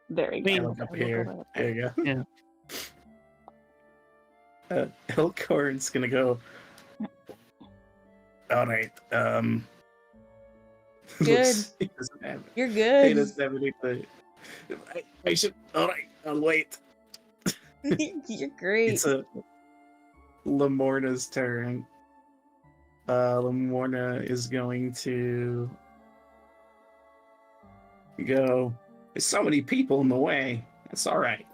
Speaker 5: There you
Speaker 1: Yeah,
Speaker 5: go.
Speaker 1: look up
Speaker 5: Okay,
Speaker 1: here.
Speaker 5: we'll go
Speaker 1: There you go.
Speaker 6: Yeah.
Speaker 1: Elkhorn's gonna go. All right. looks- he doesn't have it.
Speaker 3: You're
Speaker 1: He
Speaker 3: good.
Speaker 1: doesn't have anything. I should. All right. I'll wait.
Speaker 3: You're great.
Speaker 1: It's a Lamorna's turn. Lamorna is going to go. There's so many people in the way. That's all right.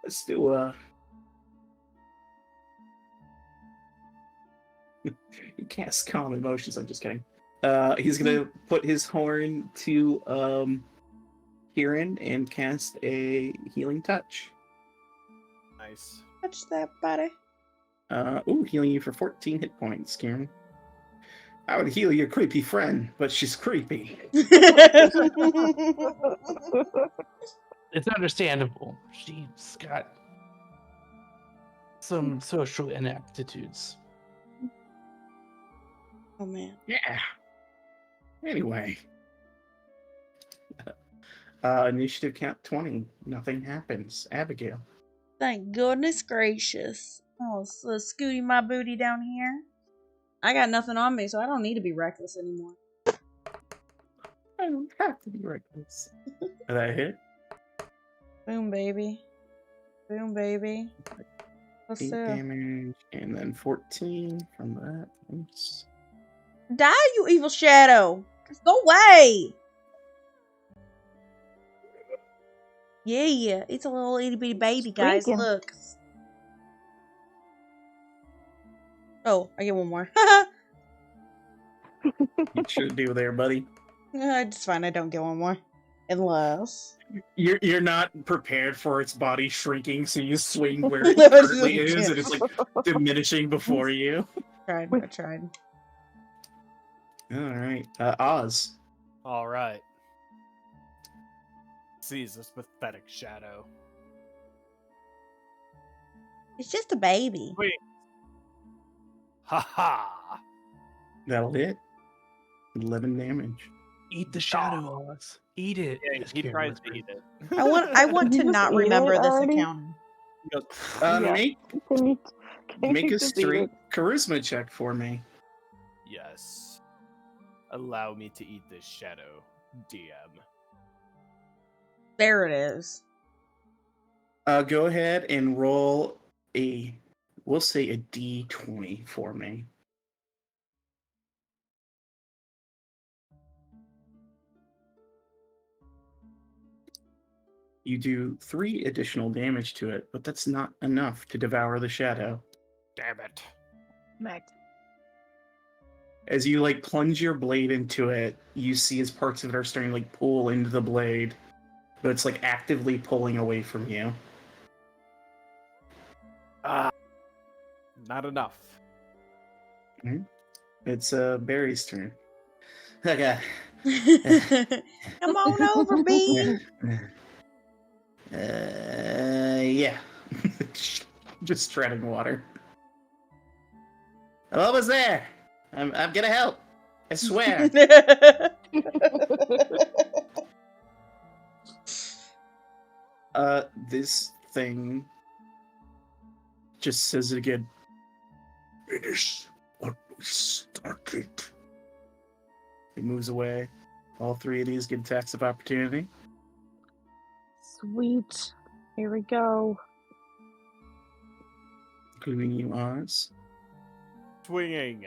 Speaker 1: Let's do he casts calm emotions. I'm just kidding. He's gonna put his horn to Kieran and cast a healing touch.
Speaker 4: Nice.
Speaker 3: Touch that body.
Speaker 1: Healing you for 14 hit points, Kieran. I would heal your creepy friend, but she's creepy.
Speaker 6: It's understandable. She's got some social inaptitudes.
Speaker 3: Oh man.
Speaker 1: Yeah. Anyway. Initiative count 20. Nothing happens. Abigail.
Speaker 3: Thank goodness gracious. Oh, so scooty my booty down here. I got nothing on me, so I don't need to be reckless anymore.
Speaker 1: I don't have to be reckless. Did that hit?
Speaker 3: Boom, baby. Boom, baby. Let's
Speaker 1: 8
Speaker 3: do.
Speaker 1: damage, and then 14 from that. Oops.
Speaker 3: Die, you evil shadow! Just go away! Yeah, it's a little itty bitty baby, guys.
Speaker 5: Squeaking.
Speaker 3: Look. Oh, I get one more.
Speaker 1: You should do there, buddy.
Speaker 3: It's fine, I don't get one more. Unless.
Speaker 1: You're not prepared for its body shrinking, so you swing where it currently is, and it's like diminishing before you.
Speaker 3: I tried.
Speaker 1: Alright. Oz.
Speaker 4: All right. Sees this pathetic shadow.
Speaker 3: It's just a baby.
Speaker 4: Wait. Ha ha!
Speaker 1: That'll hit. 11 damage.
Speaker 6: Eat the shadow, Oz. Eat it.
Speaker 4: Yeah,
Speaker 6: as
Speaker 4: he
Speaker 6: Kieran
Speaker 4: tries to
Speaker 6: whispered.
Speaker 4: eat it.
Speaker 3: I want
Speaker 5: Did
Speaker 3: to
Speaker 5: you
Speaker 3: not
Speaker 5: just eat
Speaker 3: remember
Speaker 5: it
Speaker 3: this
Speaker 5: already?
Speaker 3: accounting.
Speaker 4: He goes,
Speaker 5: Yeah.
Speaker 1: Make
Speaker 5: Can
Speaker 1: make
Speaker 5: you
Speaker 1: a
Speaker 5: just eat
Speaker 1: straight
Speaker 5: it?
Speaker 1: charisma check for me.
Speaker 4: yes. Allow me to eat this shadow, DM.
Speaker 3: There it is.
Speaker 1: Go ahead and roll we'll say a D20 for me. You do 3 additional damage to it, but that's not enough to devour the shadow.
Speaker 4: Damn it.
Speaker 5: Max.
Speaker 1: As you like plunge your blade into it, you see as parts of it are starting to like pull into the blade, but it's like actively pulling away from you.
Speaker 4: Not enough.
Speaker 1: It's Barry's turn. Okay.
Speaker 3: Come on over, Bean.
Speaker 1: Yeah. Just treading water. What was there? I'm gonna help. I swear. This thing just says it again. Finish what we started. He moves away. All three of these get attacks of opportunity.
Speaker 5: Sweet. Here we go.
Speaker 1: Including you, Oz.
Speaker 4: Swinging.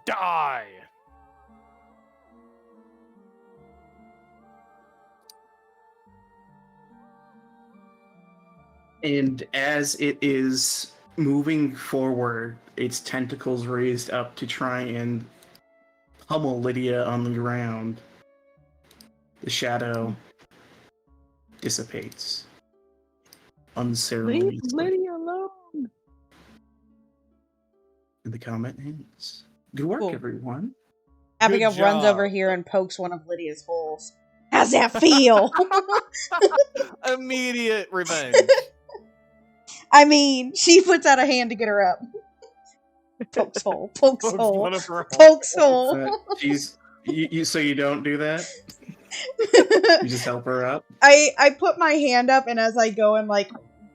Speaker 4: Die.
Speaker 1: And as it is moving forward, its tentacles raised up to try and pummel Lydia on the ground, the shadow dissipates
Speaker 5: Leave
Speaker 1: unceremoniously.
Speaker 5: Lydia alone.
Speaker 1: And the combat ends. Good work,
Speaker 3: Cool.
Speaker 1: everyone.
Speaker 3: Abigail
Speaker 4: Good
Speaker 3: runs
Speaker 4: job.
Speaker 3: over here and pokes one of Lydia's holes. How's that feel?
Speaker 4: Immediate revenge.
Speaker 3: I mean, she puts out a hand to get her up. Pokes hole. Pokes
Speaker 4: Pokes
Speaker 3: hole.
Speaker 4: one of her
Speaker 3: Pokes
Speaker 4: holes.
Speaker 3: hole.
Speaker 1: She's so you don't do that? You just help her up?
Speaker 3: I put my hand up, and as I go and like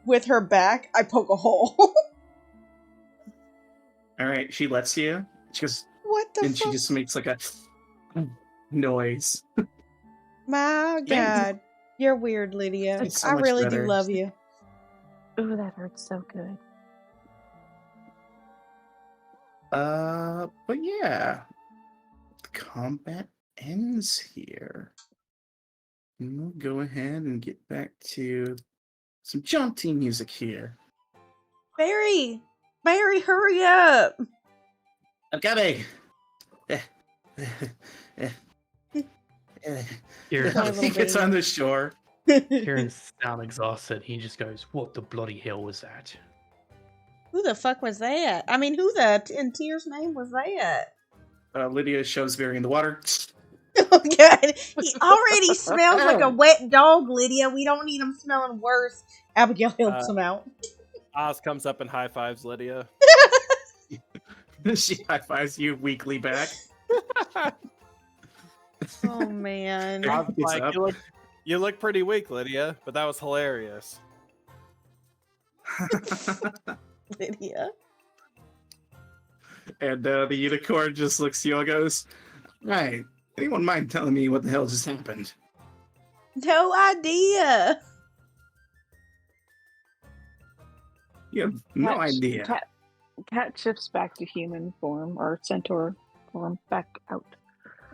Speaker 3: with her back, I poke a hole.
Speaker 1: Alright, she lets you. She goes,
Speaker 3: What the
Speaker 1: and she
Speaker 3: fuck?
Speaker 1: just makes like a noise.
Speaker 3: My
Speaker 1: Yeah.
Speaker 3: God, you're weird, Lydia.
Speaker 1: It's so
Speaker 3: I
Speaker 1: much
Speaker 3: really
Speaker 1: better.
Speaker 3: do love you.
Speaker 5: Ooh, that hurts so good.
Speaker 1: But yeah. The combat ends here. And we'll go ahead and get back to some jaunty music here.
Speaker 3: Barry, hurry up!
Speaker 1: I'm coming!
Speaker 6: Kieran,
Speaker 3: My little
Speaker 1: He gets
Speaker 3: baby.
Speaker 1: on the shore.
Speaker 6: Kieran's sound exhausted. He just goes, "What the bloody hell was that?"
Speaker 3: Who the fuck was that? I mean, who the in tears name was that?
Speaker 1: Lydia shoves Barry in the water.
Speaker 3: Oh God, he already smells like a wet dog, Lydia. We don't need him smelling worse. Abigail helps him out.
Speaker 4: Oz comes up and high fives Lydia.
Speaker 1: She high fives you weakly back.
Speaker 3: Oh man,
Speaker 4: I was
Speaker 1: He's
Speaker 4: like,
Speaker 1: up.
Speaker 4: you look pretty weak, Lydia, but that was hilarious.
Speaker 3: Lydia.
Speaker 1: And the unicorn just looks to you and goes, "Right, anyone mind telling me what the hell just happened?"
Speaker 3: No idea.
Speaker 1: You have no
Speaker 5: Cat-
Speaker 1: idea.
Speaker 5: Cat shifts back to human form or centaur form back out.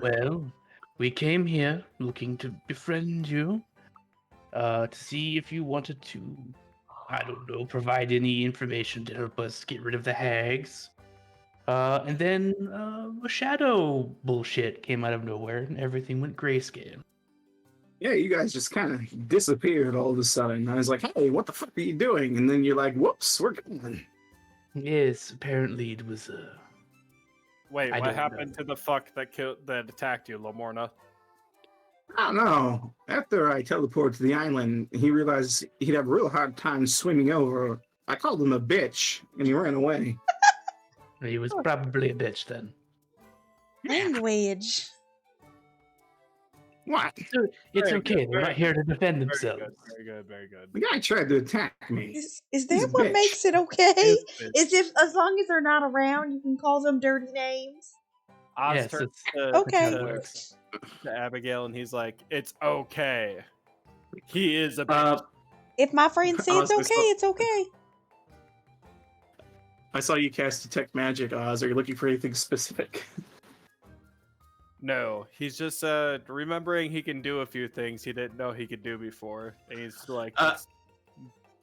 Speaker 6: Well, we came here looking to befriend you, to see if you wanted to, I don't know, provide any information to help us get rid of the hags. And then a shadow bullshit came out of nowhere, and everything went grayscale.
Speaker 1: Yeah, you guys just kind of disappeared all of a sudden. I was like, "Hey, what the fuck are you doing?" And then you're like, "Whoops, we're gone."
Speaker 6: Yes, apparently it was
Speaker 4: Wait,
Speaker 6: I
Speaker 4: what
Speaker 6: don't
Speaker 4: happened
Speaker 6: know.
Speaker 4: to the fuck that attacked you, Lamorna?
Speaker 1: I don't know. After I teleported to the island, he realized he'd have a real hard time swimming over. I called him a bitch, and he ran away.
Speaker 6: He was probably a bitch then.
Speaker 3: Language.
Speaker 1: What?
Speaker 6: So it's
Speaker 4: Very
Speaker 6: okay.
Speaker 4: good,
Speaker 6: They're not
Speaker 4: very
Speaker 6: here to defend
Speaker 4: Very
Speaker 6: themselves.
Speaker 4: good, very good, very good.
Speaker 1: The guy tried to attack me.
Speaker 3: Is
Speaker 1: He's
Speaker 3: that
Speaker 1: a
Speaker 3: what
Speaker 1: bitch.
Speaker 3: makes it okay?
Speaker 4: Is bitch.
Speaker 3: Is if as long as they're not around, you can call them dirty names?
Speaker 4: Oz
Speaker 6: Yes,
Speaker 4: turns
Speaker 6: it's
Speaker 4: to,
Speaker 3: Okay.
Speaker 6: how it
Speaker 4: to,
Speaker 6: works.
Speaker 4: to Abigail and he's like, "It's okay. He is a bitch."
Speaker 3: If my friends say it's
Speaker 1: Oz, I
Speaker 3: okay,
Speaker 1: saw-
Speaker 3: it's okay.
Speaker 1: I saw you cast Detect Magic, Oz. Are you looking for anything specific?
Speaker 4: No, he's just remembering he can do a few things he didn't know he could do before. And he's like,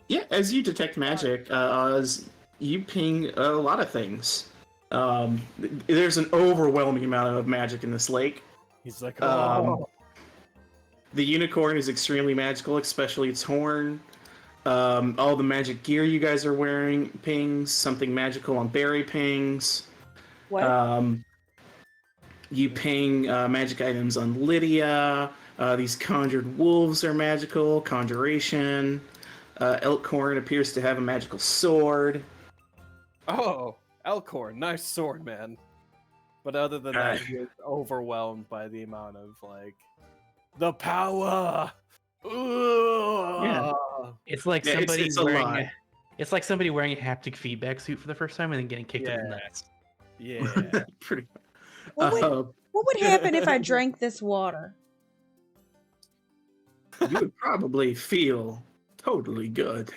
Speaker 1: Yeah, as you detect magic, Oz, you ping a lot of things. There's an overwhelming amount of magic in this lake.
Speaker 4: He's like,
Speaker 1: The unicorn is extremely magical, especially its horn. All the magic gear you guys are wearing pings. Something magical on Barry pings.
Speaker 3: What?
Speaker 1: You ping magic items on Lydia. These conjured wolves are magical. Conjuration. Elkhorn appears to have a magical sword.
Speaker 4: oh, Elkhorn, nice sword, man. But other than that, he is overwhelmed by the amount of like the power.
Speaker 1: Yeah.
Speaker 6: It's like
Speaker 1: Yeah,
Speaker 6: somebody
Speaker 1: it's a
Speaker 6: wearing
Speaker 1: lot.
Speaker 6: it's like somebody wearing a haptic feedback suit for the first time and then getting kicked in the
Speaker 4: Yeah.
Speaker 6: nuts.
Speaker 4: Yeah.
Speaker 1: Pretty.
Speaker 3: What would,
Speaker 1: Uh,
Speaker 3: what would happen if I drank this water?
Speaker 1: you would probably feel totally good.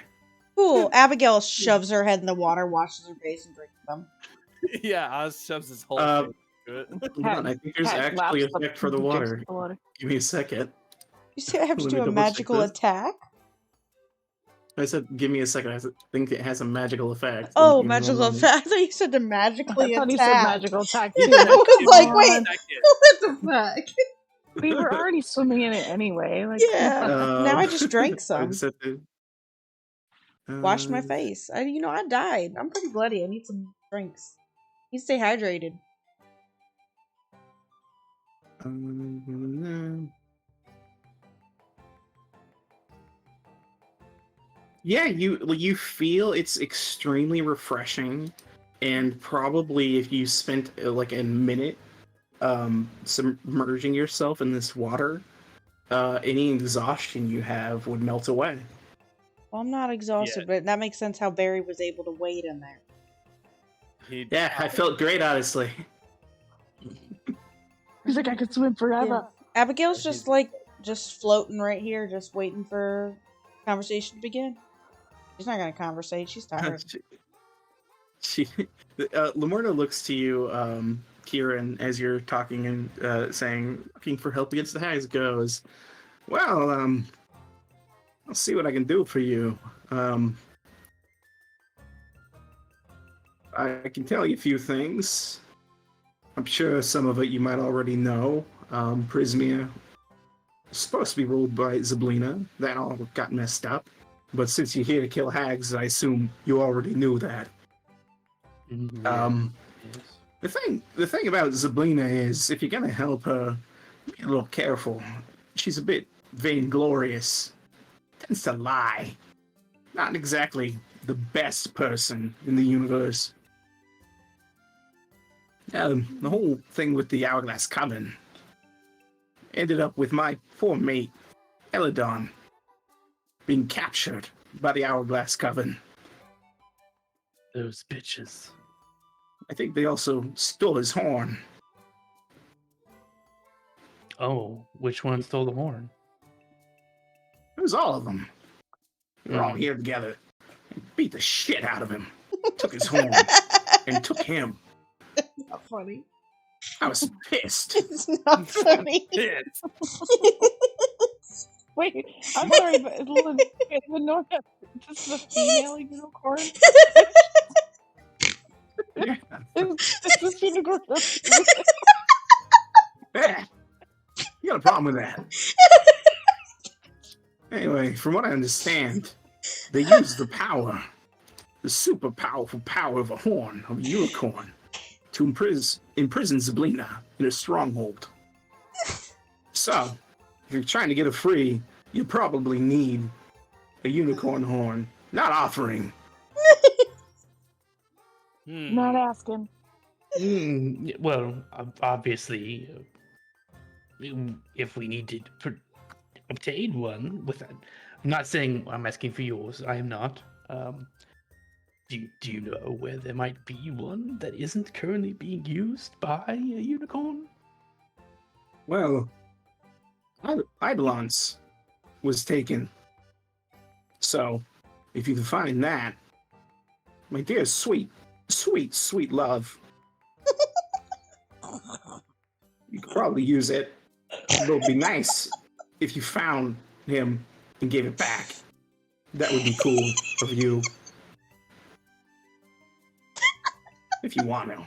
Speaker 3: Cool. Abigail shoves her head in the water, washes her face, and drinks them.
Speaker 4: Yeah, Oz shoves his whole
Speaker 1: Uh,
Speaker 4: face into it.
Speaker 1: Hold on, I think there's
Speaker 5: Cat
Speaker 1: actually
Speaker 5: laps
Speaker 1: a
Speaker 5: up
Speaker 1: effect for the
Speaker 5: and drinks
Speaker 1: water.
Speaker 5: the water.
Speaker 1: Give me a second.
Speaker 3: You say I have to
Speaker 1: Let
Speaker 3: do
Speaker 1: me
Speaker 3: a
Speaker 1: double check
Speaker 3: magical
Speaker 1: this.
Speaker 3: attack?
Speaker 1: I said, give me a second. I think it has a magical effect.
Speaker 3: Oh,
Speaker 1: Give me one
Speaker 3: magical
Speaker 1: moment.
Speaker 3: attack. I thought you said to magically
Speaker 5: I thought
Speaker 3: attack.
Speaker 5: he said magical attack.
Speaker 3: I
Speaker 5: Dude,
Speaker 3: was like,
Speaker 5: come
Speaker 3: wait,
Speaker 5: on.
Speaker 3: what the fuck?
Speaker 5: We were already swimming in it anyway. Like,
Speaker 3: Yeah. Now I just drank
Speaker 1: I
Speaker 3: some.
Speaker 1: just have to,
Speaker 3: Washed my face. I died. I'm pretty bloody. I need some drinks. You stay hydrated.
Speaker 1: Yeah, you feel it's extremely refreshing, and probably if you spent like a minute submerging yourself in this water, any exhaustion you have would melt away.
Speaker 3: Well, I'm not exhausted, but that makes sense how Barry was able to wade in there.
Speaker 1: Yeah, I felt great, honestly.
Speaker 5: he's like, I could swim forever.
Speaker 3: Abigail's just just floating right here, just waiting for conversation to begin. She's not gonna conversate. She's tired.
Speaker 1: Lamorna looks to you, Kieran, as you're talking and saying, looking for help against the hags, goes, well, I'll see what I can do for you. I can tell you a few things. I'm sure some of it you might already know. Prismia is supposed to be ruled by Zablina. That all got messed up. But since you're here to kill hags, I assume you already knew that.
Speaker 6: Yes.
Speaker 1: The thing about Zablina is, if you're gonna help her, be a little careful. She's a bit vainglorious. Tends to lie. Not exactly the best person in the universe. The whole thing with the Hourglass Coven ended up with my poor mate, Eladon, being captured by the Hourglass Coven.
Speaker 6: Those bitches.
Speaker 1: I think they also stole his horn.
Speaker 6: Oh, which one stole the horn?
Speaker 1: It was all of them. We were all here together. Beat the shit out of him. Took his horn and took him.
Speaker 3: Not funny.
Speaker 1: I was pissed.
Speaker 3: It's not funny.
Speaker 5: Wait, I'm sorry, but is Lenora, this is a female unicorn?
Speaker 1: Yeah.
Speaker 5: Is this unicorn?
Speaker 1: Yeah. You got a problem with that? Anyway, from what I understand, they use the power, the super powerful power of a horn, of a unicorn, to imprison Zablina in a stronghold. So, if you're trying to get her free, you probably need a unicorn horn, not offering.
Speaker 5: Not asking.
Speaker 6: Well, obviously, if we need to obtain one, I'm not saying I'm asking for yours. I am not. Do you know where there might be one that isn't currently being used by a unicorn?
Speaker 1: Well, Eidolon's was taken. So, if you can find that, my dear sweet love, you could probably use it. It would be nice if you found him and gave it back. That would be cool of you. If you want to.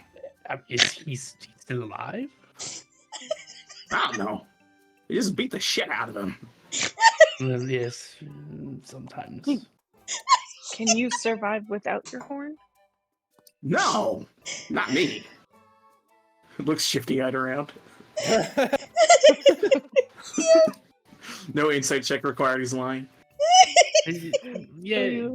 Speaker 6: Is he's still alive?
Speaker 1: I don't know. You just beat the shit out of him.
Speaker 6: Well, yes, sometimes.
Speaker 5: Can you survive without your horn?
Speaker 1: No, not me. Looks shifty-eyed around. No insight check required. He's lying.
Speaker 6: Yeah,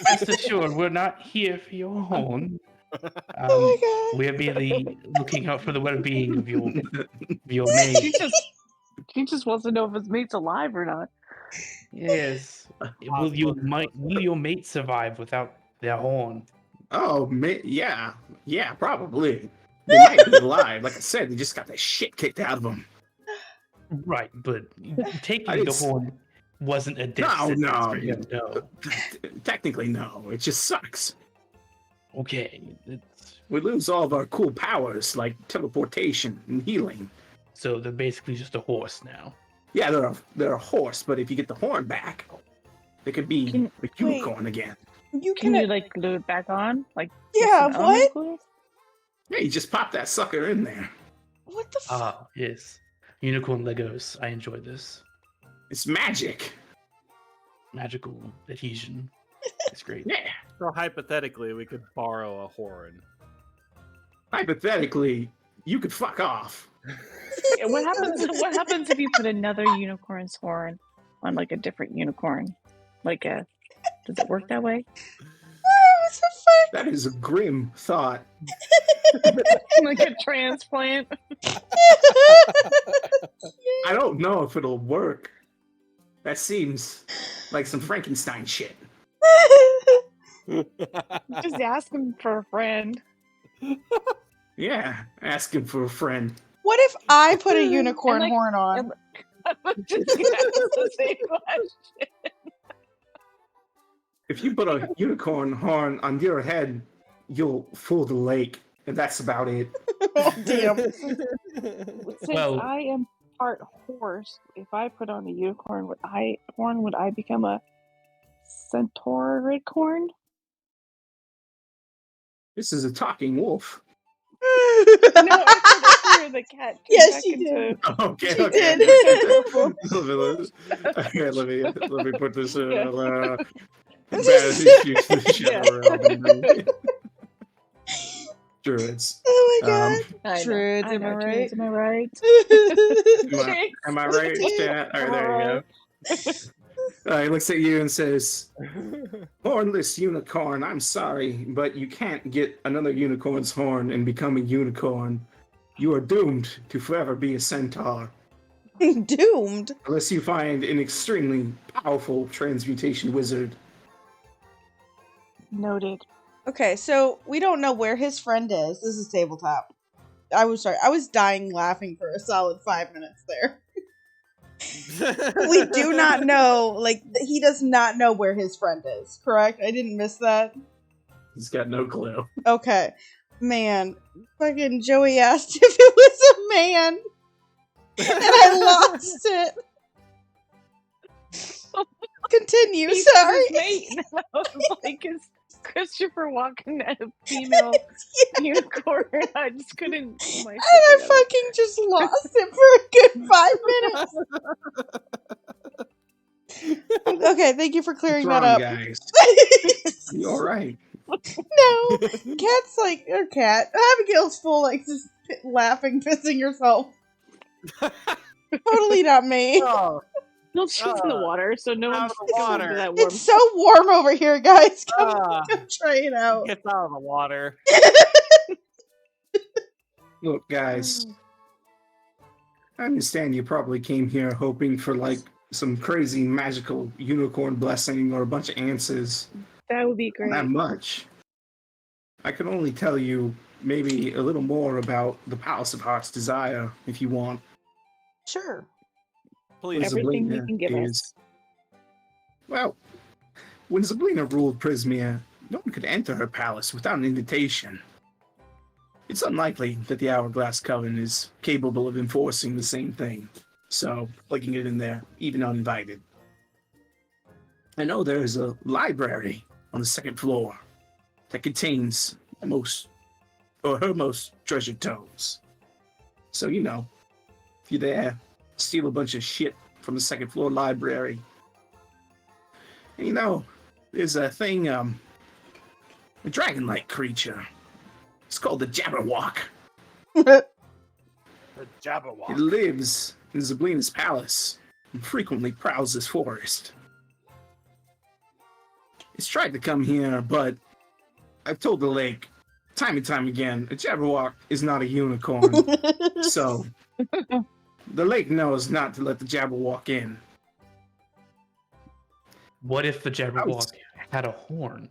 Speaker 6: rest assured, we're not here for your horn.
Speaker 3: Oh my god.
Speaker 6: We're merely looking out for the well-being of your mate.
Speaker 5: She just wants to know if his mate's alive or not.
Speaker 6: Yes. Will your mate survive without their horn?
Speaker 1: Oh, yeah, probably. They might be alive. Like I said, they just got the shit kicked out of them.
Speaker 6: Right, but taking
Speaker 1: I
Speaker 6: the
Speaker 1: didn't
Speaker 6: horn wasn't a death
Speaker 1: No,
Speaker 6: sentence
Speaker 1: no,
Speaker 6: for him, no.
Speaker 1: Technically, no. It just sucks.
Speaker 6: Okay,
Speaker 1: We lose all of our cool powers, like teleportation and healing.
Speaker 6: so they're basically just a horse now.
Speaker 1: Yeah, they're a horse, but if you get the horn back, they could be a unicorn again.
Speaker 3: You
Speaker 5: Can
Speaker 3: can.
Speaker 5: you like glue it back on? Like
Speaker 3: Yeah,
Speaker 5: with some
Speaker 3: what?
Speaker 5: element glue?
Speaker 1: Yeah, you just pop that sucker in there.
Speaker 3: What the fuck?
Speaker 6: Ah, yes. Unicorn Legos. I enjoy this.
Speaker 1: It's magic.
Speaker 6: Magical adhesion. It's great.
Speaker 1: Yeah.
Speaker 4: So hypothetically, we could borrow a horn.
Speaker 1: Hypothetically, you could fuck off.
Speaker 5: Yeah, what happens? What happens if you put another unicorn's horn on like a different unicorn? Like a does it work that way?
Speaker 3: What the fuck?
Speaker 1: That is a grim thought.
Speaker 5: Like a transplant?
Speaker 1: I don't know if it'll work. That seems like some Frankenstein shit.
Speaker 5: Just ask him for a friend.
Speaker 1: Yeah, asking for a friend.
Speaker 3: What if I put a unicorn
Speaker 5: like-
Speaker 3: horn on?
Speaker 5: I'm just gonna ask the same question.
Speaker 1: If you put a unicorn horn on your head, you'll fool the lake, and that's about it.
Speaker 3: Oh, damn.
Speaker 5: Since
Speaker 6: Well-
Speaker 5: I am part horse, if I put on a unicorn, would I become a centauric horn?
Speaker 1: This is a talking wolf.
Speaker 5: No, I hear the cat. turn
Speaker 3: Yes,
Speaker 5: back
Speaker 3: she
Speaker 5: into-
Speaker 3: did.
Speaker 1: Okay,
Speaker 3: She
Speaker 1: okay.
Speaker 3: did.
Speaker 1: Okay, let me put this in.
Speaker 5: Yeah.
Speaker 1: Druids.
Speaker 3: Oh my god.
Speaker 5: I know,
Speaker 3: Druids,
Speaker 5: I
Speaker 3: am I
Speaker 5: know,
Speaker 3: right?
Speaker 5: druids, am I right?
Speaker 1: Am I right, chat? All right, there you go. He looks at you and says, "Hornless unicorn, I'm sorry, but you can't get another unicorn's horn and become a unicorn. You are doomed to forever be a centaur,
Speaker 3: Doomed.
Speaker 1: unless you find an extremely powerful transmutation wizard."
Speaker 5: Noted.
Speaker 3: Okay, so we don't know where his friend is. This is tabletop. I was dying laughing for a solid 5 minutes there. We do not know, like, he does not know where his friend is, correct? I didn't miss that?
Speaker 1: He's got no clue.
Speaker 3: Okay. Man, fucking Joey asked if it was a man, and I lost it. Continue,
Speaker 5: He said
Speaker 3: sorry.
Speaker 5: his mate, and I was like, is Christopher walking at a female unicorn? I just couldn't. pull my
Speaker 3: And
Speaker 5: shit
Speaker 3: I
Speaker 5: together.
Speaker 3: fucking just lost it for a good 5 minutes. Okay, thank you for clearing
Speaker 1: What's
Speaker 3: that
Speaker 1: wrong,
Speaker 3: up.
Speaker 1: guys? You all right?
Speaker 3: No, Cat's like, or Cat. Abigail's full, like, just laughing, pissing herself. Totally not me.
Speaker 4: Oh,
Speaker 5: No, she's in the water, so no
Speaker 4: out
Speaker 5: one's
Speaker 4: of the
Speaker 5: going
Speaker 4: water.
Speaker 5: to that warm.
Speaker 3: It's so warm over here, guys. Come,
Speaker 4: ah,
Speaker 3: come try it out.
Speaker 4: gets out of the water.
Speaker 1: Look, guys. I understand you probably came here hoping for, like, some crazy magical unicorn blessing or a bunch of answers.
Speaker 5: That would be great.
Speaker 1: Not much. I can only tell you maybe a little more about the Palace of Heart's Desire if you want.
Speaker 3: Sure.
Speaker 4: Please.
Speaker 5: Everything you
Speaker 1: Zablina
Speaker 5: can give us.
Speaker 1: Well, when Zablina ruled Prismia, no one could enter her palace without an invitation. It's unlikely that the Hourglass Coven is capable of enforcing the same thing, so plugging it in there, even uninvited. I know there is a library on the second floor that contains the most or her most treasured tomes. So, you know, if you're there, steal a bunch of shit from the second floor library. And you know, there's a thing, a dragon-like creature. It's called the Jabberwock.
Speaker 4: The
Speaker 1: It
Speaker 4: Jabberwock.
Speaker 1: lives in Zablina's palace and frequently prowls this forest. It's tried to come here, but I've told the lake time and time again, a Jabberwock is not a unicorn. So, the lake knows not to let the Jabberwock in.
Speaker 6: What if the Jabberwock had a horn?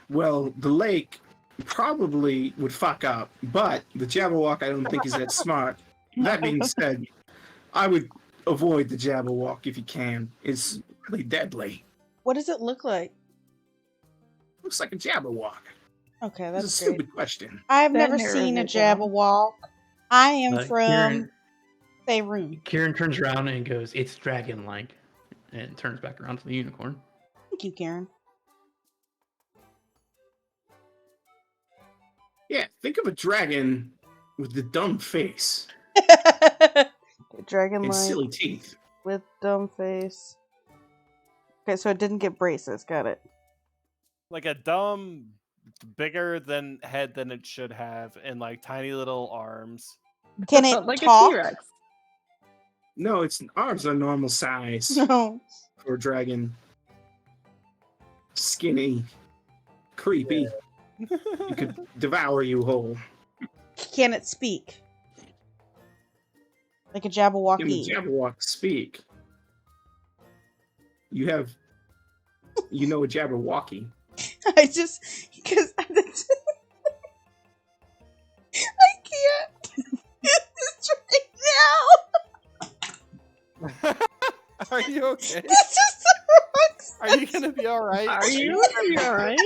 Speaker 1: Well, the lake probably would fuck up, but the Jabberwock I don't think is that smart. That being said, I would avoid the Jabberwock if you can. It's really deadly.
Speaker 3: What does it look like?
Speaker 1: Looks like a Jabberwock.
Speaker 3: Okay,
Speaker 1: That's a
Speaker 3: that's great.
Speaker 1: stupid question.
Speaker 3: I've
Speaker 5: That
Speaker 3: never
Speaker 5: narrows
Speaker 3: seen a
Speaker 5: it down.
Speaker 3: Jabberwock. I am from
Speaker 6: Kieran,
Speaker 3: Faerun.
Speaker 6: Kieran turns around and goes, "It's dragon-like," and turns back around to the unicorn.
Speaker 3: Thank you, Karen.
Speaker 1: Yeah, think of a dragon with the dumb face
Speaker 3: Dragon
Speaker 1: and
Speaker 3: line
Speaker 1: silly teeth.
Speaker 3: with dumb face. Okay, so it didn't get braces. Got it.
Speaker 4: Like a dumb, bigger than head than it should have, and like tiny little arms.
Speaker 3: Can it
Speaker 5: like
Speaker 3: talk?
Speaker 5: a T-Rex.
Speaker 1: No, its arms are normal size
Speaker 3: No.
Speaker 1: for a dragon. Skinny, creepy. It could devour you whole.
Speaker 3: Can it speak? Like a
Speaker 1: Can the
Speaker 3: Jabberwocky.
Speaker 1: Jabberwock speak? You know a Jabberwocky.
Speaker 3: I just because I can't. It's right now.
Speaker 4: Are you okay?
Speaker 3: That's just the wrong
Speaker 4: Are you gonna be all right?
Speaker 5: Are you gonna be alright?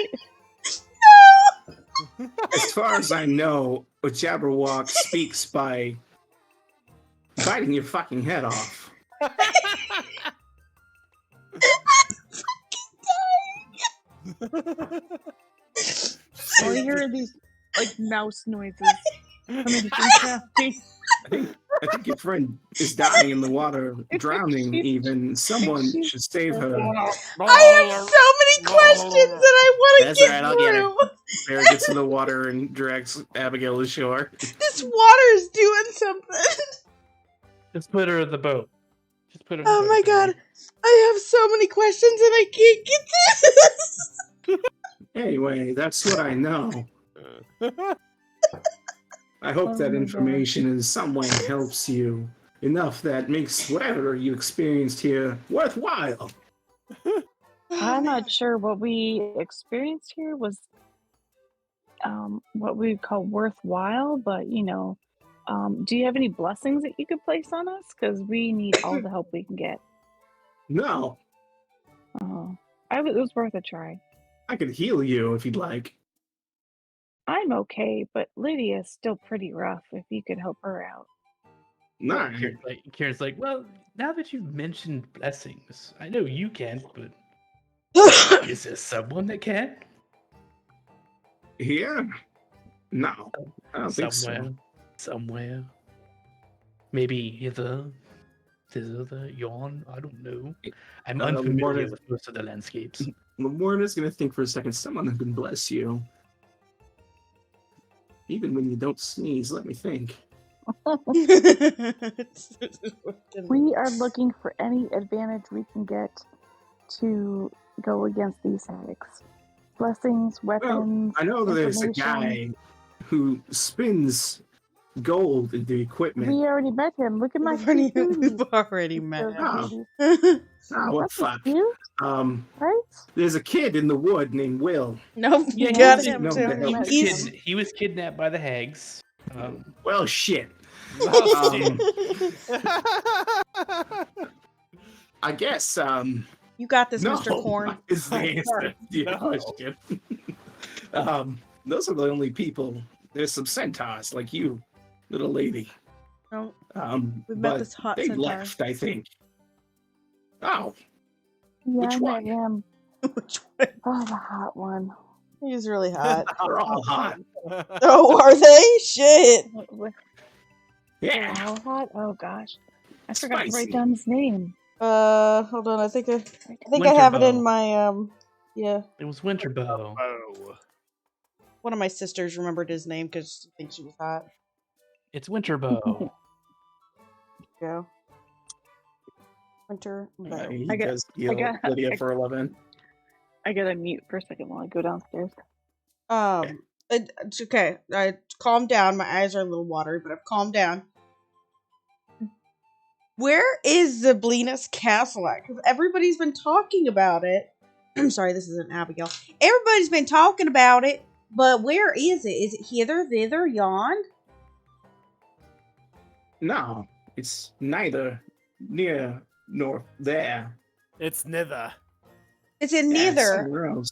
Speaker 3: No.
Speaker 1: As far as I know, a Jabberwock speaks by biting your fucking head off.
Speaker 5: All you hear are these like mouse noises coming from Kathy.
Speaker 1: I think your friend is dying in the water, drowning even. Someone
Speaker 5: she's-
Speaker 1: should save her.
Speaker 3: I have so many questions that I want to
Speaker 1: That's
Speaker 3: get
Speaker 1: alright, I'll get her.
Speaker 3: through.
Speaker 1: Barry gets in the water and drags Abigail ashore.
Speaker 3: This water is doing something.
Speaker 6: Just put her in the boat. Just put her. In
Speaker 3: Oh
Speaker 6: the
Speaker 3: my
Speaker 6: boat,
Speaker 3: god.
Speaker 6: Barry.
Speaker 3: I have so many questions and I can't get this.
Speaker 1: Anyway, that's what I know. I hope
Speaker 5: Oh
Speaker 1: that
Speaker 5: my
Speaker 1: information in some way helps you enough that makes whatever you experienced here worthwhile.
Speaker 5: I'm not sure what we experienced here was what we would call worthwhile, but you know, do you have any blessings that you could place on us? Because we need all the help we can get.
Speaker 1: No,
Speaker 5: It was worth a try.
Speaker 1: I could heal you if you'd like.
Speaker 5: I'm okay, but Lydia's still pretty rough. If you could help her out.
Speaker 1: Nah,
Speaker 6: Kieran's like, well, now that you've mentioned blessings, I know you can, but is there someone that can?
Speaker 1: here? No, I don't think so.
Speaker 6: Somewhere. Maybe hither, thither, yon. I don't know. I'm unfamiliar
Speaker 1: Mortis-
Speaker 6: with most of the landscapes.
Speaker 1: Morna's gonna think for a second. Someone who can bless you. Even when you don't sneeze, let me think.
Speaker 5: We are looking for any advantage we can get to go against these hacks. Blessings, weapons.
Speaker 1: I know that there's a guy
Speaker 5: information.
Speaker 1: who spins gold into equipment.
Speaker 5: We already met him. Look at my
Speaker 3: We've
Speaker 5: tattoos.
Speaker 3: already met
Speaker 1: Oh.
Speaker 3: him.
Speaker 1: Ah, what
Speaker 5: That's
Speaker 1: fuck?
Speaker 5: cute, right?
Speaker 1: There's a kid in the wood named Will.
Speaker 3: Nope,
Speaker 6: Yeah,
Speaker 3: you
Speaker 6: he
Speaker 3: got
Speaker 6: was-
Speaker 3: him
Speaker 1: no,
Speaker 3: too.
Speaker 1: that-
Speaker 6: He was,
Speaker 3: He's
Speaker 6: he was kidnapped by the hags.
Speaker 1: Well, shit.
Speaker 4: Oh,
Speaker 1: Um,
Speaker 4: shit.
Speaker 1: I guess,
Speaker 3: you got this,
Speaker 1: no,
Speaker 3: Mr. Corn.
Speaker 1: is the answer to your
Speaker 4: No.
Speaker 1: question. Those are the only people. There's some centaurs like you, little lady.
Speaker 3: No, we met
Speaker 1: But
Speaker 3: this hot
Speaker 1: they
Speaker 3: centaur.
Speaker 1: left, I think. Oh,
Speaker 5: Yeah,
Speaker 1: Which
Speaker 5: I
Speaker 1: one?
Speaker 5: met him.
Speaker 3: Which one?
Speaker 5: Oh, the hot one.
Speaker 3: He's really hot.
Speaker 1: They're all hot.
Speaker 3: Oh, are they? Shit.
Speaker 1: Yeah.
Speaker 5: They're all hot? Oh gosh. I forgot to
Speaker 1: Spicy.
Speaker 5: write down his name.
Speaker 3: Hold on. I think I have it in my yeah.
Speaker 6: It was Winterbow.
Speaker 4: Oh.
Speaker 3: One of my sisters remembered his name because she thinks she was hot.
Speaker 6: It's Winterbow.
Speaker 3: Go. Winter Bow.
Speaker 1: He
Speaker 5: I got-
Speaker 1: does heal
Speaker 5: got-
Speaker 1: Lydia for 11.
Speaker 5: I gotta mute for a second while I go downstairs.
Speaker 3: It's okay. I calmed down. My eyes are a little watery, but I've calmed down. Where is Zablina's castle at? Because everybody's been talking about it. I'm sorry, this isn't Abigail. Everybody's been talking about it, but where is it? Is it hither, thither, yond?
Speaker 1: No, it's neither near nor there.
Speaker 4: It's neither.
Speaker 3: It's in
Speaker 1: Yeah, it's
Speaker 3: neither.
Speaker 1: somewhere else.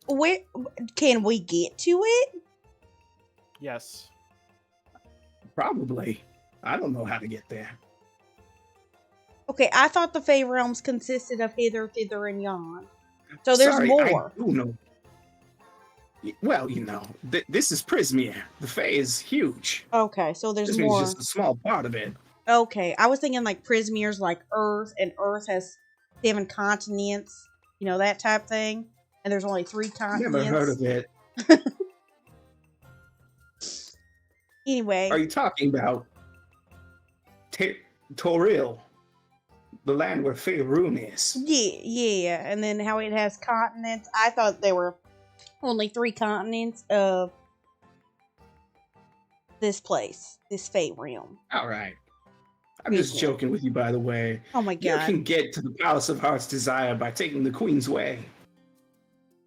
Speaker 3: Where can we get to it?
Speaker 4: Yes.
Speaker 1: Probably. I don't know how to get there.
Speaker 3: Okay, I thought the Fey realms consisted of hither, thither, and yon. So there's
Speaker 1: Sorry,
Speaker 3: more.
Speaker 1: I do know. Well, you know, this is Prismere. The Fae is huge.
Speaker 3: Okay, so there's
Speaker 1: This means
Speaker 3: more.
Speaker 1: just a small part of it.
Speaker 3: Okay, I was thinking like Prismere's like Earth, and Earth has 7 continents, you know, that type thing. And there's only 3 continents.
Speaker 1: Never heard of it.
Speaker 3: Anyway,
Speaker 1: Are you talking about Toril, the land where Faerun is?
Speaker 3: yeah, and then how it has continents. I thought there were only 3 continents of this place, this Fey realm.
Speaker 1: All right. I'm just joking with you, by the way.
Speaker 3: Oh my
Speaker 1: You
Speaker 3: god.
Speaker 1: can get to the Palace of Heart's Desire by taking the Queen's Way.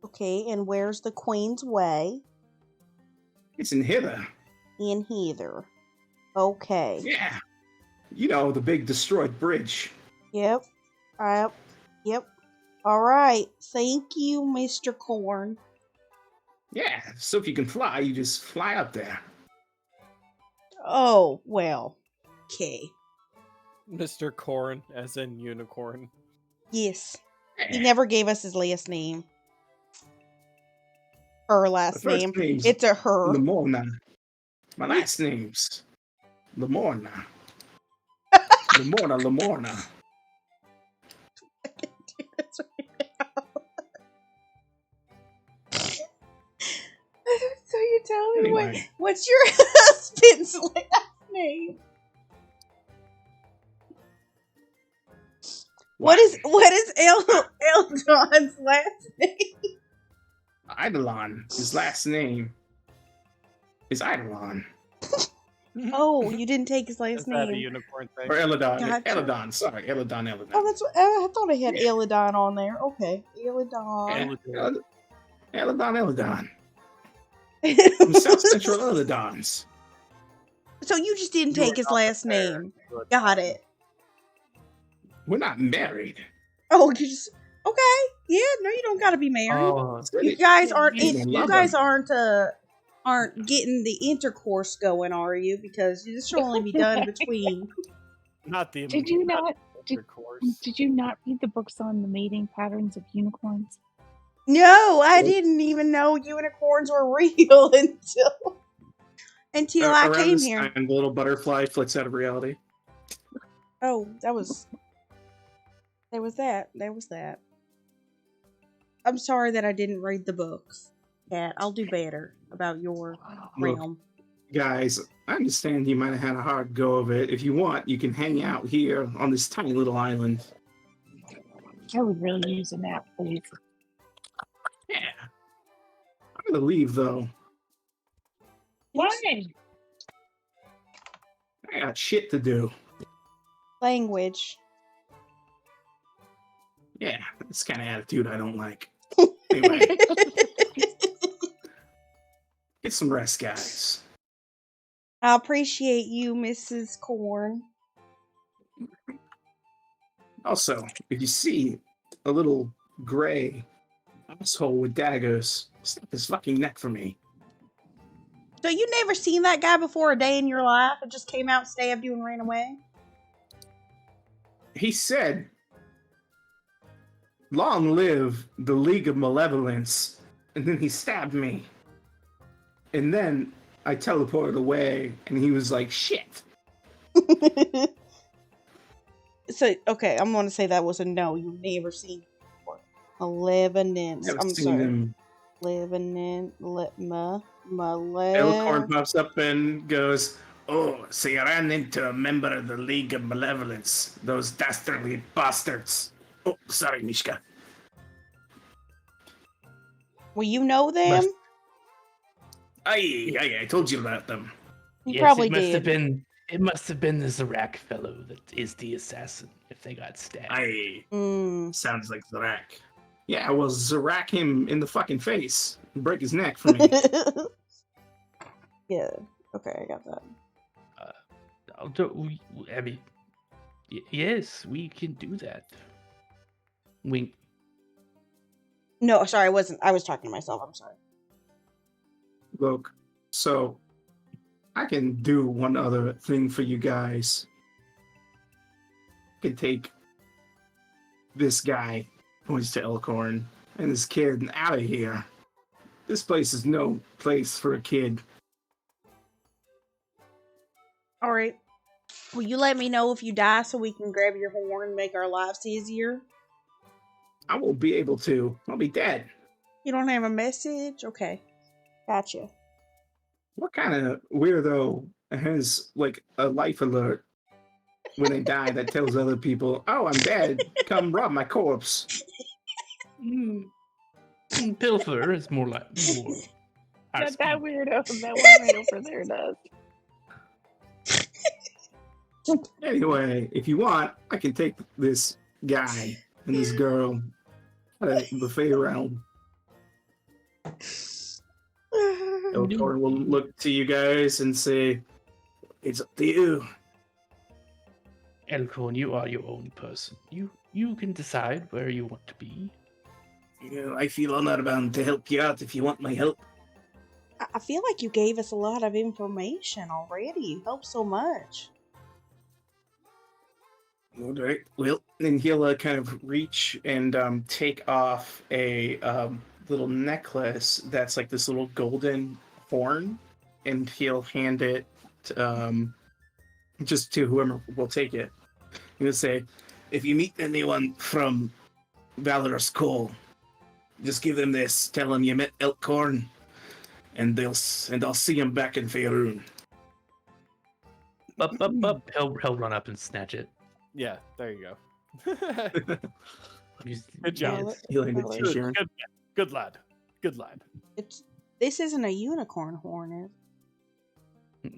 Speaker 3: Okay, and where's the Queen's Way?
Speaker 1: It's in hither.
Speaker 3: In hither. Okay.
Speaker 1: Yeah. You know, the big destroyed bridge.
Speaker 3: Yep. Yep. All right. Thank you, Mr. Corn.
Speaker 1: Yeah, so if you can fly, you just fly up there.
Speaker 3: Oh, well. Okay.
Speaker 4: Mr. Corn, as in unicorn.
Speaker 3: Yes. He
Speaker 1: Yeah.
Speaker 3: never gave us his last name. Her last
Speaker 1: first
Speaker 3: name.
Speaker 1: name's
Speaker 3: It's a her.
Speaker 1: Lamorna. My last name's Lamorna. Lamorna.
Speaker 3: So you tell me
Speaker 1: Anyway.
Speaker 3: what's your husband's last name? What is Eldon's last name?
Speaker 1: Eidolon. His last name is Eidolon.
Speaker 3: Oh, you didn't take his last
Speaker 4: Is that a
Speaker 3: name.
Speaker 4: unicorn thing?
Speaker 1: Or Eladon.
Speaker 3: Gotcha.
Speaker 1: Eladon, sorry. Eladon.
Speaker 3: Oh, that's what I thought I had
Speaker 1: Yeah.
Speaker 3: Eladon on there. Okay, Eladon.
Speaker 1: Eladon. From South Central Eladons.
Speaker 3: So you just didn't take his last name. Got it.
Speaker 1: We're not married.
Speaker 3: Oh, you just okay. Yeah, no, you don't gotta be married.
Speaker 6: Oh,
Speaker 3: You guys aren't.
Speaker 1: You don't
Speaker 3: You
Speaker 1: love
Speaker 3: guys
Speaker 1: him.
Speaker 3: aren't getting the intercourse going, are you? Because this should only be done between.
Speaker 4: Not the
Speaker 5: Did you not?
Speaker 4: intercourse.
Speaker 5: Did you not read the books on the mating patterns of unicorns?
Speaker 3: No, I didn't even know unicorns were real until I
Speaker 1: Around
Speaker 3: came
Speaker 1: this
Speaker 3: here.
Speaker 1: time, the little butterfly flicks out of reality.
Speaker 3: Oh, there was that. I'm sorry that I didn't read the books. Cat, I'll do better about your
Speaker 1: Look,
Speaker 3: realm.
Speaker 1: guys, I understand you might have had a hard go of it. If you want, you can hang out here on this tiny little island.
Speaker 5: I would really use a nap, please.
Speaker 1: Yeah. I'm gonna leave, though.
Speaker 5: Why?
Speaker 1: I got shit to do.
Speaker 3: Language.
Speaker 1: Yeah, that's the kind of attitude I don't like. Anyway, get some rest, guys.
Speaker 3: I appreciate you, Mrs. Corn.
Speaker 1: Also, if you see a little gray asshole with daggers, snap his fucking neck for me.
Speaker 3: So you never seen that guy before a day in your life? It just came out, stabbed you, and ran away?
Speaker 1: He said, "Long live the League of Malevolence and then he stabbed me. And then I teleported away, and he was like, shit.
Speaker 3: So, okay, I'm going to say that was a no. You've never seen him before. Lebanese.
Speaker 1: I've
Speaker 3: I'm
Speaker 1: seen
Speaker 3: sorry.
Speaker 1: him.
Speaker 3: Lebanon.
Speaker 1: Elkhorn pops up and goes, oh, so you ran into a member of the League of Malevolence. Those dastardly bastards. Oh, sorry, Mishka.
Speaker 3: Well, you know them?
Speaker 1: I told you about them.
Speaker 3: You
Speaker 6: Yes,
Speaker 3: probably
Speaker 6: it must
Speaker 3: did.
Speaker 6: have been. It must have been the Zarak fellow that is the assassin. If they got stabbed.
Speaker 1: Sounds like Zarak. Yeah, well, Zarak him in the fucking face and break his neck for me.
Speaker 3: Yeah. Okay, I got that.
Speaker 6: I mean, yes, we can do that. Wink.
Speaker 3: No, sorry, I wasn't. I was talking to myself. I'm sorry.
Speaker 1: Look, so I can do one other thing for you guys. I can take this guy, points to Elkhorn, and this kid out of here. This place is no place for a kid.
Speaker 3: All right. Will you let me know if you die so we can grab your horn and make our lives easier?
Speaker 1: I won't be able to. I'll be dead.
Speaker 3: You don't have a message? Okay. Gotcha.
Speaker 1: What kind of weirdo has, like, a life alert when they die that tells other people, oh, I'm dead, come rob my corpse?
Speaker 6: Pilfer is more like more.
Speaker 5: Not that weirdo. That one right over there does.
Speaker 1: Anyway, if you want, I can take this guy and this girl out of the Fey realm. Elkhorn will look to you guys and say, it's up to you.
Speaker 6: Elkhorn, you are your own person. You can decide where you want to be.
Speaker 1: You know, I feel honored bound to help you out if you want my help.
Speaker 3: I feel like you gave us a lot of information already. You helped so much.
Speaker 1: All right. Well, then he'll kind of reach and take off a little necklace that's like this little golden horn, and he'll hand it just to whoever will take it. He'll say, if you meet anyone from Valorous Cole, just give them this. Tell them you met Elkhorn, and I'll see him back in Faerun.
Speaker 6: Up. He'll run up and snatch it.
Speaker 4: Yeah, there you go.
Speaker 5: Good job.
Speaker 3: Well,
Speaker 1: He'll hand it
Speaker 3: well,
Speaker 1: to you, Sharon.
Speaker 4: Good lad. Good lad.
Speaker 3: This isn't a unicorn horn, is it?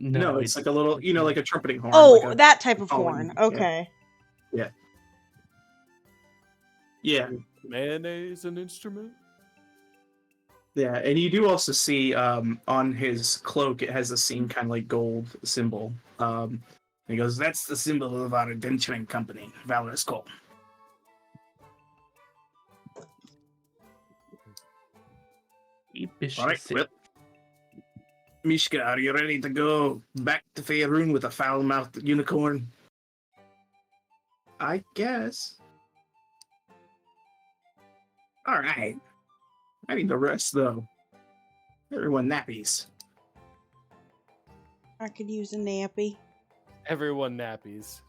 Speaker 1: No, it's like a little, like a trumpeting horn.
Speaker 3: Oh,
Speaker 1: like a
Speaker 3: that type of
Speaker 1: calling,
Speaker 3: horn.
Speaker 1: yeah.
Speaker 3: Okay.
Speaker 1: Yeah.
Speaker 4: Mayonnaise an instrument?
Speaker 1: Yeah, and you do also see on his cloak, it has the same kind of like gold symbol. He goes, that's the symbol of our adventuring company, Valorous Cole. All right, well, Mishka, are you ready to go back to Faerun with a foul-mouthed unicorn? I guess. All right. I need to rest, though. Everyone nappies.
Speaker 3: I could use a nappy.
Speaker 4: Everyone nappies.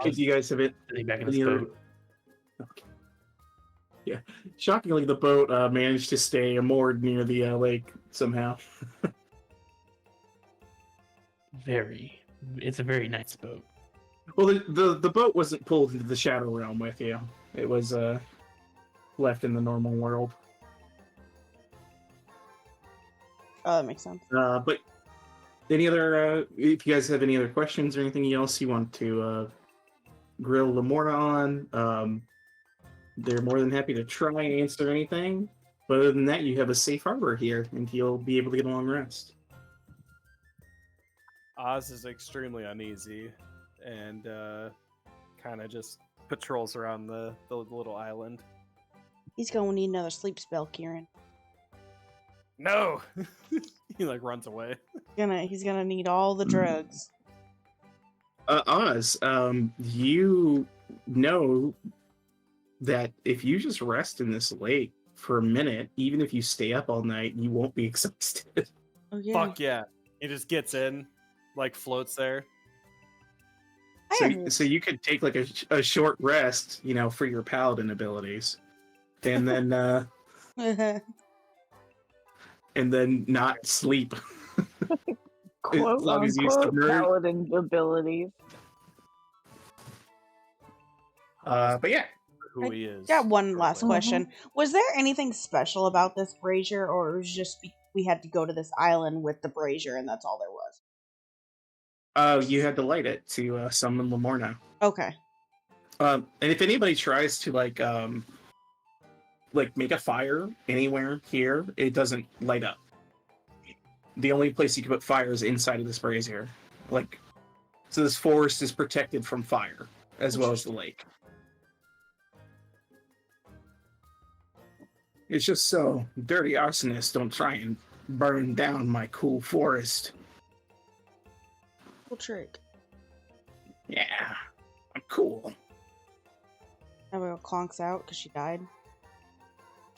Speaker 1: Did you guys have it?
Speaker 6: Back in his
Speaker 1: Any other-
Speaker 6: boat.
Speaker 1: Okay. Yeah. Shockingly, the boat managed to stay moored near the lake somehow.
Speaker 6: It's a very nice boat.
Speaker 1: Well, the boat wasn't pulled into the Shadow Realm with you. It was left in the normal world.
Speaker 3: Oh, that makes sense.
Speaker 1: But any other, if you guys have any other questions or anything else you want to grill Lamorna on, they're more than happy to try and answer anything. But other than that, you have a safe harbor here, and you'll be able to get a long rest.
Speaker 4: Oz is extremely uneasy and kind of just patrols around the little island.
Speaker 3: He's going to need another sleep spell, Kieran.
Speaker 4: No! He like runs away.
Speaker 3: He's gonna need all the drugs.
Speaker 1: Oz, you know that if you just rest in this lake for a minute, even if you stay up all night, you won't be exhausted.
Speaker 3: Oh yeah.
Speaker 4: Fuck yeah. He just gets in, like floats there.
Speaker 1: So you could take like a short rest, for your paladin abilities, and then not sleep.
Speaker 5: Quote
Speaker 1: As long as you
Speaker 5: unquote
Speaker 1: submerge.
Speaker 5: paladin abilities.
Speaker 1: But yeah,
Speaker 4: Who he is.
Speaker 3: Got one last
Speaker 4: shortly.
Speaker 3: question. Was there anything special about this brazier, or it was just we had to go to this island with the brazier and that's all there was?
Speaker 1: You had to light it to summon Lamorna.
Speaker 3: Okay.
Speaker 1: And if anybody tries to like make a fire anywhere here, it doesn't light up. The only place you can put fire is inside of this brazier. So this forest is protected from fire as well as the lake. It's just so dirty arsonists don't try and burn down my cool forest.
Speaker 3: Cool trick.
Speaker 1: Yeah, I'm cool.
Speaker 3: Abigail clonks out because she died.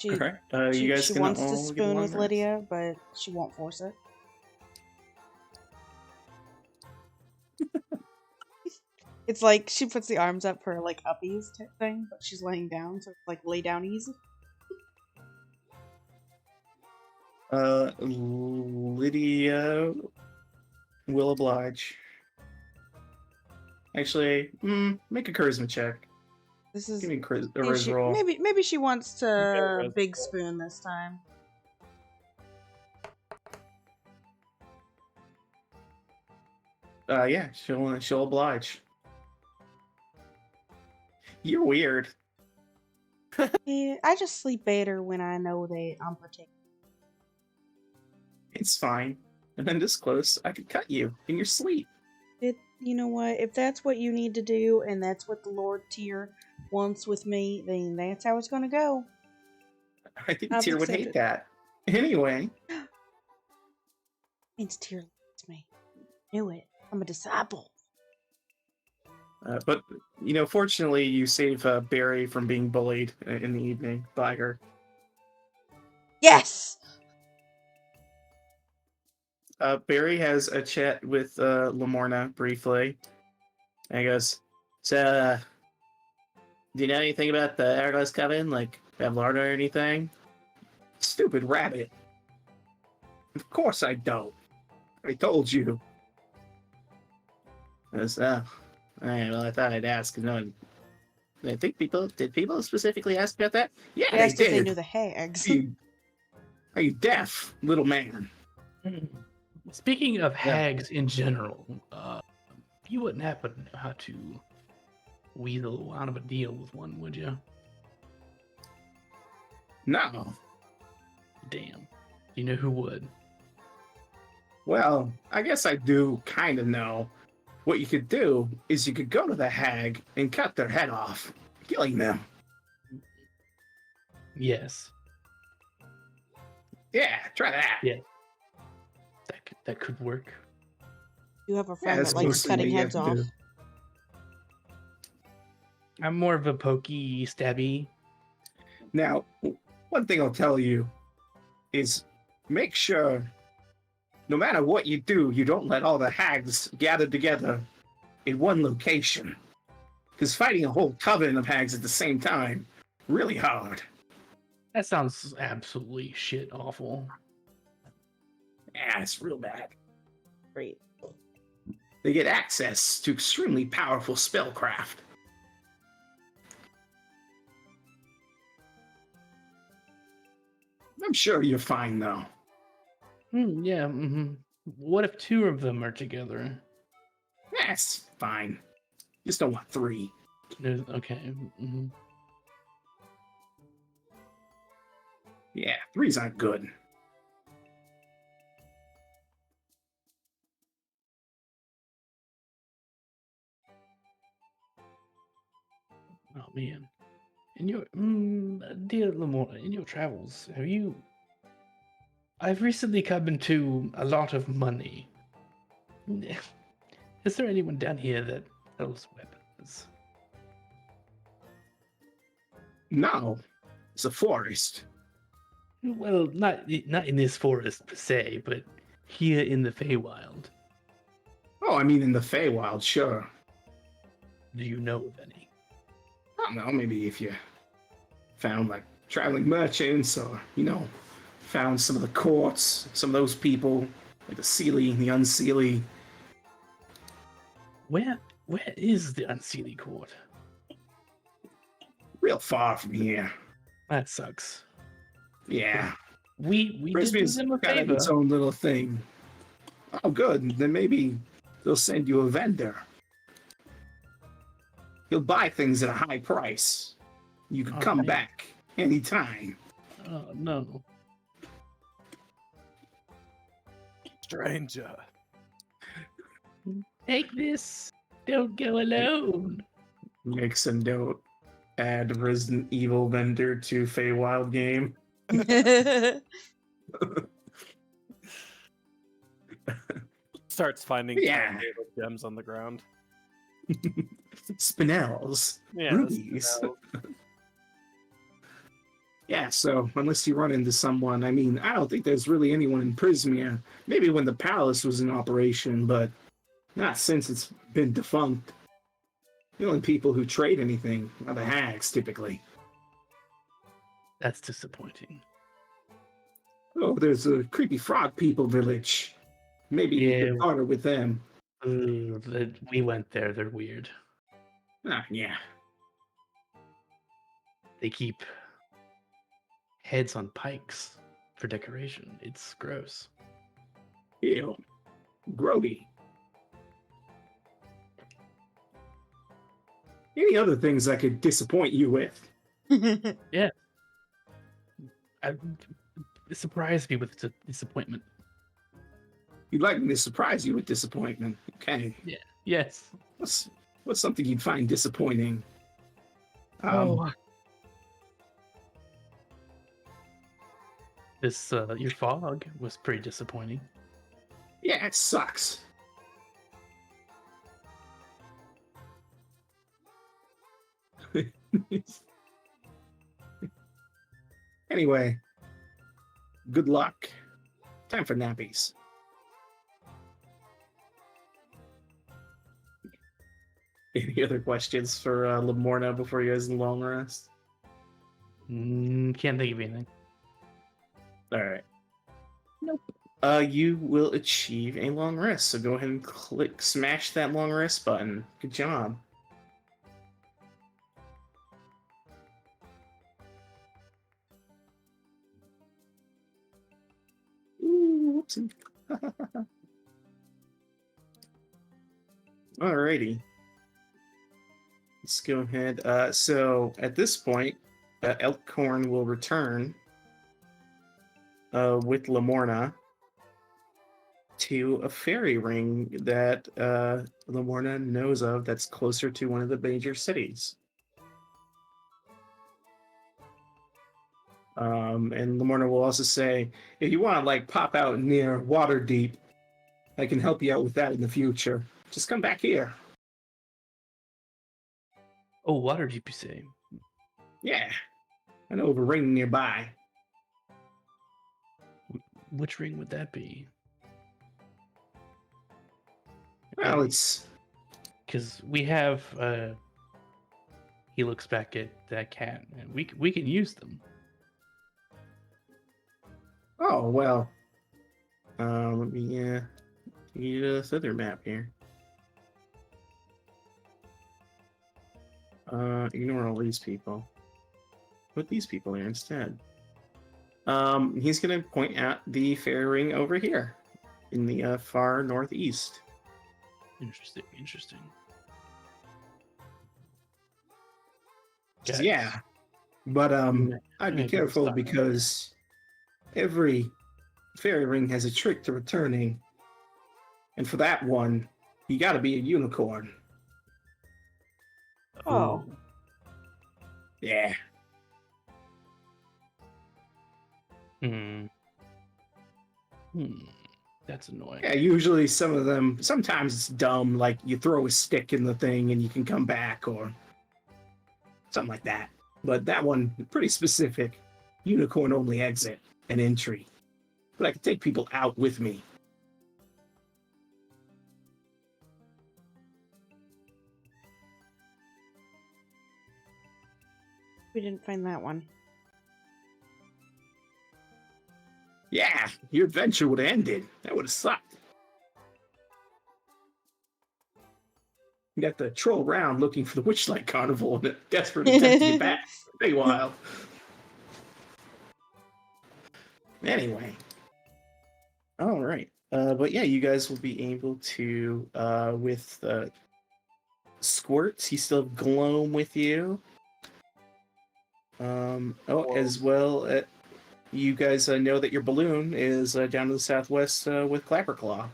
Speaker 1: Okay.
Speaker 3: She,
Speaker 1: you guys
Speaker 3: she
Speaker 1: gonna
Speaker 3: wants to
Speaker 1: all get
Speaker 3: spoon
Speaker 1: along
Speaker 3: with
Speaker 1: nice?
Speaker 3: Lydia, but she won't force it. It's like she puts the arms up for like uppies type thing, but she's laying down, so it's like lay down easy.
Speaker 1: Lydia will oblige. Actually, make a charisma check.
Speaker 3: This is
Speaker 1: Give me a charisma roll.
Speaker 3: maybe she wants to
Speaker 4: charisma
Speaker 3: big spoon this time.
Speaker 1: Yeah, she'll oblige. You're weird.
Speaker 3: Yeah, I just sleep better when I know that I'm protected.
Speaker 1: It's fine. And then this close, I could cut you in your sleep.
Speaker 3: You know what? If that's what you need to do, and that's what the Lord Tyr wants with me, then that's how it's gonna go.
Speaker 1: I think
Speaker 3: I've
Speaker 1: Tyr would
Speaker 3: accepted.
Speaker 1: hate that. Anyway,
Speaker 3: Means Tyr likes me. Knew it. I'm a disciple.
Speaker 1: but fortunately, you save Barry from being bullied in the evening by her.
Speaker 3: Yes.
Speaker 1: Barry has a chat with Lamorna briefly, and he goes, "So, do you know anything about the Hourglass Coven? Like, have learned or anything?" Stupid rabbit. Of course I don't. I told you. I goes, oh, alright, well, I thought I'd ask. No, I think did people specifically ask about that? Yeah,
Speaker 3: They
Speaker 1: they
Speaker 3: asked if they
Speaker 1: did.
Speaker 3: knew the hags.
Speaker 1: Are you deaf, little man?
Speaker 6: Speaking of hags in general, you wouldn't happen to know how to weasel out of a deal with one, would you?
Speaker 1: No.
Speaker 6: Damn. You know who would?
Speaker 1: Well, I guess I do kind of know. What you could do is you could go to the hag and cut their head off, killing them.
Speaker 6: Yes.
Speaker 1: Yeah, try that.
Speaker 6: Yeah. That could work.
Speaker 3: You have a friend
Speaker 1: that's
Speaker 3: that likes
Speaker 1: mostly what
Speaker 3: cutting
Speaker 1: you
Speaker 3: heads
Speaker 1: have to
Speaker 3: off.
Speaker 1: do.
Speaker 6: I'm more of a pokey, stabby.
Speaker 1: Now, one thing I'll tell you is make sure, no matter what you do, you don't let all the hags gather together in one location. Because fighting a whole coven of hags at the same time, really hard.
Speaker 6: That sounds absolutely shit awful.
Speaker 1: Yeah, it's real bad.
Speaker 3: Great.
Speaker 1: They get access to extremely powerful spellcraft. I'm sure you're fine, though.
Speaker 6: Yeah. What if two of them are together?
Speaker 1: That's fine. Just don't want three.
Speaker 6: Okay.
Speaker 1: Yeah, three's not good.
Speaker 6: Oh man. In your dear Lamorna, in your travels, have you? I've recently come into a lot of money. Is there anyone down here that sells weapons?
Speaker 1: No, it's a forest.
Speaker 6: Well, not in this forest per se, but here in the Feywild.
Speaker 1: Oh, I mean in the Feywild, sure.
Speaker 6: Do you know of any?
Speaker 1: I don't know, maybe if you found like traveling merchants or, found some of the courts, some of those people, like the Seelie, the Unseelie.
Speaker 6: Where is the Unseelie Court?
Speaker 1: Real far from here.
Speaker 6: That sucks.
Speaker 1: Yeah.
Speaker 6: We did
Speaker 1: Brisbane's
Speaker 6: them a
Speaker 1: got its
Speaker 6: favor.
Speaker 1: own little thing. Oh, good. Then maybe they'll send you a vendor. He'll buy things at a high price. You can
Speaker 6: Oh,
Speaker 1: come
Speaker 6: man.
Speaker 1: back anytime.
Speaker 6: Oh no.
Speaker 4: Stranger.
Speaker 6: Take this. Don't go alone.
Speaker 1: Makes a note. Add Resident Evil vendor to Feywild game.
Speaker 4: Starts finding
Speaker 1: Yeah.
Speaker 4: tiny little gems on the ground.
Speaker 1: Spinels.
Speaker 4: Yeah,
Speaker 1: Rubies.
Speaker 4: that's-
Speaker 1: Yeah, so unless you run into someone, I mean, I don't think there's really anyone in Prismia. Maybe when the palace was in operation, but not since it's been defunct. The only people who trade anything are the hags, typically.
Speaker 6: That's disappointing.
Speaker 1: Oh, there's a creepy frog people village. Maybe you
Speaker 6: Yeah.
Speaker 1: could barter with them.
Speaker 6: We went there. They're weird.
Speaker 1: Ah, yeah.
Speaker 6: They keep heads on pikes for decoration. It's gross.
Speaker 1: Ew. Grody. Any other things I could disappoint you with?
Speaker 6: It surprised me with its disappointment.
Speaker 1: You'd like me to surprise you with disappointment. Okay.
Speaker 6: Yes.
Speaker 1: What's something you'd find disappointing?
Speaker 6: This your fog was pretty disappointing.
Speaker 1: Yeah, it sucks. Anyway, good luck. Time for nappies. Any other questions for Lamorna before you guys long rest?
Speaker 6: Can't think of anything.
Speaker 1: All right.
Speaker 6: Nope.
Speaker 1: You will achieve a long rest. So go ahead and smash that long rest button. Good job. Ooh, whoopsie. Alrighty. Let's go ahead. So at this point, Elkhorn will return with Lamorna to a fairy ring that Lamorna knows of that's closer to one of the major cities. And Lamorna will also say, if you want to like pop out near Waterdeep, I can help you out with that in the future. Just come back here.
Speaker 6: Oh, Waterdeep, you say?
Speaker 1: Yeah. I know of a ring nearby.
Speaker 6: Which ring would that be?
Speaker 1: Well, it's...
Speaker 6: Because we have... He looks back at that cat, and we can use them.
Speaker 1: Oh, well. Let me get this other map here. Ignore all these people. Put these people here instead. He's going to point out the fairy ring over here in the far northeast.
Speaker 6: Interesting.
Speaker 1: Yeah, but I'd be
Speaker 6: Yeah,
Speaker 1: careful
Speaker 6: stop.
Speaker 1: because every fairy ring has a trick to returning, and for that one, you got to be a unicorn.
Speaker 3: Oh.
Speaker 1: Yeah.
Speaker 6: That's annoying.
Speaker 1: Yeah, usually sometimes it's dumb, like you throw a stick in the thing and you can come back, or something like that. But that one, pretty specific. Unicorn only exit and entry. But I can take people out with me.
Speaker 3: We didn't find that one.
Speaker 1: Yeah, your adventure would have ended. That would have sucked. You got to troll around looking for the Witchlight Carnival in a desperate attempt to get back. Pretty wild. Anyway. All right. But yeah, you guys will be able to, with Squirts, you still have Gloam with you. As well, you guys know that your balloon is down to the southwest with Clapperclaw.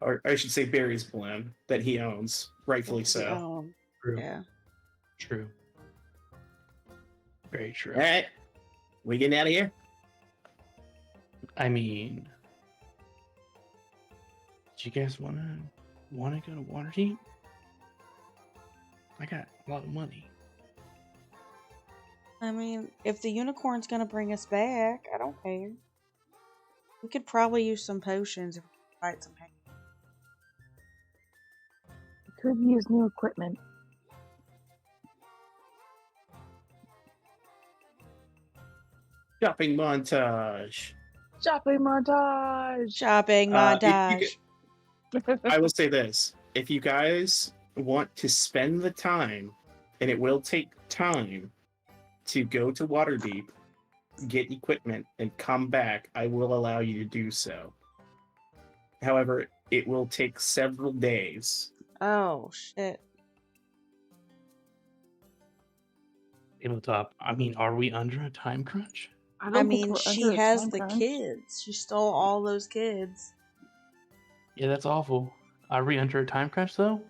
Speaker 1: Or I should say Barry's balloon that he owns, rightfully so.
Speaker 6: True.
Speaker 3: Yeah.
Speaker 6: True. Very true.
Speaker 1: All right. We getting out of here?
Speaker 6: I mean, do you guys wanna go to Waterdeep? I got a lot of money.
Speaker 3: I mean, if the unicorn's gonna bring us back, I don't care. We could probably use some potions if we could fight some pain.
Speaker 5: We could use new equipment.
Speaker 1: Shopping montage.
Speaker 5: Shopping montage!
Speaker 3: Shopping montage.
Speaker 1: I will say this. If you guys want to spend the time, and it will take time, to go to Waterdeep, get equipment, and come back, I will allow you to do so. However, it will take several days.
Speaker 3: Oh, shit.
Speaker 6: Tabletop. I mean, are we under a time crunch?
Speaker 5: I
Speaker 3: I
Speaker 5: don't think
Speaker 3: mean,
Speaker 5: we're
Speaker 3: she
Speaker 5: under a
Speaker 3: has
Speaker 5: time
Speaker 3: the
Speaker 5: crunch.
Speaker 3: kids. She stole all those kids.
Speaker 6: Yeah, that's awful. Are we under a time crunch though?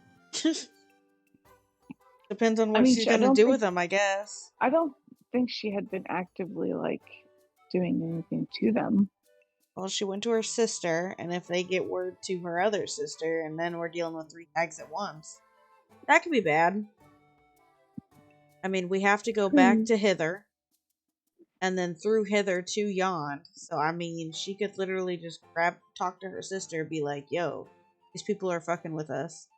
Speaker 3: Depends on what
Speaker 5: mean,
Speaker 3: she's
Speaker 5: I
Speaker 3: gonna
Speaker 5: don't
Speaker 3: do
Speaker 5: think-
Speaker 3: with them, I guess.
Speaker 5: I don't think she had been actively like doing anything to them.
Speaker 3: Well, she went to her sister, and if they get word to her other sister, and then we're dealing with 3 hags at once, that could be bad. I mean, we have to go back to Hither, and then through Hither to Yond. So, I mean, she could literally just talk to her sister, be like, yo, these people are fucking with us.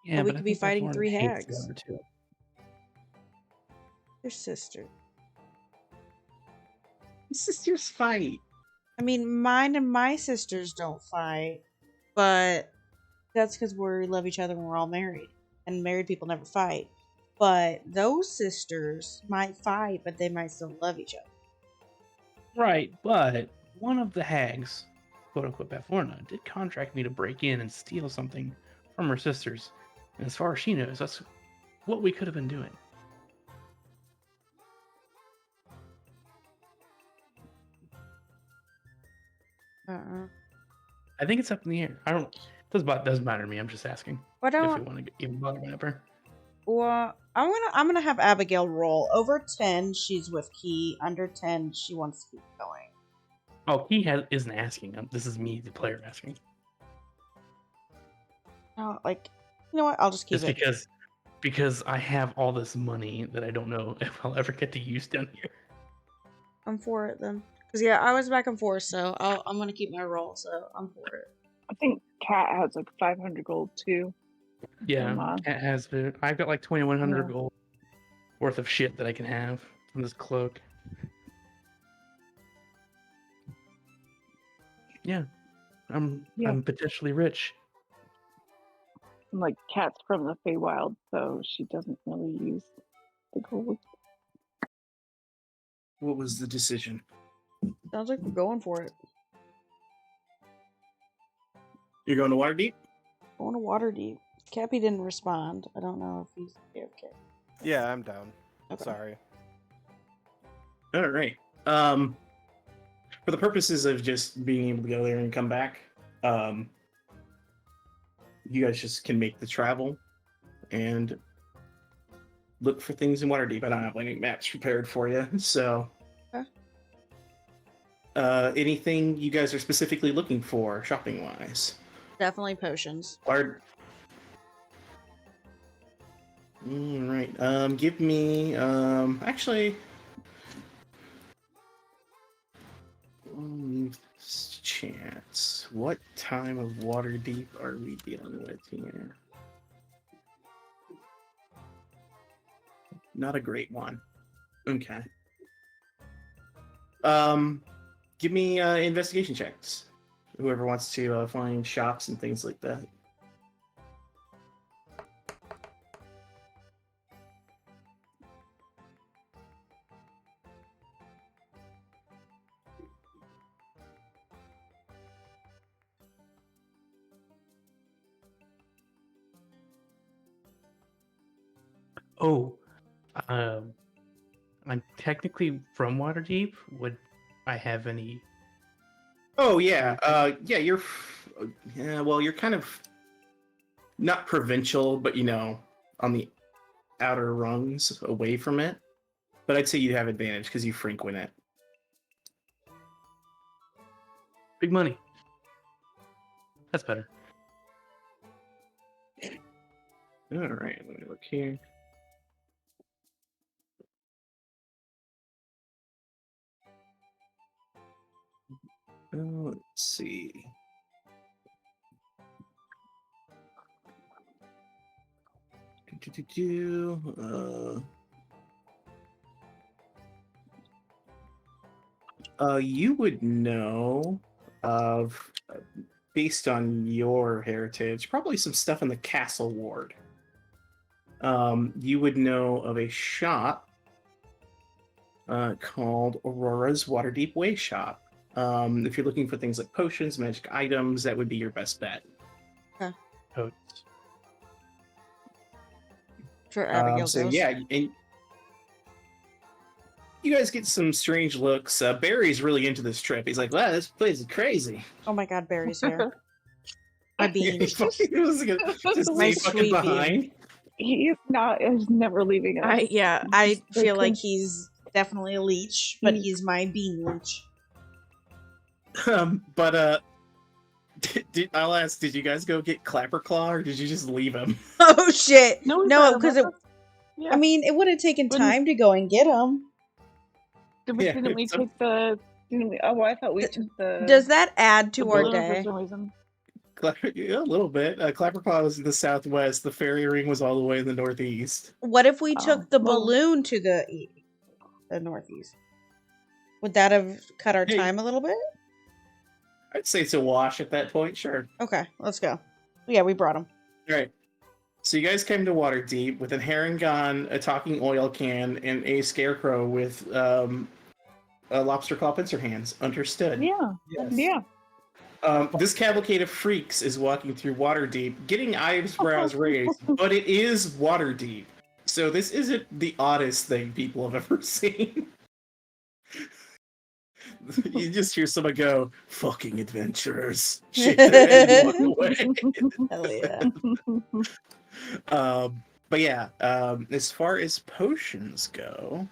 Speaker 6: Yeah,
Speaker 3: we
Speaker 6: but I
Speaker 3: could be
Speaker 6: think that's
Speaker 3: fighting
Speaker 6: one
Speaker 3: 3
Speaker 6: hates the
Speaker 3: hags.
Speaker 6: other two.
Speaker 3: Your sister.
Speaker 1: Sisters fight.
Speaker 3: I mean, mine and my sisters don't fight, but that's because we love each other when we're all married. And married people never fight. But those sisters might fight, but they might still love each other.
Speaker 6: Right, but one of the hags, quote unquote Baforna, did contract me to break in and steal something from her sisters. And as far as she knows, that's what we could have been doing. I think it's up in the air. I don't. Doesn't matter to me. I'm just asking
Speaker 3: But
Speaker 6: if you want to even bother with her.
Speaker 3: well, I'm gonna have Abigail roll. Over 10, she's with Key. Under 10, she wants to keep going.
Speaker 6: Oh, he isn't asking. This is me, the player, asking.
Speaker 3: Oh, like, you know what? I'll just keep
Speaker 6: Just
Speaker 3: it.
Speaker 6: because I have all this money that I don't know if I'll ever get to use down here.
Speaker 3: I'm for it then. Because, yeah, I was back and forth, so I'm going to keep my roll, so I'm for it.
Speaker 5: I think Kat has like 500 gold too.
Speaker 6: Yeah, it has been. I've got like 2,100
Speaker 5: Yeah.
Speaker 6: gold worth of shit that I can have from this cloak. Yeah, I'm potentially rich.
Speaker 5: And like Kat's from the Feywild, so she doesn't really use the gold.
Speaker 1: What was the decision?
Speaker 3: Sounds like we're going for it.
Speaker 1: You're going to Waterdeep?
Speaker 3: Going to Waterdeep. Cappy didn't respond. I don't know if he's okay.
Speaker 4: Yeah, I'm down.
Speaker 3: Okay.
Speaker 4: Sorry.
Speaker 1: All right. For the purposes of just being able to go there and come back, you guys just can make the travel and look for things in Waterdeep. I don't have any maps prepared for you, so.
Speaker 3: Okay.
Speaker 1: Anything you guys are specifically looking for, shopping-wise?
Speaker 3: Definitely potions.
Speaker 1: All right. Give me. Actually. Chance. What time of Waterdeep are we dealing with here? Not a great one. Okay. Give me investigation checks. Whoever wants to find shops and things like that.
Speaker 6: Oh, I'm technically from Waterdeep. Would I have any?
Speaker 1: Oh yeah, yeah. Yeah. Well, you're kind of not provincial, but on the outer rungs away from it. But I'd say you have advantage because you frequent it.
Speaker 6: Big money. That's better.
Speaker 1: All right, let me look here. Let's see. You would know of, based on your heritage, probably some stuff in the Castle Ward. You would know of a shop called Aurora's Waterdeep Way Shop. If you're looking for things like potions, magic items, that would be your best bet.
Speaker 6: Totes.
Speaker 3: For Abigail
Speaker 1: So
Speaker 3: goes.
Speaker 1: yeah, and you guys get some strange looks. Barry's really into this trip. He's like, "Wow, this place is crazy."
Speaker 3: Oh my god, Barry's here. My bean.
Speaker 1: He was gonna just
Speaker 3: My
Speaker 1: stay fucking
Speaker 3: sweet
Speaker 1: behind.
Speaker 5: He's never leaving us.
Speaker 3: I
Speaker 5: They
Speaker 3: feel like
Speaker 5: could-
Speaker 3: he's definitely a leech, but he's my bean leech.
Speaker 1: But I'll ask, did you guys go get Clapperclaw or did you just leave him?
Speaker 3: Oh shit!
Speaker 5: No,
Speaker 3: No, because it.
Speaker 5: Yeah.
Speaker 3: I mean, it would have taken
Speaker 5: Wouldn't-
Speaker 3: time to go and get him.
Speaker 1: Yeah,
Speaker 5: Didn't we
Speaker 1: it's a-
Speaker 5: take the? Didn't we? Oh, I thought we took the.
Speaker 3: Does that add
Speaker 5: the
Speaker 3: to our
Speaker 5: balloon
Speaker 3: day?
Speaker 5: for some reason?
Speaker 1: Yeah, a little bit. Clapperclaw was in the southwest. The fairy ring was all the way in the northeast.
Speaker 3: What if we
Speaker 5: Oh,
Speaker 3: took the
Speaker 5: well-
Speaker 3: balloon to the northeast? Would that have cut our
Speaker 1: Hey.
Speaker 3: time a little bit?
Speaker 1: I'd say it's a wash at that point. Sure.
Speaker 3: Okay, let's go. Yeah, we brought him.
Speaker 1: All right. So you guys came to Waterdeep with a herring gun, a talking oil can, and a scarecrow with a lobster claw pincer hands. Understood.
Speaker 5: Yeah.
Speaker 2: Yes.
Speaker 5: Yeah.
Speaker 1: This cavalcade of freaks is walking through Waterdeep, getting eyebrows raised, but it is Waterdeep. So this isn't the oddest thing people have ever seen. You just hear someone go, "Fucking adventurers." Shake their head and walk away.
Speaker 3: Hell yeah.
Speaker 1: But yeah, as far as potions go,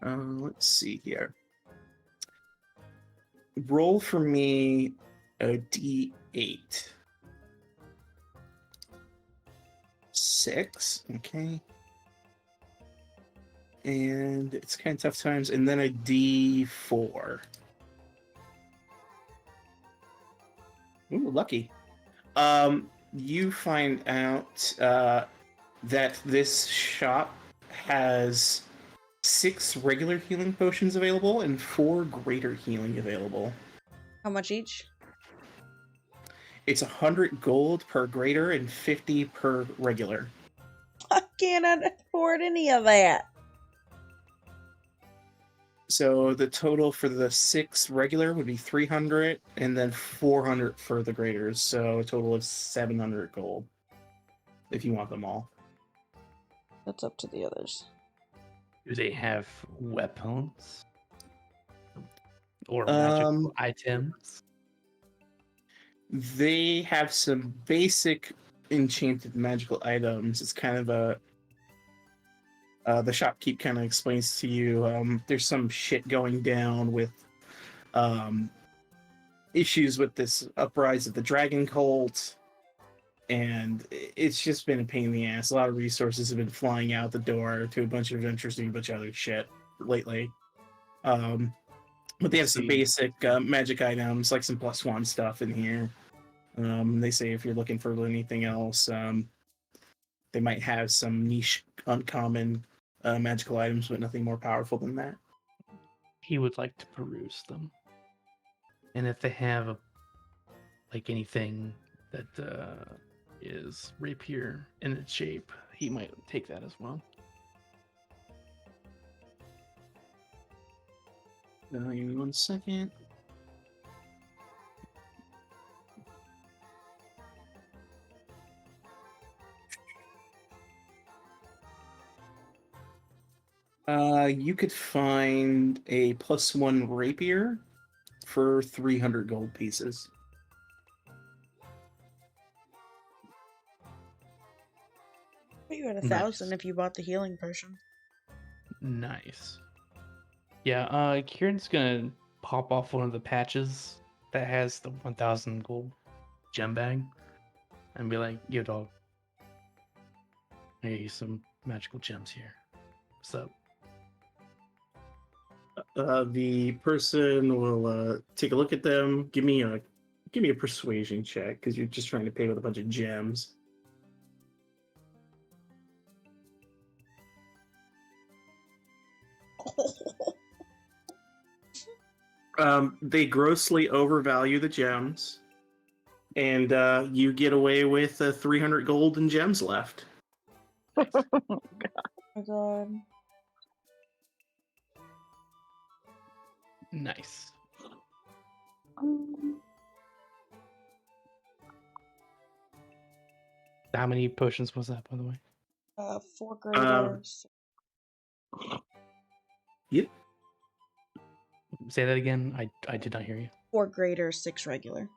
Speaker 1: let's see here. Roll for me a d8. 6, okay. And it's kind of tough times, and then a d4. Ooh, lucky. You find out that this shop has 6 regular healing potions available and 4 greater healing available.
Speaker 3: How much each?
Speaker 1: It's 100 gold per greater and 50 per regular.
Speaker 3: I cannot afford any of that.
Speaker 1: So the total for the 6 regular would be 300, and then 400 for the graders. So a total of 700 gold, if you want them all.
Speaker 3: That's up to the others.
Speaker 6: Do they have weapons or magical items?
Speaker 1: They have some basic enchanted magical items. It's kind of a the shopkeep kind of explains to you there's some shit going down with um, issues with this uprise of the dragon cult, and it's just been a pain in the ass. A lot of resources have been flying out the door to a bunch of adventures and a bunch of other shit lately. But they have some basic magic items, like some +1 stuff in here. They say if you're looking for anything else, they might have some niche, uncommon magical items, but nothing more powerful than that.
Speaker 6: He would like to peruse them. And if they have like anything that is rapier in its shape, he might take that as well.
Speaker 1: Give me 1 second. You could find a +1 rapier for 300 gold pieces.
Speaker 3: You had
Speaker 6: Nice.
Speaker 3: 1,000 if you bought the healing potion.
Speaker 6: Nice. Yeah, Kieran's gonna pop off one of the patches that has the 1,000 gold gem bag and be like, yo, dog, hey, some magical gems here. What's up?
Speaker 1: The person will take a look at them. Give me a persuasion check, because you're just trying to pay with a bunch of gems. They grossly overvalue the gems, and you get away with 300 gold and gems left.
Speaker 3: Oh my god.
Speaker 6: Nice. How many potions was that, by the way?
Speaker 3: 4 graders.
Speaker 1: Yep.
Speaker 6: Say that again. I did not hear you.
Speaker 3: 4 graders, 6 regular.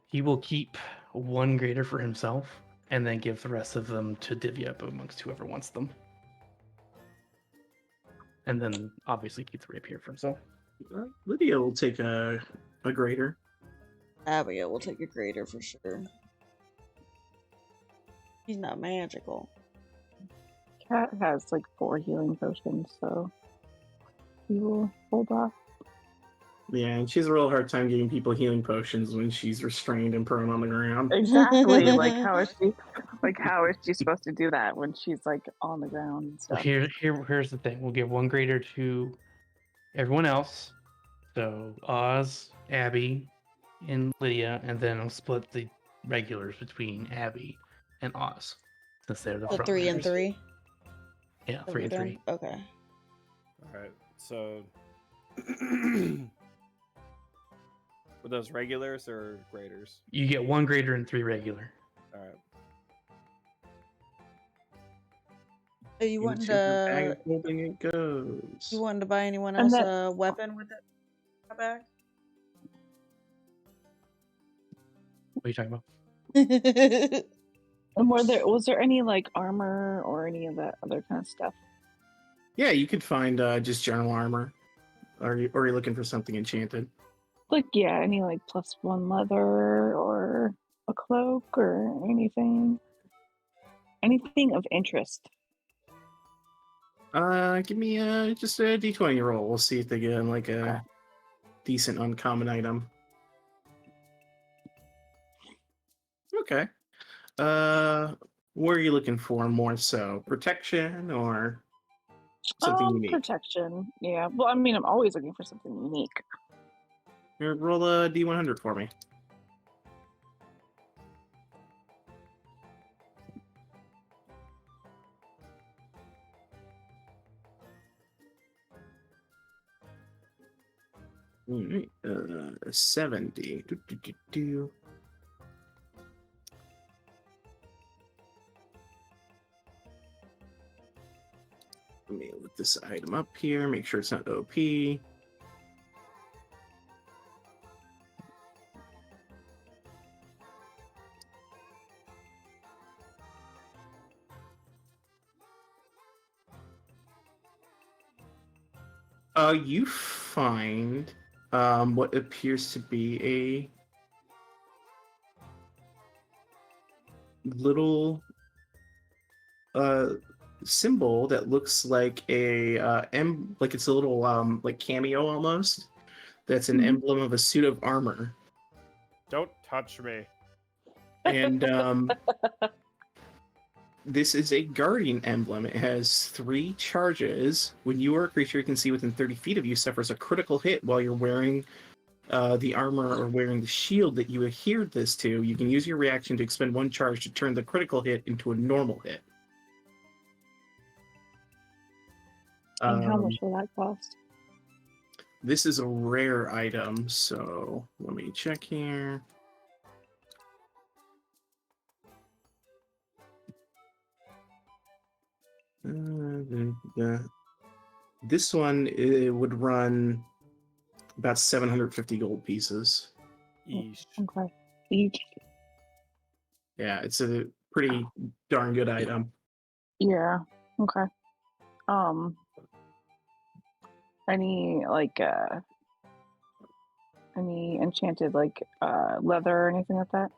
Speaker 6: He will keep 1 greater for himself and then give the rest of them to divvy up amongst whoever wants them. And then obviously keep the rapier for himself.
Speaker 1: Lydia will take a grader.
Speaker 3: Abigail will take a grader for sure. He's not magical.
Speaker 5: Cat has like 4 healing potions, so he will hold off.
Speaker 1: Yeah, and she has a real hard time giving people healing potions when she's restrained and prone on the ground.
Speaker 5: Exactly. How is she supposed to do that when she's like on the ground and
Speaker 6: Well,
Speaker 5: stuff?
Speaker 6: here's the thing. We'll give 1 greater to everyone else. So Oz, Abby, and Lydia, and then I'll split the regulars between Abby and Oz, since they're the
Speaker 3: So
Speaker 6: front
Speaker 3: 3 and
Speaker 6: runners.
Speaker 3: 3?
Speaker 6: Yeah,
Speaker 3: Are
Speaker 6: 3
Speaker 3: we
Speaker 6: and
Speaker 3: done?
Speaker 6: 3.
Speaker 3: Okay.
Speaker 4: Alright, so were those regulars or graders?
Speaker 6: You get 1 greater and 3 regular.
Speaker 4: Alright.
Speaker 3: So you wanted
Speaker 1: Into the bag
Speaker 3: to
Speaker 1: of holding it goes.
Speaker 3: you wanted to buy anyone
Speaker 5: And
Speaker 3: else
Speaker 5: that-
Speaker 3: a weapon with it bag?
Speaker 6: What are you talking about?
Speaker 5: And was there any like armor or any of that other kind of stuff?
Speaker 1: Yeah, you could find just general armor. Or are you looking for something enchanted?
Speaker 5: Like any like +1 leather or a cloak or anything of interest.
Speaker 1: Give me just a d20 roll. We'll see if they get like a decent uncommon item. Okay. What are you looking for more so? Protection or something unique?
Speaker 5: Protection. Yeah. Well, I mean, I'm always looking for something unique.
Speaker 1: Here, roll a d100 for me. All right, 70. Let me look this item up here, make sure it's not OP. You find what appears to be a little symbol that looks like a like it's a little like cameo almost. That's an
Speaker 5: Mhm.
Speaker 1: emblem of a suit of armor.
Speaker 4: Don't touch me.
Speaker 1: And this is a guardian emblem. It has 3 charges. When you or a creature you can see within 30 feet of you suffers a critical hit while you're wearing the armor or wearing the shield that you adhered this to, you can use your reaction to expend 1 charge to turn the critical hit into a normal hit.
Speaker 5: And how much will that cost?
Speaker 1: This is a rare item, so let me check here. This one it would run about 750 gold pieces.
Speaker 4: Yeesh.
Speaker 5: Okay. Each.
Speaker 1: Yeah, it's a pretty darn good item.
Speaker 5: Yeah. Okay. Any any enchanted leather or anything like that?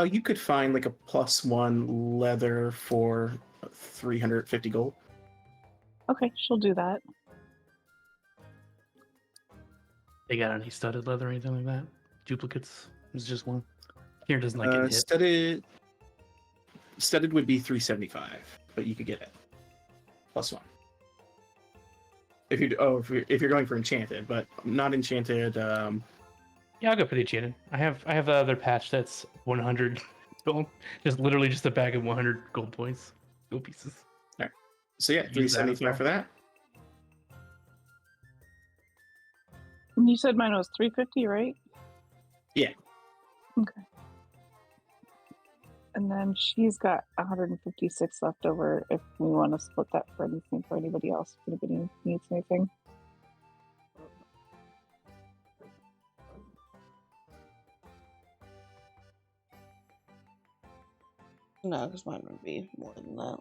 Speaker 1: You could find like a +1 leather for 350 gold.
Speaker 5: Okay, she'll do that.
Speaker 6: They got any studded leather or anything like that? Duplicates? It's just one. Here doesn't like get hit.
Speaker 1: Studded would be 375, but you could get it +1. If you're going for enchanted, but not enchanted.
Speaker 6: Yeah, I'll go for the enchanted. I have the other patch that's 100 gold. Just literally just a bag of 100 gold points, gold pieces.
Speaker 1: All right. So yeah,
Speaker 6: Use that as
Speaker 1: 375 for that.
Speaker 5: And you said mine was 350, right?
Speaker 1: Yeah.
Speaker 5: Okay. And then she's got 156 left over if we want to split that for anything for anybody else. If anybody needs anything.
Speaker 3: No, because mine would be more than that.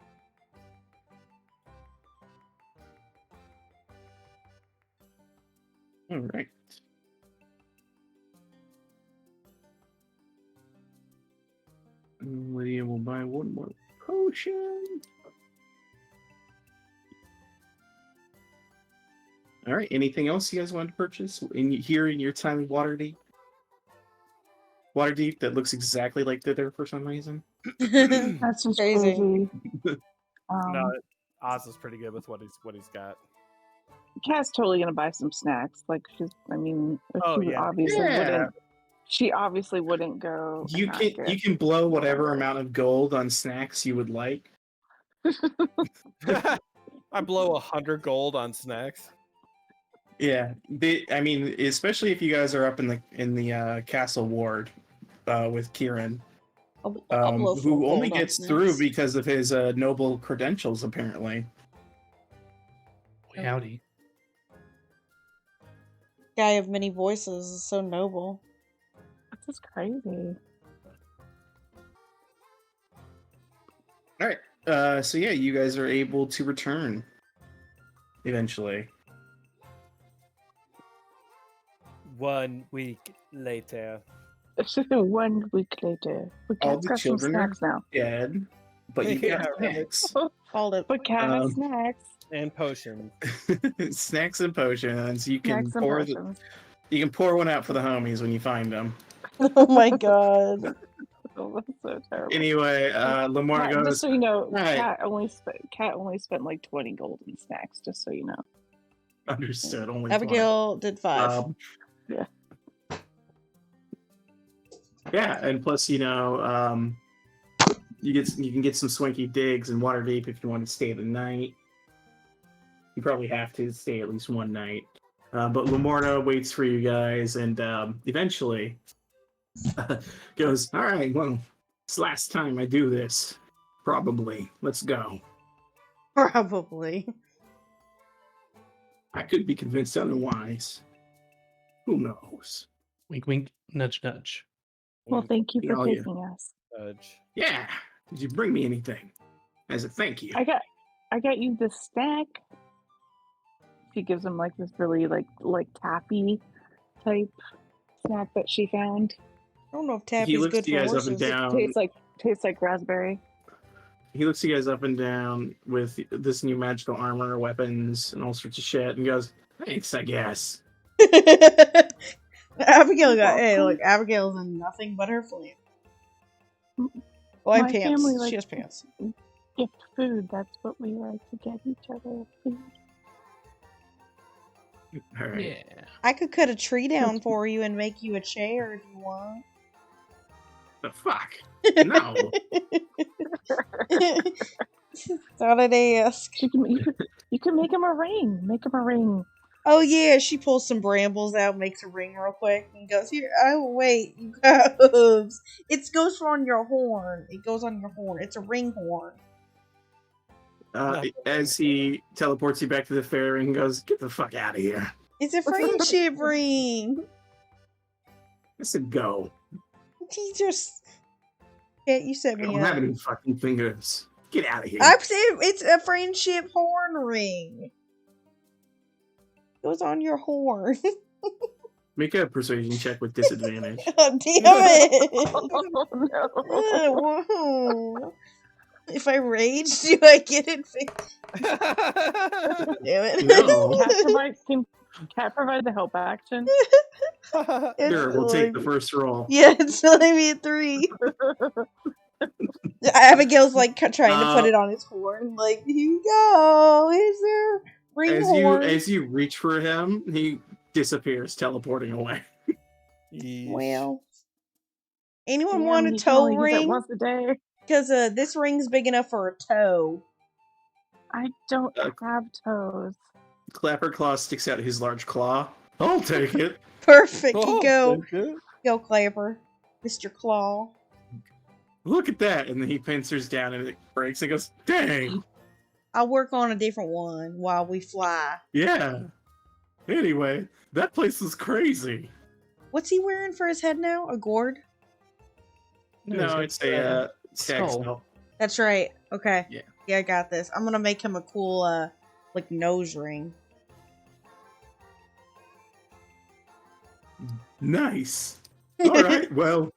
Speaker 1: All right. Lydia will buy 1 more potion. All right. Anything else you guys want to purchase in your time in Waterdeep? Waterdeep that looks exactly like they're there for some reason.
Speaker 5: That's just
Speaker 3: Crazy.
Speaker 5: crazy.
Speaker 4: No, Oz is pretty good with what he's got.
Speaker 5: Kat's totally gonna buy some snacks. Like she
Speaker 4: Yeah.
Speaker 5: wouldn't. She obviously wouldn't go.
Speaker 1: You
Speaker 5: and not
Speaker 1: can
Speaker 5: get
Speaker 1: you can blow whatever
Speaker 5: whatever.
Speaker 1: amount of gold on snacks you would like.
Speaker 4: I blow 100 gold on snacks.
Speaker 1: Yeah, I mean, especially if you guys are up in the castle ward with Kieran,
Speaker 3: I'll blow
Speaker 1: who
Speaker 3: full
Speaker 1: only
Speaker 3: gold on
Speaker 1: gets through
Speaker 3: snacks.
Speaker 1: because of his noble credentials, apparently.
Speaker 6: Howdy.
Speaker 3: Guy of many voices is so noble.
Speaker 5: This is crazy.
Speaker 1: All right, so yeah, you guys are able to return eventually.
Speaker 4: 1 week later.
Speaker 5: 1 week later, we
Speaker 1: All
Speaker 5: Kat's
Speaker 1: the
Speaker 5: got some
Speaker 1: children are
Speaker 5: snacks now.
Speaker 1: dead, but you
Speaker 4: Yeah,
Speaker 1: got
Speaker 4: right.
Speaker 1: snacks.
Speaker 3: Called it.
Speaker 5: But Kat has
Speaker 1: Um,
Speaker 5: snacks.
Speaker 4: And potions.
Speaker 1: Snacks and potions. You can
Speaker 5: Snacks and
Speaker 1: pour
Speaker 5: potions.
Speaker 1: you can pour one out for the homies when you find them.
Speaker 3: Oh my god.
Speaker 5: Oh, that's so terrible.
Speaker 1: Anyway, Lamar
Speaker 5: Kat,
Speaker 1: goes.
Speaker 5: just so you know,
Speaker 1: "Right."
Speaker 5: Kat only spent like 20 gold in snacks. Just so you know.
Speaker 1: Understood. Only
Speaker 3: Abigail did 5.
Speaker 5: Yeah.
Speaker 1: Yeah, and plus, you can get some swanky digs in Waterdeep if you want to stay the night. You probably have to stay at least 1 night. But Lamorna waits for you guys, and eventually goes, "All right, well, it's the last time I do this. Probably. Let's go."
Speaker 3: Probably.
Speaker 1: I could be convinced otherwise. Who knows?
Speaker 6: Wink, wink, nudge, nudge.
Speaker 5: Well, thank you for
Speaker 1: Oh, yeah.
Speaker 5: taking us.
Speaker 4: Judge.
Speaker 1: Yeah. Did you bring me anything? As a thank you.
Speaker 5: I got you this snack. She gives him like this really like taffy type snack that she found.
Speaker 3: I don't know if
Speaker 1: He
Speaker 3: taffy's
Speaker 1: looks
Speaker 3: good
Speaker 1: you
Speaker 3: for
Speaker 1: guys up and
Speaker 3: horses.
Speaker 1: down.
Speaker 5: Tastes like raspberry.
Speaker 1: He looks you guys up and down with this new magical armor, weapons, and all sorts of shit, and goes, "Thanks, I guess."
Speaker 3: Abigail got
Speaker 5: welcome.
Speaker 3: look, Abigail's in nothing but her flame. Oh, and
Speaker 5: My
Speaker 3: pants.
Speaker 5: family
Speaker 3: She
Speaker 5: likes
Speaker 3: has pants.
Speaker 5: gift food. That's what we like to get each other. Food.
Speaker 1: All right.
Speaker 6: Yeah.
Speaker 3: I could cut a tree down for you and make you a chair if you want.
Speaker 1: The fuck? No.
Speaker 3: Thought I'd ask.
Speaker 5: You can make him a ring. Make him a ring.
Speaker 3: Oh yeah, she pulls some brambles out, makes a ring real quick, and goes, "Here, oh wait, you guys. It goes on your horn. It goes on your horn. It's a ring horn."
Speaker 1: As he teleports you back to the fair and goes, "Get the fuck out of here."
Speaker 3: It's a friendship ring.
Speaker 1: I said go.
Speaker 3: He just... Yeah, you set
Speaker 1: I
Speaker 3: me
Speaker 1: don't
Speaker 3: up.
Speaker 1: have any fucking fingers. Get out of here.
Speaker 3: I've said it's a friendship horn ring. Goes on your horn.
Speaker 1: Make a persuasion check with disadvantage.
Speaker 3: God damn it!
Speaker 5: Oh,
Speaker 3: Whoa. If I rage, do I get it? Damn it!
Speaker 1: No.
Speaker 5: Cat provide the help action.
Speaker 1: Sure, we'll take the first roll.
Speaker 3: Yeah, it's only me at 3. Abigail's like trying to put it on his horn. Like, here you go. Here's their ring horn.
Speaker 1: As you reach for him, he disappears, teleporting away.
Speaker 3: Well, anyone
Speaker 5: Yeah,
Speaker 3: want a
Speaker 5: he can
Speaker 3: toe
Speaker 5: only use it
Speaker 3: ring?
Speaker 5: once a day.
Speaker 3: Because this ring's big enough for a toe.
Speaker 5: I don't have toes.
Speaker 1: Clapperclaw sticks out his large claw. I'll take it.
Speaker 3: Perfect.
Speaker 4: Oh,
Speaker 3: You go.
Speaker 4: okay.
Speaker 3: Go, Clapper. Mr. Claw.
Speaker 1: Look at that. And then he pincers down and it breaks and goes, dang.
Speaker 3: I'll work on a different one while we fly.
Speaker 1: Yeah. Anyway, that place was crazy.
Speaker 3: What's he wearing for his head now? A gourd?
Speaker 1: No, it's a stag skull.
Speaker 3: That's right. Okay.
Speaker 1: Yeah.
Speaker 3: Yeah, I got this. I'm gonna make him a cool, like, nose ring.
Speaker 1: Nice. All right. Well,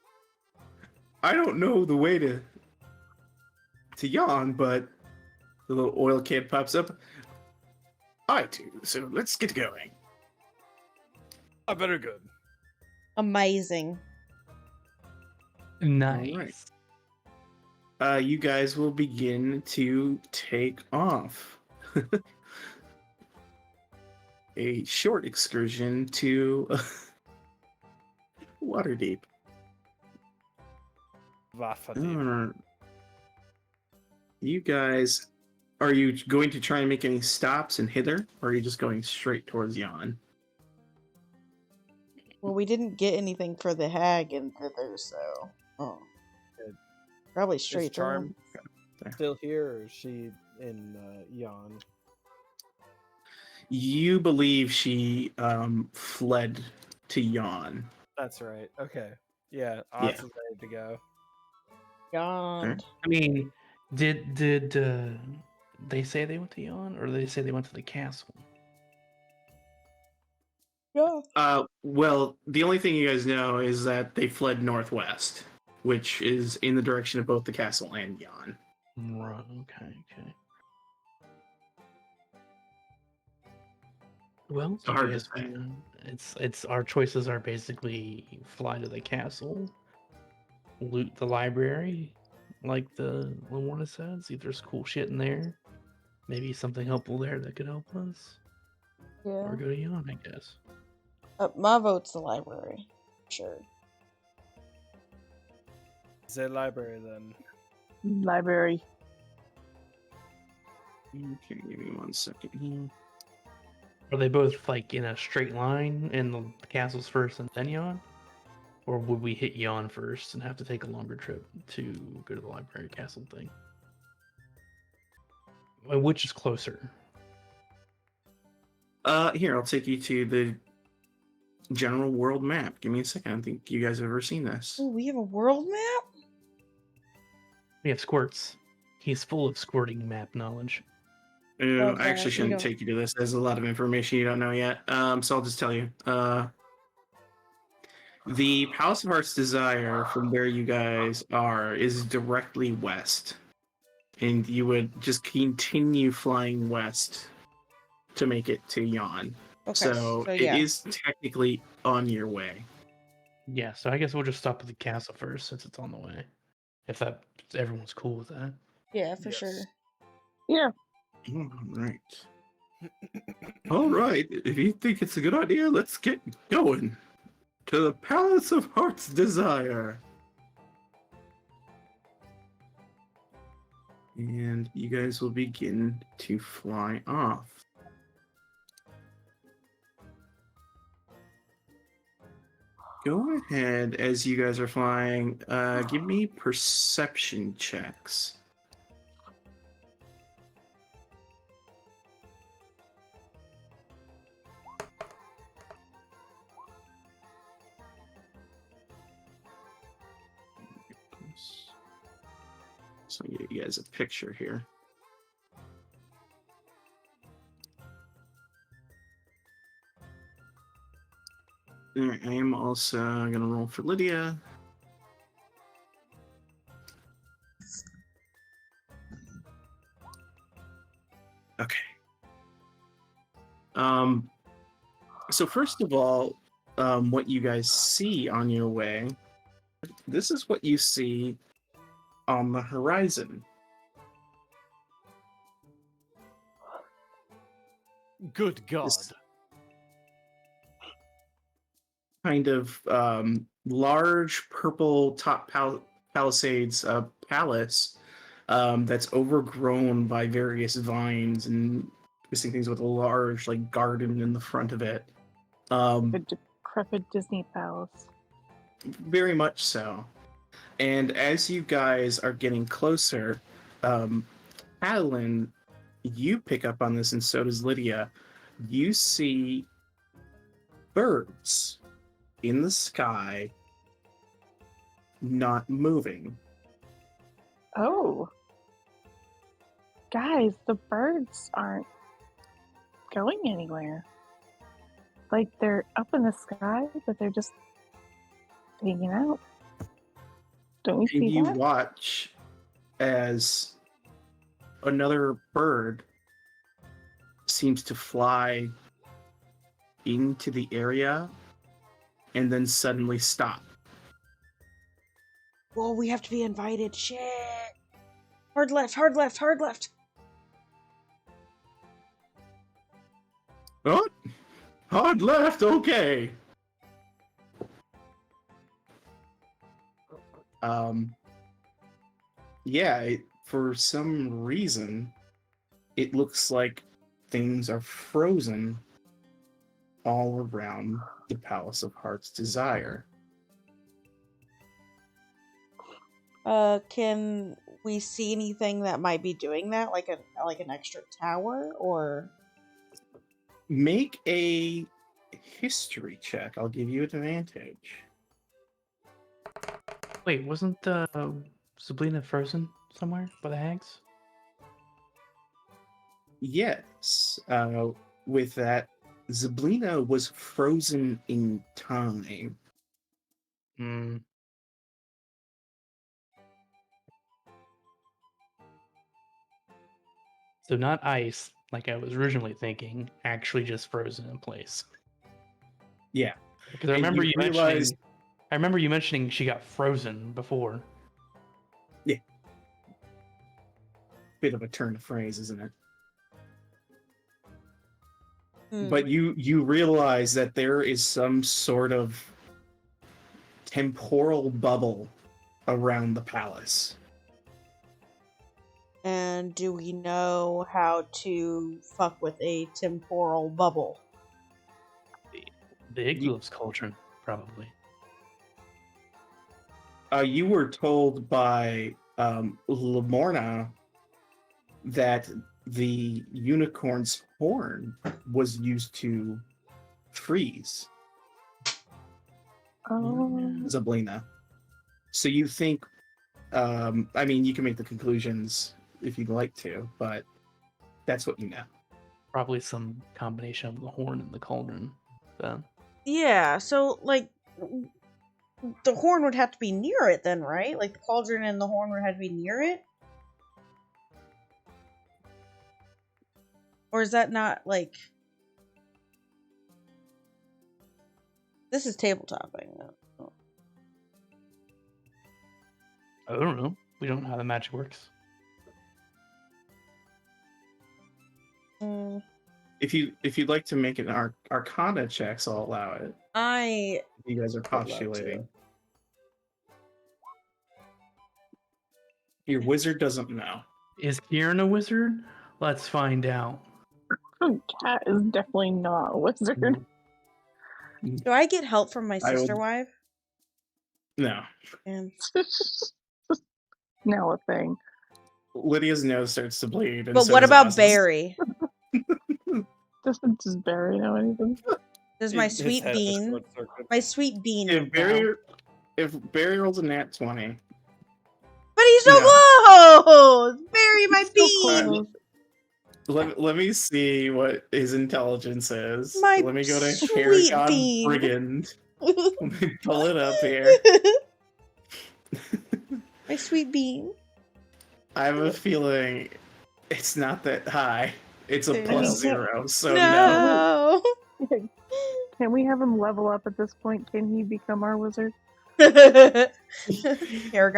Speaker 1: I don't know the way to yawn, but the little oil can pops up. I do. So let's get going.
Speaker 4: I better good.
Speaker 3: Amazing.
Speaker 6: Nice.
Speaker 1: You guys will begin to take off. A short excursion to Waterdeep. You guys, are you going to try and make any stops in Hither, or are you just going straight towards Yon?
Speaker 3: Well, we didn't get anything for the hag in thither, so... Oh. Probably straight
Speaker 4: Is Charm
Speaker 3: to
Speaker 4: still here, or is she in Yon?
Speaker 1: You believe she fled to Yon.
Speaker 4: That's right. Okay. Yeah, Oz is ready to go.
Speaker 3: God.
Speaker 6: I mean, did they say they went to Yon, or did they say they went to the castle?
Speaker 3: Yeah.
Speaker 1: Well, the only thing you guys know is that they fled northwest, which is in the direction of both the castle and Yon.
Speaker 6: Right. Okay. Well,
Speaker 1: It's hard
Speaker 6: I
Speaker 1: to
Speaker 6: guess
Speaker 1: say.
Speaker 6: it's our choices are basically fly to the castle, loot the library, like the Lawarna said, see if there's cool shit in there, maybe something helpful there that could help us,
Speaker 3: Yeah.
Speaker 6: or go to Yon, I guess.
Speaker 3: My vote's the library. Sure.
Speaker 4: Say library then.
Speaker 5: Library.
Speaker 1: Okay, give me 1 second here.
Speaker 6: Are they both like in a straight line, and the castle's first and then Yon? Or would we hit Yon first and have to take a longer trip to go to the library castle thing? Which is closer?
Speaker 1: Here, I'll take you to the general world map. Give me a second. I don't think you guys have ever seen this.
Speaker 3: Oh, we have a world map?
Speaker 6: We have Squirts. He's full of squirting map knowledge.
Speaker 3: Love
Speaker 1: I actually
Speaker 3: that. You
Speaker 1: shouldn't
Speaker 3: don't.
Speaker 1: take you to this. There's a lot of information you don't know yet. So I'll just tell you. The Palace of Heart's Desire, from where you guys are, is directly west. And you would just continue flying west to make it to Yon.
Speaker 3: Okay.
Speaker 1: So it
Speaker 3: yeah.
Speaker 1: is technically on your way.
Speaker 6: Yeah, so I guess we'll just stop at the castle first since it's on the way. If everyone's cool with that.
Speaker 3: Yeah, for
Speaker 2: Yes.
Speaker 3: sure.
Speaker 5: Yeah.
Speaker 1: All right. All right. If you think it's a good idea, let's get going to the Palace of Heart's Desire. And you guys will begin to fly off. Go ahead as you guys are flying. Give me perception checks. So I'll give you guys a picture here. Alright, I am also gonna roll for Lydia. Okay. So first of all, what you guys see on your way, this is what you see on the horizon.
Speaker 4: Good God.
Speaker 1: This kind of large purple top palisades palace that's overgrown by various vines and twisting things with a large like garden in the front of it.
Speaker 5: The decrepit Disney palace.
Speaker 1: Very much so. And as you guys are getting closer, Adeline, you pick up on this, and so does Lydia. You see birds in the sky not moving.
Speaker 5: Oh. Guys, the birds aren't going anywhere. Like they're up in the sky, but they're just hanging out. Don't we
Speaker 1: And
Speaker 5: see
Speaker 1: you
Speaker 5: that?
Speaker 1: watch as another bird seems to fly into the area and then suddenly stop.
Speaker 3: Well, we have to be invited. Shit. Hard left, hard left, hard left.
Speaker 1: Oh, hard left, okay. Yeah, for some reason, it looks like things are frozen all around the Palace of Heart's Desire.
Speaker 3: Can we see anything that might be doing that, like an extra tower, or?
Speaker 1: Make a history check. I'll give you an advantage.
Speaker 6: Wait, wasn't Sabrina frozen somewhere by the hags?
Speaker 1: Yes. With that, Zablina was frozen in time.
Speaker 6: Hmm. So not ice, like I was originally thinking, actually just frozen in place.
Speaker 1: Yeah.
Speaker 6: Because I
Speaker 1: And
Speaker 6: remember
Speaker 1: you
Speaker 6: you
Speaker 1: realize-
Speaker 6: mentioning I remember you mentioning she got frozen before.
Speaker 1: Bit of a turn of phrase, isn't it?
Speaker 3: Hmm.
Speaker 1: But you realize that there is some sort of temporal bubble around the palace.
Speaker 3: And do we know how to fuck with a temporal bubble?
Speaker 6: The Igloof's cauldron, probably.
Speaker 1: You were told by Lamorna that the unicorn's horn was used to freeze
Speaker 5: Oh.
Speaker 1: Zablina. So you think, I mean, you can make the conclusions if you'd like to, but That's what you know.
Speaker 6: Probably some combination of the horn and the cauldron. Then.
Speaker 3: Yeah, so, like, the horn would have to be near it then, right? Like, the cauldron and the horn would have to be near it? Or is that not, like... This is tabletopping.
Speaker 6: I don't know. We don't know how the magic works.
Speaker 1: If you'd like to make an Arcana checks, I'll allow it. You guys are
Speaker 3: love to.
Speaker 1: postulating. Your wizard doesn't know.
Speaker 6: Is Kieran a wizard? Let's find out.
Speaker 5: Cat is definitely not a wizard.
Speaker 3: Do I get help from my sister wife?
Speaker 1: No.
Speaker 3: And
Speaker 5: Now a thing.
Speaker 1: Lydia's nose starts to bleed. And
Speaker 3: but
Speaker 1: so
Speaker 3: what
Speaker 1: does
Speaker 3: about
Speaker 1: Oz's.
Speaker 3: Barry?
Speaker 5: Does Barry know anything?
Speaker 3: Does my
Speaker 4: His
Speaker 3: sweet
Speaker 4: head is
Speaker 3: bean?
Speaker 4: short-circuited.
Speaker 3: My sweet bean. would know.
Speaker 1: If Barry rolls a nat 20,
Speaker 3: But he's so
Speaker 1: No.
Speaker 3: close! Barry, my
Speaker 5: So
Speaker 3: bean!
Speaker 5: close.
Speaker 1: let me see what his intelligence is.
Speaker 3: My
Speaker 1: Let me go to
Speaker 3: sweet
Speaker 1: Paragon
Speaker 3: bean.
Speaker 1: Brigand. Let me pull it up here.
Speaker 3: My sweet bean.
Speaker 1: I have a feeling it's not that high. It's a
Speaker 3: No.
Speaker 1: +0, so no.
Speaker 3: No.
Speaker 5: Can we have him level up at this point? Can he become our wizard?
Speaker 3: Paragon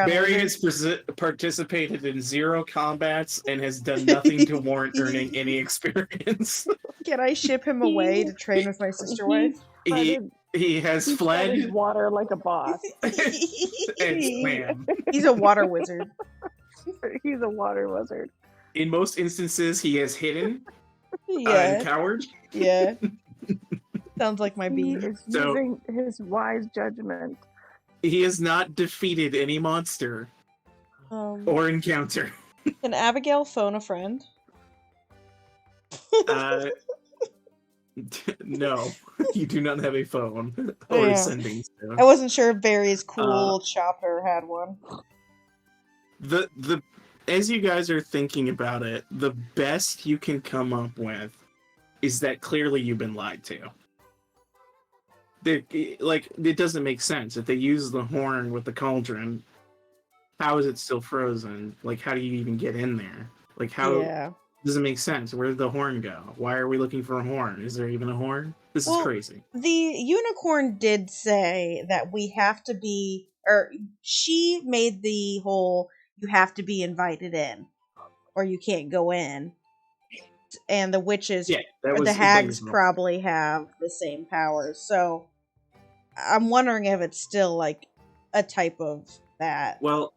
Speaker 1: Barry
Speaker 3: wizard.
Speaker 1: has participated in 0 combats and has done nothing to warrant earning any experience.
Speaker 3: Can I ship him away to train with my sister wife?
Speaker 1: He has fled
Speaker 5: Treaded water like a boss.
Speaker 1: and swam.
Speaker 3: He's a water wizard.
Speaker 5: He's a water wizard.
Speaker 1: In most instances, he has hidden and
Speaker 3: Yeah.
Speaker 1: cowered.
Speaker 3: Yeah. Sounds like my
Speaker 5: He
Speaker 3: bean.
Speaker 5: is
Speaker 1: So-
Speaker 5: using his wise judgment.
Speaker 1: He has not defeated any monster or encounter.
Speaker 3: Can Abigail phone a friend?
Speaker 1: No, you do not have a phone or
Speaker 3: Yeah.
Speaker 1: a sending stone.
Speaker 3: I wasn't sure if Barry's cool chopper had one.
Speaker 1: The as you guys are thinking about it, the best you can come up with is that clearly you've been lied to. It doesn't make sense. If they use the horn with the cauldron, how is it still frozen? Like, how do you even get in there? Like, how
Speaker 3: Yeah.
Speaker 1: does it make sense? Where did the horn go? Why are we looking for a horn? Is there even a horn? This
Speaker 3: Well,
Speaker 1: is crazy.
Speaker 3: The unicorn did say that we have to be, or she made the whole, you have to be invited in, or you can't go in. And the witches,
Speaker 1: Yeah, that
Speaker 3: or
Speaker 1: was
Speaker 3: the hags
Speaker 1: blatant.
Speaker 3: probably have the same powers. So I'm wondering if it's still like a type of that.
Speaker 1: Well,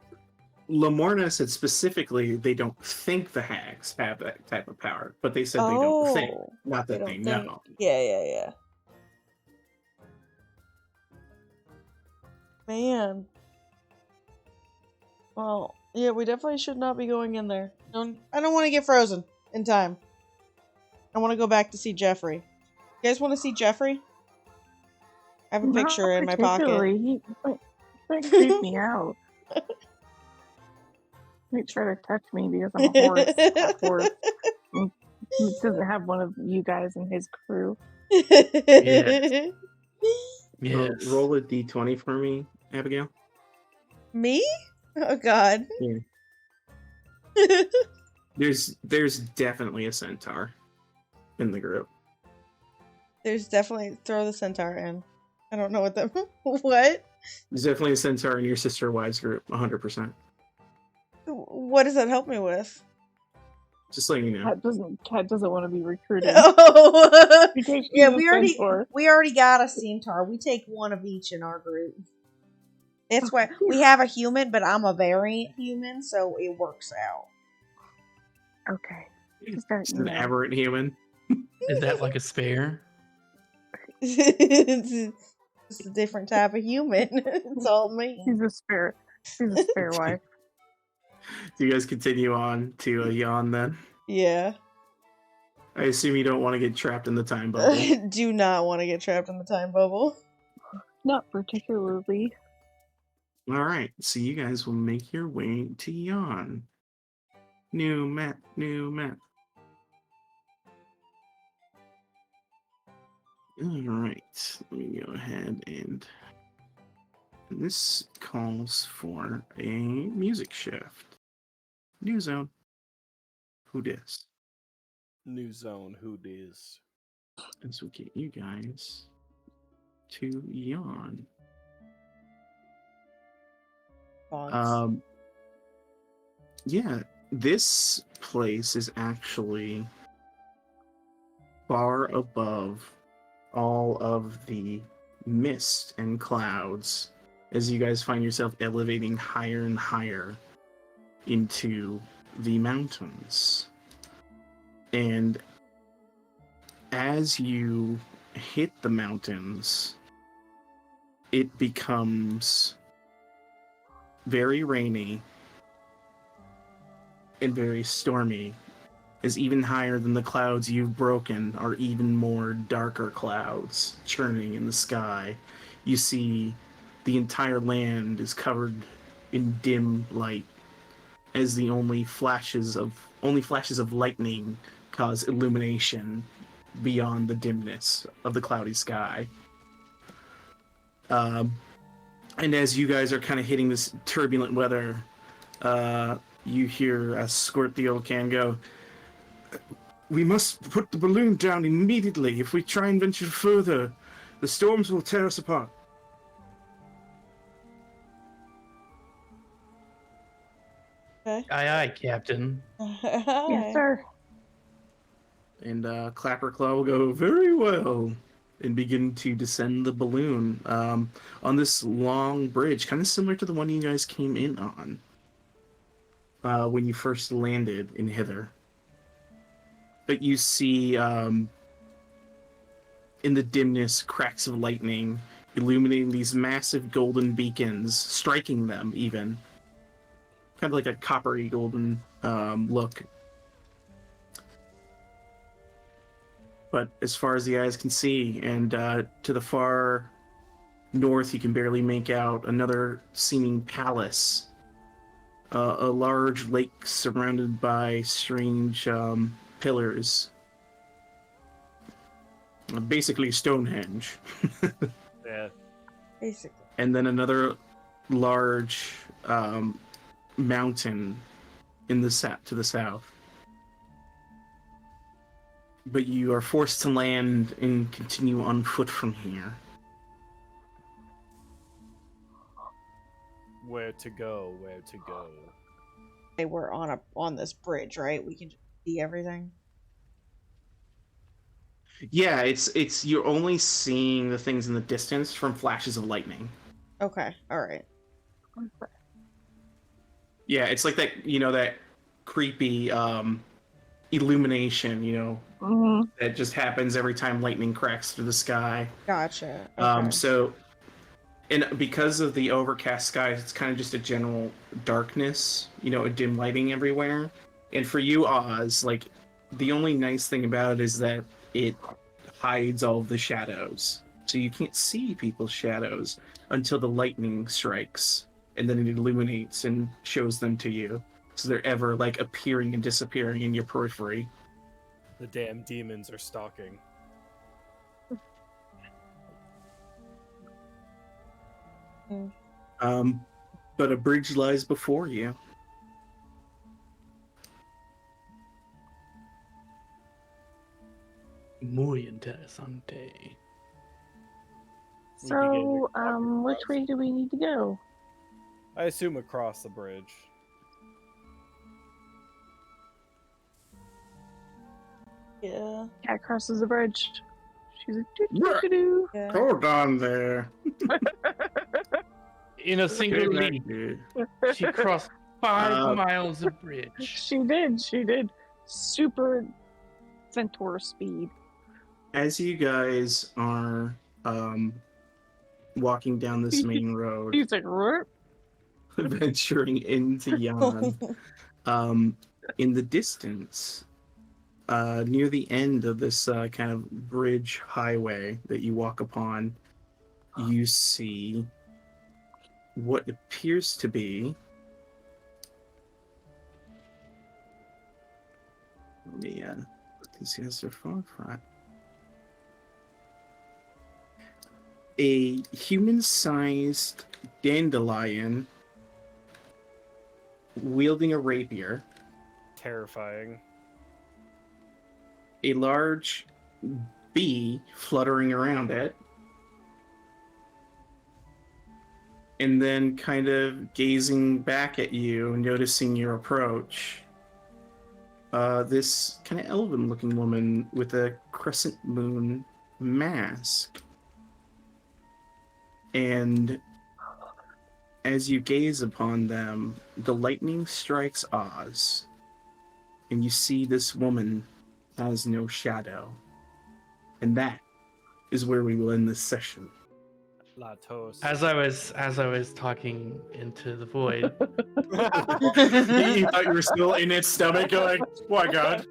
Speaker 1: Lamorna said specifically they don't think the hags have that type of power, but they said they don't think, not that they
Speaker 3: don't
Speaker 1: know.
Speaker 3: think. Yeah. Man. Well, yeah, we definitely should not be going in there. I don't want to get frozen in time. I want to go back to see Jeffrey. You guys want to see Jeffrey? I have a picture in my pocket.
Speaker 5: He might creep me out. He might try to touch me because I'm a horse. Half horse. He doesn't have one of you guys in his crew.
Speaker 6: Yes.
Speaker 1: Roll a d20 for me, Abigail.
Speaker 3: Me? Oh God.
Speaker 1: Yeah. There's definitely a centaur in the group.
Speaker 3: There's definitely throw the centaur in. I don't know what that. What?
Speaker 1: There's definitely a centaur in your sister wives group, 100%.
Speaker 3: What does that help me with?
Speaker 1: Just letting you know.
Speaker 5: Cat doesn't want to be recruited.
Speaker 3: Oh.
Speaker 5: He takes
Speaker 3: Yeah,
Speaker 5: you
Speaker 3: we
Speaker 5: as centaur.
Speaker 3: already got a centaur. We take one of each in our group. That's why we have a human, but I'm a variant human, so it works out.
Speaker 5: Okay. Just gotta,
Speaker 1: Just an aberrant human.
Speaker 6: Is that like a spare?
Speaker 3: It's a different type of human. It's all me.
Speaker 5: She's a spare. She's a spare wife.
Speaker 1: Do you guys continue on to a yawn then?
Speaker 3: Yeah.
Speaker 1: I assume you don't want to get trapped in the time bubble.
Speaker 3: Do not want to get trapped in the time bubble.
Speaker 5: Not particularly.
Speaker 1: Alright, so you guys will make your way to yawn. New map. All right, let me go ahead and this calls for a music shift. New zone. Who dis?
Speaker 4: New zone. Who dis?
Speaker 1: This will get you guys to yawn.
Speaker 3: Fonts.
Speaker 1: Yeah, this place is actually far above all of the mist and clouds as you guys find yourself elevating higher and higher into the mountains. And as you hit the mountains, it becomes very rainy and very stormy, as even higher than the clouds you've broken are even more darker clouds churning in the sky. You see the entire land is covered in dim light, as the only flashes of lightning cause illumination beyond the dimness of the cloudy sky. And as you guys are kind of hitting this turbulent weather, you hear a Scorpio can go, "We must put the balloon down immediately. If we try and venture further, the storms will tear us apart."
Speaker 3: Okay.
Speaker 6: Aye, aye, Captain.
Speaker 5: Yes, sir.
Speaker 1: And Clapperclaw will go, "Very well," and begin to descend the balloon on this long bridge, kind of similar to the one you guys came in on when you first landed in Hither. But you see in the dimness cracks of lightning illuminating these massive golden beacons, striking them even. Kind of like a coppery golden look. But as far as the eyes can see, and to the far north, you can barely make out another seeming palace. A large lake surrounded by strange pillars. Basically Stonehenge.
Speaker 4: Yeah.
Speaker 3: Basically.
Speaker 1: And then another large mountain in the to the south. But you are forced to land and continue on foot from here.
Speaker 4: Where to go? Where to go?
Speaker 3: They were on this bridge, right? We can just see everything.
Speaker 1: Yeah, it's you're only seeing the things in the distance from flashes of lightning.
Speaker 3: Okay, all right.
Speaker 1: Yeah, it's like that, that creepy illumination,
Speaker 5: Mhm.
Speaker 1: that just happens every time lightning cracks through the sky.
Speaker 3: Gotcha. Okay.
Speaker 1: So, and because of the overcast skies, it's kind of just a general darkness, a dim lighting everywhere. And for you, Oz, like, the only nice thing about it is that it hides all of the shadows. So you can't see people's shadows until the lightning strikes, and then it illuminates and shows them to you. So they're ever, like, appearing and disappearing in your periphery.
Speaker 4: The damn demons are stalking.
Speaker 1: But a bridge lies before you.
Speaker 6: Muy interesante.
Speaker 4: We begin
Speaker 5: So,
Speaker 4: to walk
Speaker 5: which
Speaker 4: across.
Speaker 5: way do we need to go?
Speaker 4: I assume across the bridge.
Speaker 3: Yeah.
Speaker 5: Cat crosses the bridge. She's a
Speaker 1: Yeah.
Speaker 5: doo-doo-doo-doo.
Speaker 3: Yeah.
Speaker 1: Hold on there.
Speaker 6: In a single
Speaker 1: Get back
Speaker 6: leap,
Speaker 1: here.
Speaker 6: she crossed 5
Speaker 1: Uh,
Speaker 6: miles of bridge.
Speaker 5: She did. Super centaur speed.
Speaker 1: As you guys are walking down this main road,
Speaker 5: He's like, "What?"
Speaker 1: venturing into Yan, in the distance, near the end of this kind of bridge highway that you walk upon, you see what appears to be let me see as they're far front. a human-sized dandelion wielding a rapier,
Speaker 4: Terrifying.
Speaker 1: a large bee fluttering around it, and then kind of gazing back at you and noticing your approach. This kind of elven-looking woman with a crescent moon mask. And as you gaze upon them, the lightning strikes Oz, and you see this woman has no shadow. And that is where we will end this session.
Speaker 4: Latos.
Speaker 6: As I was talking into the void,
Speaker 1: You thought you were still in its stomach going, oh my god.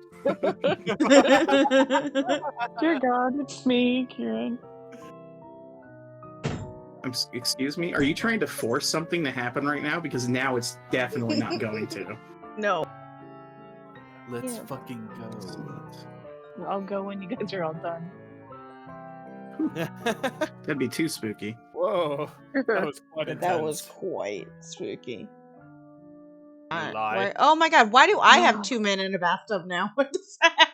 Speaker 5: Dear God, it's me, Kieran.
Speaker 1: Excuse me? Are you trying to force something to happen right now? Because now it's definitely not going to.
Speaker 3: No.
Speaker 8: Let's
Speaker 5: Yeah.
Speaker 8: fucking go.
Speaker 5: I'll go when you guys are all done.
Speaker 1: That'd be too spooky.
Speaker 4: Whoa. That was quite intense.
Speaker 3: That was quite spooky.
Speaker 4: You lie.
Speaker 3: Oh my god, why do I have 2 men in a bathtub now? What does that